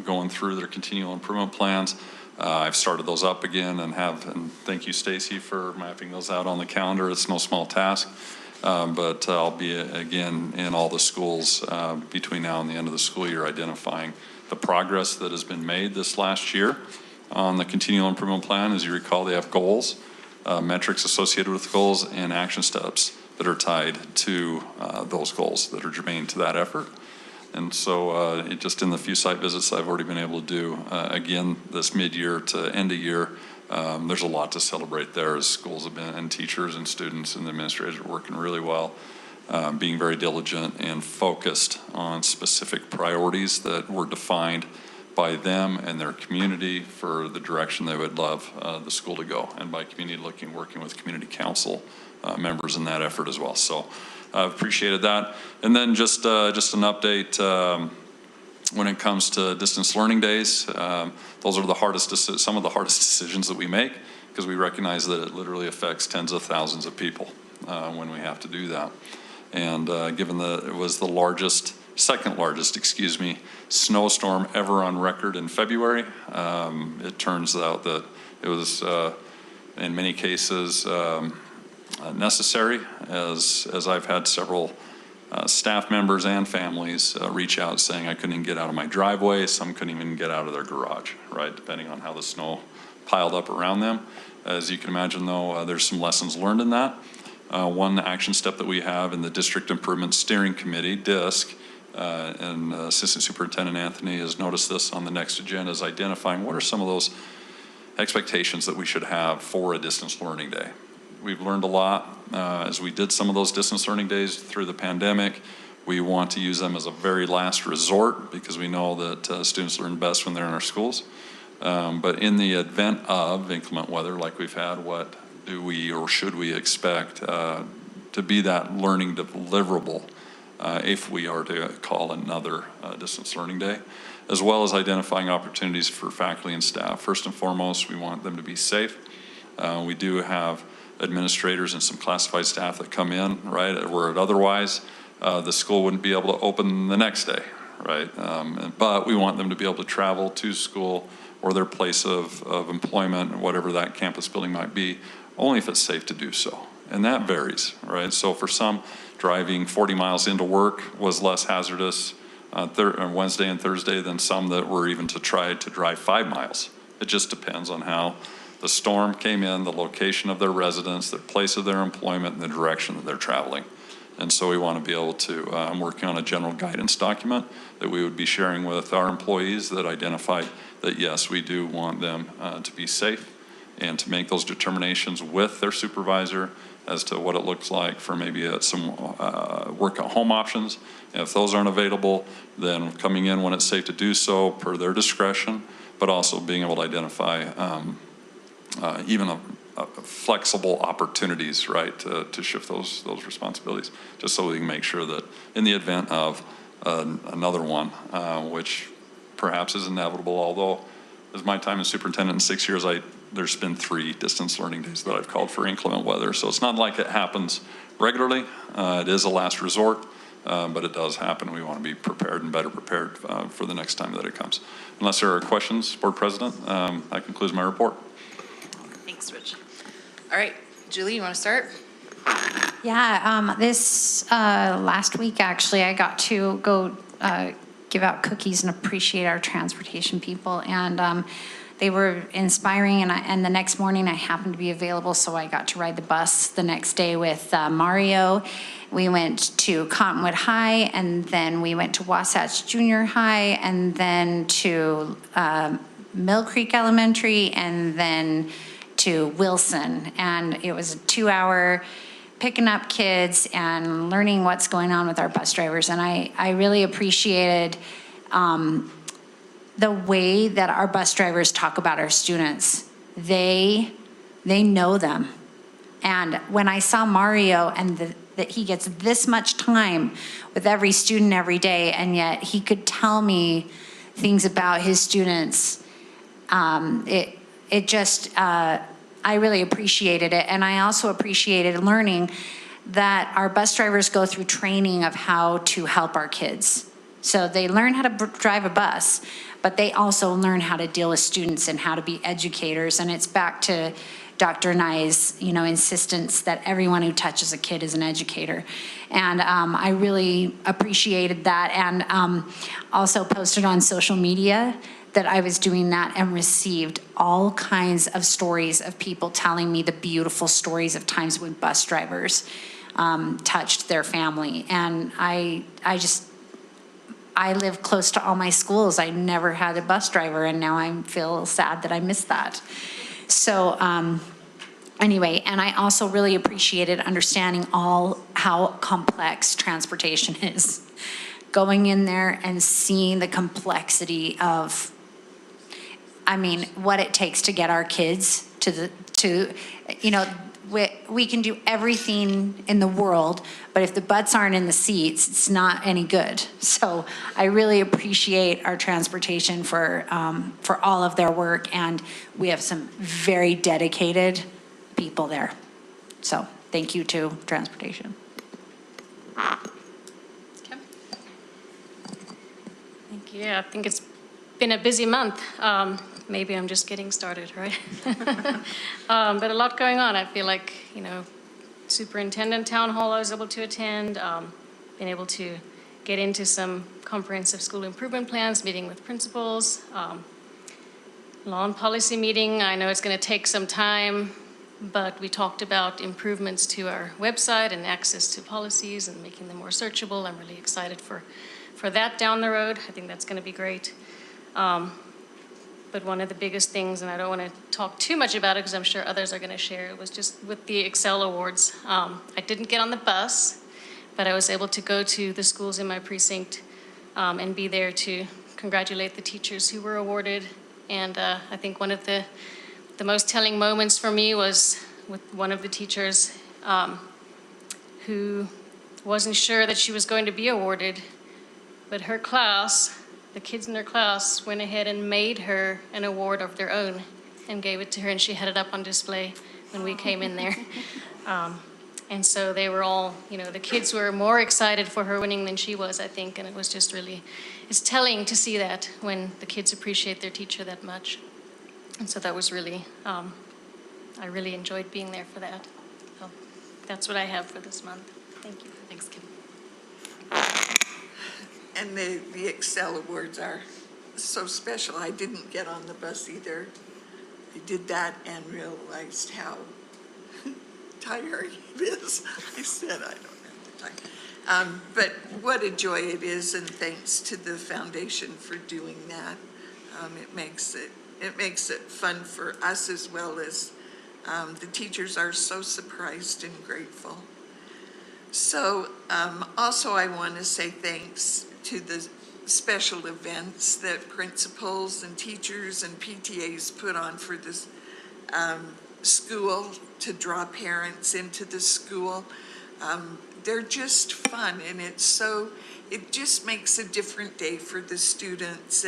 going through their continual improvement plans. I've started those up again and thank you, Stacy, for mapping those out on the calendar. It's no small task. But I'll be again in all the schools between now and the end of the school year, identifying the progress that has been made this last year on the continual improvement plan. As you recall, they have goals, metrics associated with goals, and action steps that are tied to those goals that are germane to that effort. And so just in the few site visits I've already been able to do, again, this mid-year to end of year, there's a lot to celebrate there as schools have been, and teachers and students and administrators are working really well, being very diligent and focused on specific priorities that were defined by them and their community for the direction they would love the school to go. And by community working with community council members in that effort as well. So I've appreciated that. And then just an update when it comes to distance learning days. Those are some of the hardest decisions that we make, because we recognize that it literally affects tens of thousands of people when we have to do that. And given that it was the second largest, snowstorm ever on record in February, it turns out that it was in many cases necessary, as I've had several staff members and families reach out saying I couldn't even get out of my driveway. Some couldn't even get out of their garage, right, depending on how the snow piled up around them. As you can imagine, though, there's some lessons learned in that. One action step that we have in the District Improvement Steering Committee, DISC, and Assistant Superintendent Anthony has noticed this on the next agenda, is identifying what are some of those expectations that we should have for a distance learning day. We've learned a lot as we did some of those distance learning days through the pandemic. We want to use them as a very last resort, because we know that students learn best when they're in our schools. But in the event of inclement weather like we've had, what do we or should we expect to be that learning deliverable if we are to call another distance learning day, as well as identifying opportunities for faculty and staff. First and foremost, we want them to be safe. We do have administrators and some classified staff that come in, right, where otherwise the school wouldn't be able to open the next day, right? But we want them to be able to travel to school or their place of employment, or whatever that campus building might be, only if it's safe to do so. And that varies, right? So for some, driving 40 miles into work was less hazardous on Wednesday and Thursday than some that were even to try to drive 5 miles. It just depends on how the storm came in, the location of their residence, the place of their employment, and the direction that they're traveling. And so we want to be able to, I'm working on a general guidance document that we would be sharing with our employees that identify that, yes, we do want them to be safe, and to make those determinations with their supervisor as to what it looks like for maybe some work at home options. And if those aren't available, then coming in when it's safe to do so per their discretion, but also being able to identify even flexible opportunities, right, to shift those responsibilities, just so we can make sure that in the event of another one, which perhaps is inevitable, although as my time as superintendent in 6 years, there's been 3 distance learning days that I've called for inclement weather. So it's not like it happens regularly. It is a last resort, but it does happen. We want to be prepared and better prepared for the next time that it comes. Unless there are questions, Board President, that concludes my report. Thanks, Rich. All right, Julie, you want to start? Yeah, this last week, actually, I got to go give out cookies and appreciate our transportation people. And they were inspiring, and the next morning I happened to be available, so I got to ride the bus the next day with Mario. We went to Cottonwood High, and then we went to Wasatch Junior High, and then to Mill Creek Elementary, and then to Wilson. And it was a 2-hour picking up kids and learning what's going on with our bus drivers. And I really appreciated the way that our bus drivers talk about our students. They know them. And when I saw Mario and that he gets this much time with every student every day, and yet he could tell me things about his students, it just, I really appreciated it. And I also appreciated learning that our bus drivers go through training of how to help our kids. So they learn how to drive a bus, but they also learn how to deal with students and how to be educators. And it's back to Dr. Nye's, insistence that everyone who touches a kid is an educator. And I really appreciated that, and also posted on social media that I was doing that, and received all kinds of stories of people telling me the beautiful stories of times with bus drivers. touched their family. And I live close to all my schools. I never had a bus driver, and now I feel sad that I missed that. So anyway, and I also really appreciated understanding how complex transportation is. Going in there and seeing the complexity of, I mean, what it takes to get our kids we can do everything in the world, but if the butts aren't in the seats, it's not any good. So I really appreciate our transportation for all of their work, and we have some very dedicated people there. So thank you to transportation. Thank you. Yeah, I think it's been a busy month. Maybe I'm just getting started, right? But a lot going on. I feel like, superintendent town hall I was able to attend, been able to get into some comprehensive school improvement plans, meeting with principals, law and policy meeting. I know it's going to take some time, but we talked about improvements to our website and access to policies and making them more searchable. I'm really excited for that down the road. I think that's going to be great. But one of the biggest things, and I don't want to talk too much about it because I'm sure others are going to share, it was just with the Excel Awards. I didn't get on the bus, but I was able to go to the schools in my precinct and be there to congratulate the teachers who were awarded. And I think one of the most telling moments for me was with one of the teachers who wasn't sure that she was going to be awarded, but her class, the kids in her class, went ahead and made her an award of their own and gave it to her, and she had it up on display when we came in there. And so they were all, the kids were more excited for her winning than she was, I think, and it was just really, it's telling to see that when the kids appreciate their teacher that much. And so that was really, I really enjoyed being there for that. So that's what I have for this month. Thank you. Thanks, Kim. And the Excel Awards are so special. I didn't get on the bus either. I did that and realized how tiring it is. I said I don't have the time. But what a joy it is, and thanks to the foundation for doing that. It makes it fun for us as well as the teachers are so surprised and grateful. So also I want to say thanks to the special events that principals and teachers and PTAs put on for this school to draw parents into the school. They're just fun, and it just makes a different day for the students,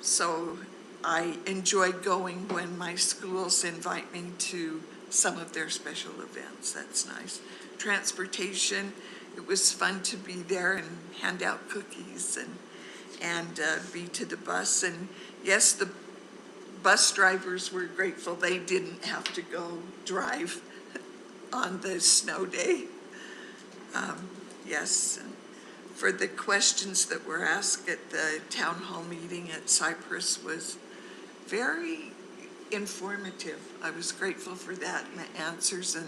so I enjoy going when my schools invite me to some of their special events. That's nice. Transportation, it was fun to be there and hand out cookies and be to the bus. And yes, the bus drivers were grateful they didn't have to go drive on the snow day. Yes, and for the questions that were asked at the town hall meeting at Cypress was very informative. I was grateful for that and the answers and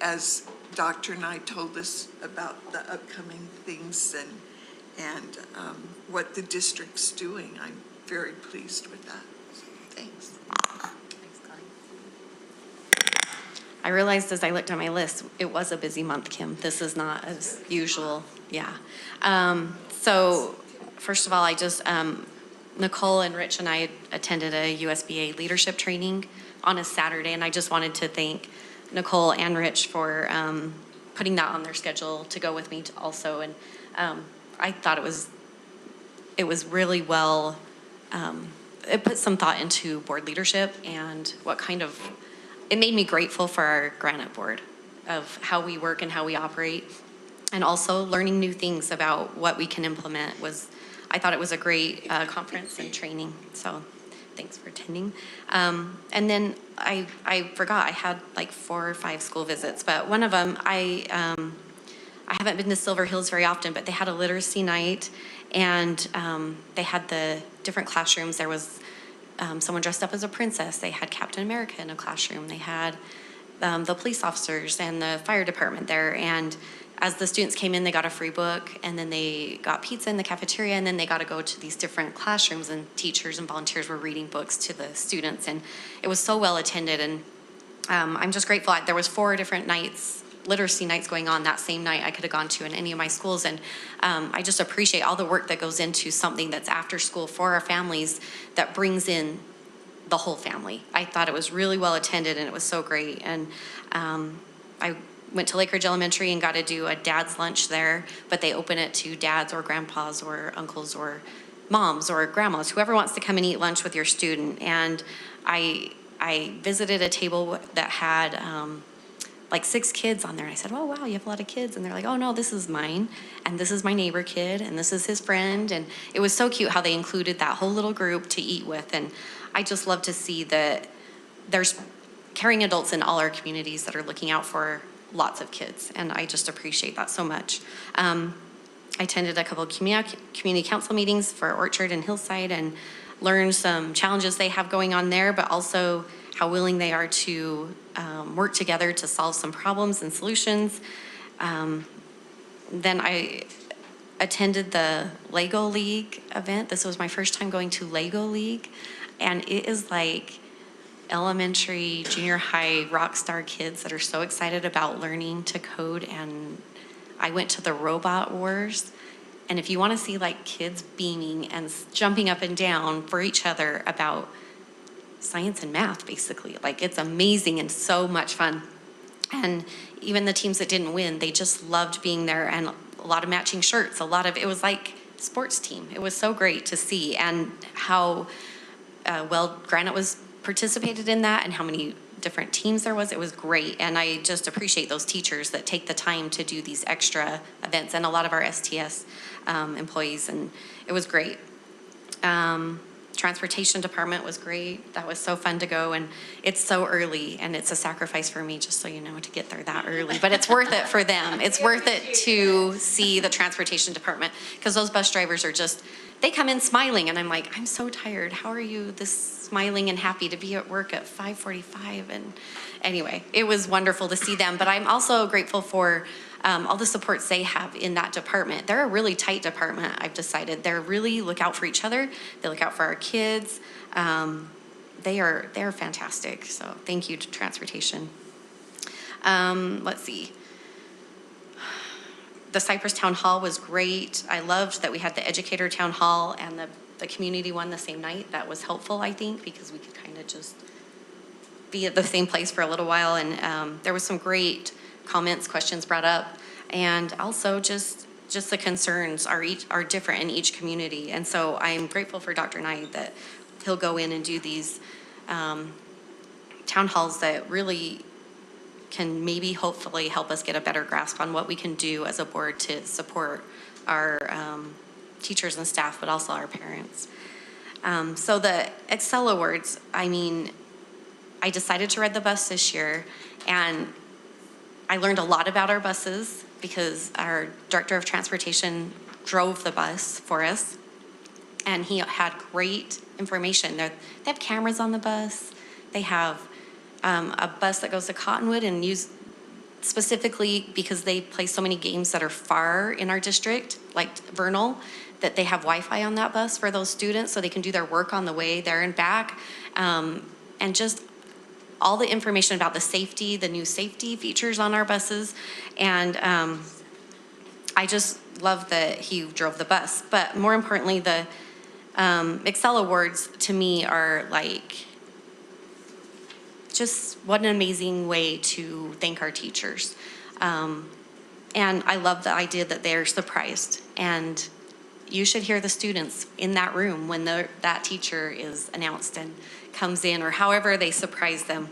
as Dr. Nye told us about the upcoming things and what the district's doing. I'm very pleased with that. So, thanks. Thanks, Connie. I realized as I looked at my list, it was a busy month, Kim. This is not as usual. Yeah. So first of all, I just, Nicole and Rich and I attended a USBA leadership training on a Saturday, and I just wanted to thank Nicole and Rich for putting that on their schedule to go with me also. And I thought it was really well, it put some thought into board leadership and it made me grateful for our Granite board of how we work and how we operate, and also learning new things about what we can implement. I thought it was a great conference and training, so thanks for attending. And then I forgot, I had like 4 or 5 school visits, but one of them, I haven't been to Silver Hills very often, but they had a literacy night, and they had the different classrooms. There was someone dressed up as a princess. They had Captain America in a classroom. They had the police officers and the fire department there. And as the students came in, they got a free book, and then they got pizza in the cafeteria, and then they got to go to these different classrooms, and teachers and volunteers were reading books to the students. And it was so well attended. And I'm just grateful. There was 4 different nights, literacy nights going on that same night I could have gone to in any of my schools. And I just appreciate all the work that goes into something that's after school for our families that brings in the whole family. I thought it was really well attended, and it was so great. And I went to Lake Ridge Elementary and got to do a dad's lunch there, but they open it to dads or grandpas or uncles or moms or grandmas, whoever wants to come and eat lunch with your student. And I visited a table that had like 6 kids on there. And I said, oh, wow, you have a lot of kids. And they're like, oh, no, this is mine. And this is my neighbor kid. And this is his friend. And it was so cute how they included that whole little group to eat with. And I just love to see that there's caring adults in all our communities that are looking out for lots of kids. And I just appreciate that so much. I attended a couple of community council meetings for Orchard and Hillside and learned some challenges they have going on there, but also how willing they are to work together to solve some problems and solutions. Then I attended the Lego League event. This was my first time going to Lego League, and it is like elementary, junior high rock star kids that are so excited about learning to code. And I went to the Robot Wars, and if you want to see like kids beaming and jumping up and down for each other about science and math, basically, like it's amazing and so much fun. And even the teams that didn't win, they just loved being there, and a lot of matching shirts, it was like sports team. It was so great to see, and how well Granite was participated in that, and how many different teams there was. It was great. And I just appreciate those teachers that take the time to do these extra events, and a lot of our STS employees, and it was great. Transportation department was great. That was so fun to go, and it's so early, and it's a sacrifice for me, just so you know, to get there that early, but it's worth it for them. It's worth it to see the transportation department, because those bus drivers are just, they come in smiling, and I'm like, I'm so tired. How are you this smiling and happy to be at work at 5:45? And anyway, it was wonderful to see them, but I'm also grateful for all the supports they have in that department. They're a really tight department, I've decided. They really look out for each other. They look out for our kids. They're fantastic. So thank you to transportation. Let's see. The Cypress Town Hall was great. I loved that we had the educator town hall and the community one the same night. That was helpful, I think, because we could kind of just be at the same place for a little while. And there was some great comments, questions brought up, and also just the concerns are different in each community. And so I'm grateful for Dr. Knight that he'll go in and do these town halls that really can maybe hopefully help us get a better grasp on what we can do as a board to support our teachers and staff, but also our parents. So the Excel Awards, I decided to ride the bus this year, and I learned a lot about our buses because our director of transportation drove the bus for us, and he had great information. They have cameras on the bus. They have a bus that goes to Cottonwood and use specifically because they play so many games that are far in our district, like Vernal, that they have Wi-Fi on that bus for those students so they can do their work on the way there and back. And just all the information about the safety, the new safety features on our buses. And I just love that he drove the bus. But more importantly, the Excel Awards to me are like, just what an amazing way to thank our teachers. And I love the idea that they're surprised. And you should hear the students in that room when that teacher is announced and comes in, or however they surprise them.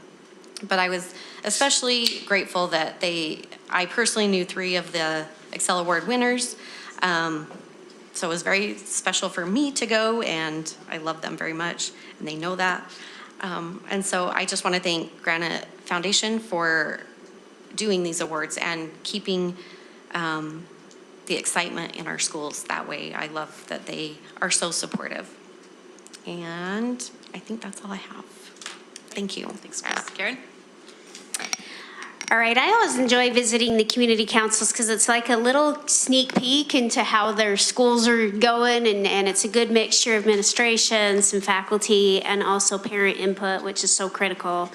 But I was especially grateful that I personally knew 3 of the Excel Award winners. So it was very special for me to go, and I love them very much, and they know that. And so I just want to thank Granite Foundation for doing these awards and keeping the excitement in our schools that way. I love that they are so supportive. And I think that's all I have. Thank you. Thanks, Chris. Karen? All right, I always enjoy visiting the community councils because it's like a little sneak peek into how their schools are going, and it's a good mixture of administration, some faculty, and also parent input, which is so critical.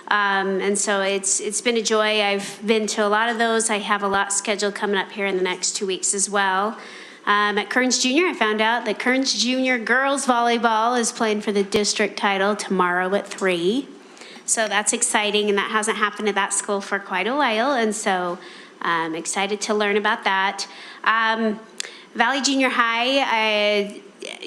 And so it's been a joy. I've been to a lot of those. I have a lot scheduled coming up here in the next 2 weeks as well. At Kearns Junior, I found out that Kearns Junior girls volleyball is playing for the district title tomorrow at 3. So that's exciting, and that hasn't happened at that school for quite a while, and so I'm excited to learn about that. Valley Junior High, I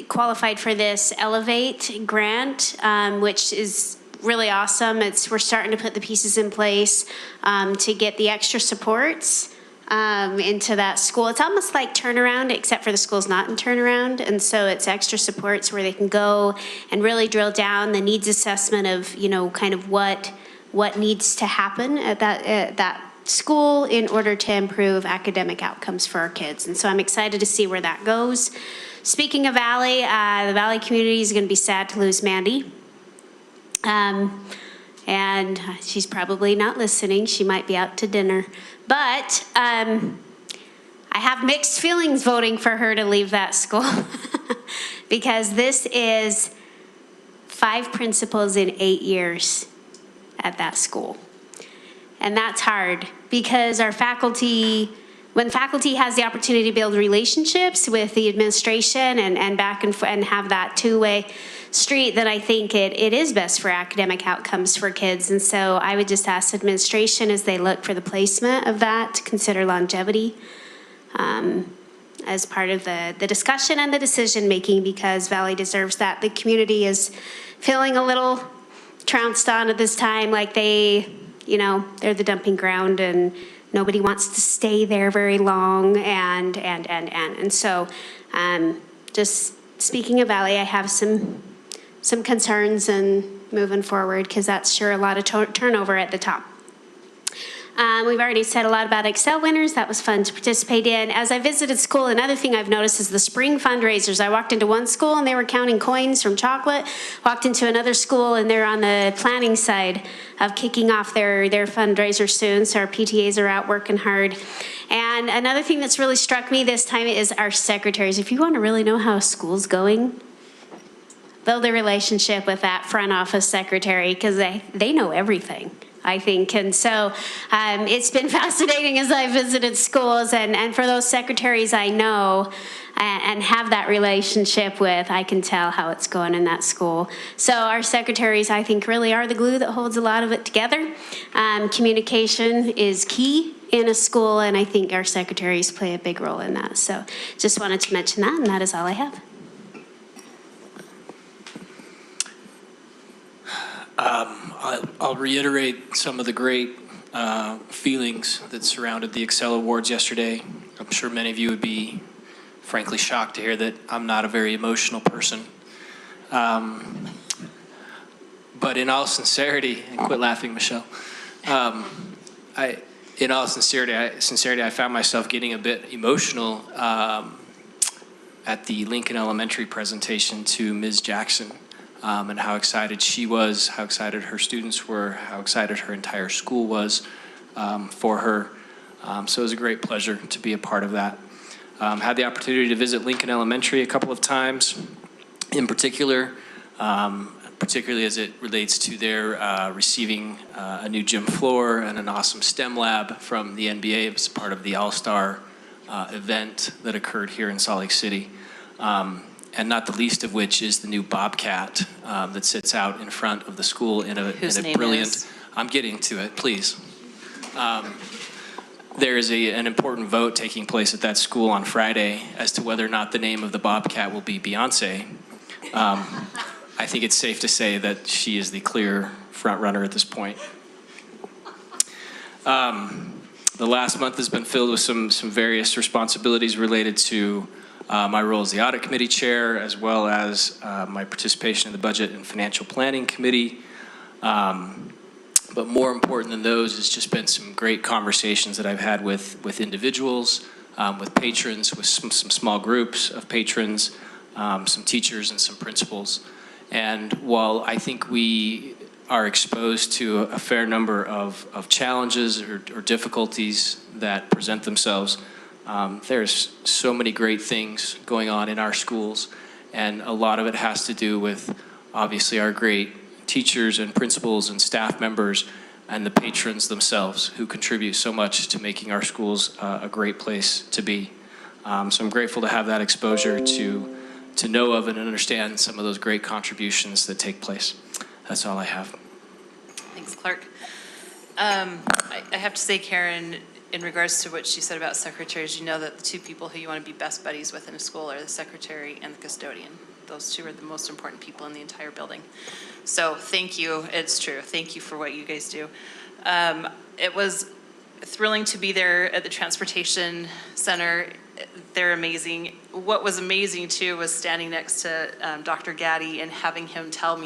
qualified for this Elevate grant, which is really awesome. We're starting to put the pieces in place to get the extra supports into that school. It's almost like turnaround, except for the school's not in turnaround, and so it's extra supports where they can go and really drill down the needs assessment of, you know, kind of what needs to happen at that school in order to improve academic outcomes for our kids. And so I'm excited to see where that goes. Speaking of Valley, the Valley community is going to be sad to lose Mandy. And she's probably not listening. She might be out to dinner. But I have mixed feelings voting for her to leave that school because this is 5 principals in 8 years at that school. And that's hard because our faculty, when faculty has the opportunity to build relationships with the administration and back and have that two-way street, then I think it is best for academic outcomes for kids. And so I would just ask administration, as they look for the placement of that, to consider longevity as part of the discussion and the decision making, because Valley deserves that. The community is feeling a little trounced on at this time, like they're the dumping ground and nobody wants to stay there very long, and so just speaking of Valley, I have some concerns and moving forward, because that's sure a lot of turnover at the top. We've already said a lot about Excel winners. That was fun to participate in. As I visited school, another thing I've noticed is the spring fundraisers. I walked into one school and they were counting coins from chocolate. Walked into another school and they're on the planning side of kicking off their fundraiser soon. So our PTAs are out working hard. And another thing that's really struck me this time is our secretaries. If you want to really know how a school's going, build a relationship with that front office secretary, because they know everything, I think. And so it's been fascinating as I visited schools, and for those secretaries I know and have that relationship with, I can tell how it's going in that school. So our secretaries, I think, really are the glue that holds a lot of it together. Communication is key in a school, and I think our secretaries play a big role in that. So just wanted to mention that, and that is all I have. I'll reiterate some of the great feelings that surrounded the Excel Awards yesterday. I'm sure many of you would be frankly shocked to hear that I'm not a very emotional person. But in all sincerity, and quit laughing, Michelle, in all sincerity, I found myself getting a bit emotional at the Lincoln Elementary presentation to Ms. Jackson. And how excited she was, how excited her students were, how excited her entire school was for her. So it was a great pleasure to be a part of that. Had the opportunity to visit Lincoln Elementary a couple of times, in particular, particularly as it relates to their receiving a new gym floor and an awesome STEM lab from the NBA. It was part of the All-Star event that occurred here in Salt Lake City. And not the least of which is the new Bobcat that sits out in front of the school in a brilliant. I'm getting to it, please. There is an important vote taking place at that school on Friday as to whether or not the name of the Bobcat will be Beyonce. I think it's safe to say that she is the clear front runner at this point. The last month has been filled with some various responsibilities related to my role as the Audit Committee Chair, as well as my participation in the Budget and Financial Planning Committee. But more important than those has just been some great conversations that I've had with individuals, with patrons, with some small groups of patrons, some teachers and some principals. And while I think we are exposed to a fair number of challenges or difficulties that present themselves. There's so many great things going on in our schools, and a lot of it has to do with, obviously, our great teachers and principals and staff members and the patrons themselves who contribute so much to making our schools a great place to be. So I'm grateful to have that exposure to know of and understand some of those great contributions that take place. That's all I have. Thanks, Clark. I have to say, Karen, in regards to what she said about secretaries, you know that the two people who you want to be best buddies with in a school are the secretary and the custodian. Those two are the most important people in the entire building. So thank you. It's true. Thank you for what you guys do. It was thrilling to be there at the transportation center. They're amazing. What was amazing too was standing next to Dr. Gaddy and having him tell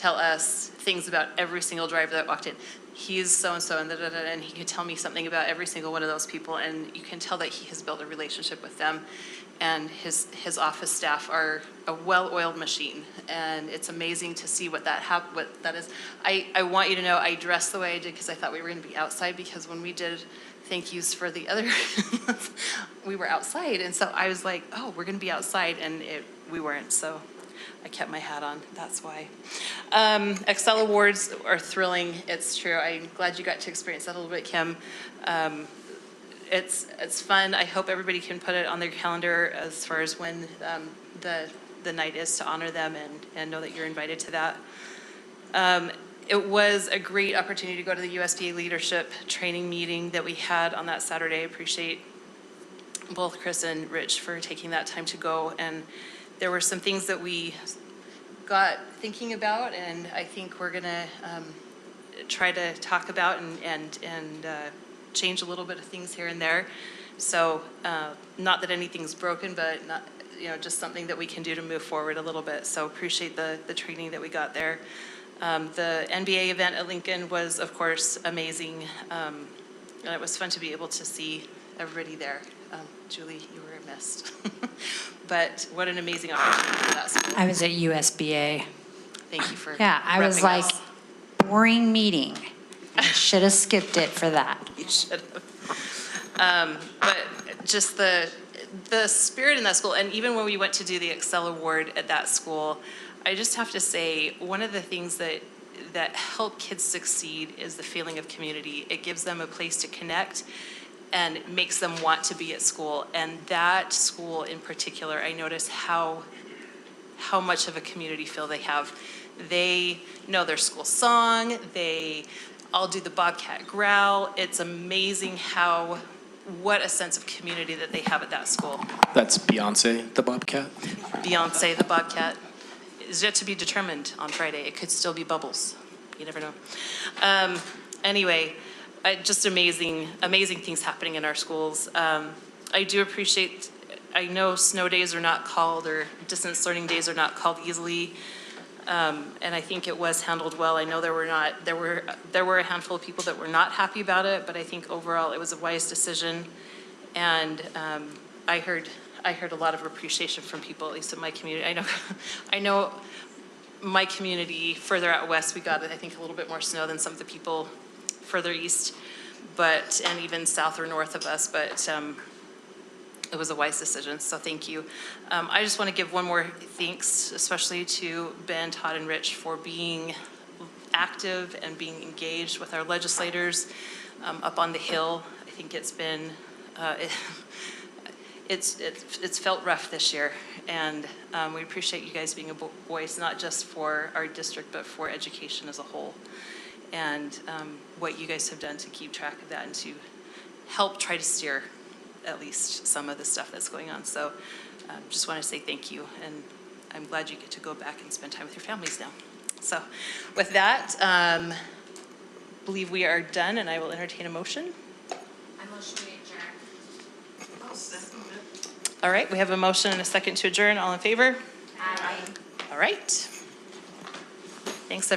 us things about every single driver that walked in. He's so-and-so and he could tell me something about every single one of those people, and you can tell that he has built a relationship with them. And his office staff are a well-oiled machine, and it's amazing to see what that is. I want you to know I dressed the way I did because I thought we were going to be outside, because when we did thank yous for the other, we were outside, and so I was like, oh, we're going to be outside, and we weren't, so I kept my hat on, that's why. Excel Awards are thrilling, it's true. I'm glad you got to experience that a little bit, Kim. It's fun. I hope everybody can put it on their calendar as far as when the night is to honor them, and know that you're invited to that. It was a great opportunity to go to the USDA leadership training meeting that we had on that Saturday. I appreciate both Chris and Rich for taking that time to go, and there were some things that we got thinking about, and I think we're gonna try to talk about and change a little bit of things here and there. So not that anything's broken, but just something that we can do to move forward a little bit. So appreciate the training that we got there. The NBA event at Lincoln was, of course, amazing. And it was fun to be able to see everybody there. Julie, you were missed. But what an amazing opportunity for that school. I was at USBA. Thank you for Yeah, I was like, boring meeting. I should have skipped it for that. You should have. But just the spirit in that school, and even when we went to do the Excel Award at that school, I just have to say, one of the things that help kids succeed is the feeling of community. It gives them a place to connect and makes them want to be at school. And that school in particular, I notice how much of a community feel they have. They know their school song. They all do the Bobcat growl. It's amazing what a sense of community that they have at that school. That's Beyonce, the Bobcat? Beyonce, the Bobcat, is yet to be determined on Friday. It could still be Bubbles. You never know. Anyway, just amazing things happening in our schools. I do appreciate, I know snow days are not called, or distance learning days are not called easily. And I think it was handled well. I know there were a handful of people that were not happy about it, but I think overall it was a wise decision. And I heard a lot of appreciation from people, at least in my community. I know my community further out west, we got, I think, a little bit more snow than some of the people further east, and even south or north of us, but it was a wise decision, so thank you. I just want to give one more thanks, especially to Ben, Todd, and Rich for being active and being engaged with our legislators up on the Hill. I think it's been, it's felt rough this year, and we appreciate you guys being a voice, not just for our district, but for education as a whole. And what you guys have done to keep track of that and to help try to steer at least some of the stuff that's going on. So just want to say thank you, and I'm glad you get to go back and spend time with your families now. So with that, believe we are done, and I will entertain a motion. I motion we adjourn. I'll second it. All right, we have a motion and a second to adjourn. All in favor? Aye. All right. Thanks, everyone.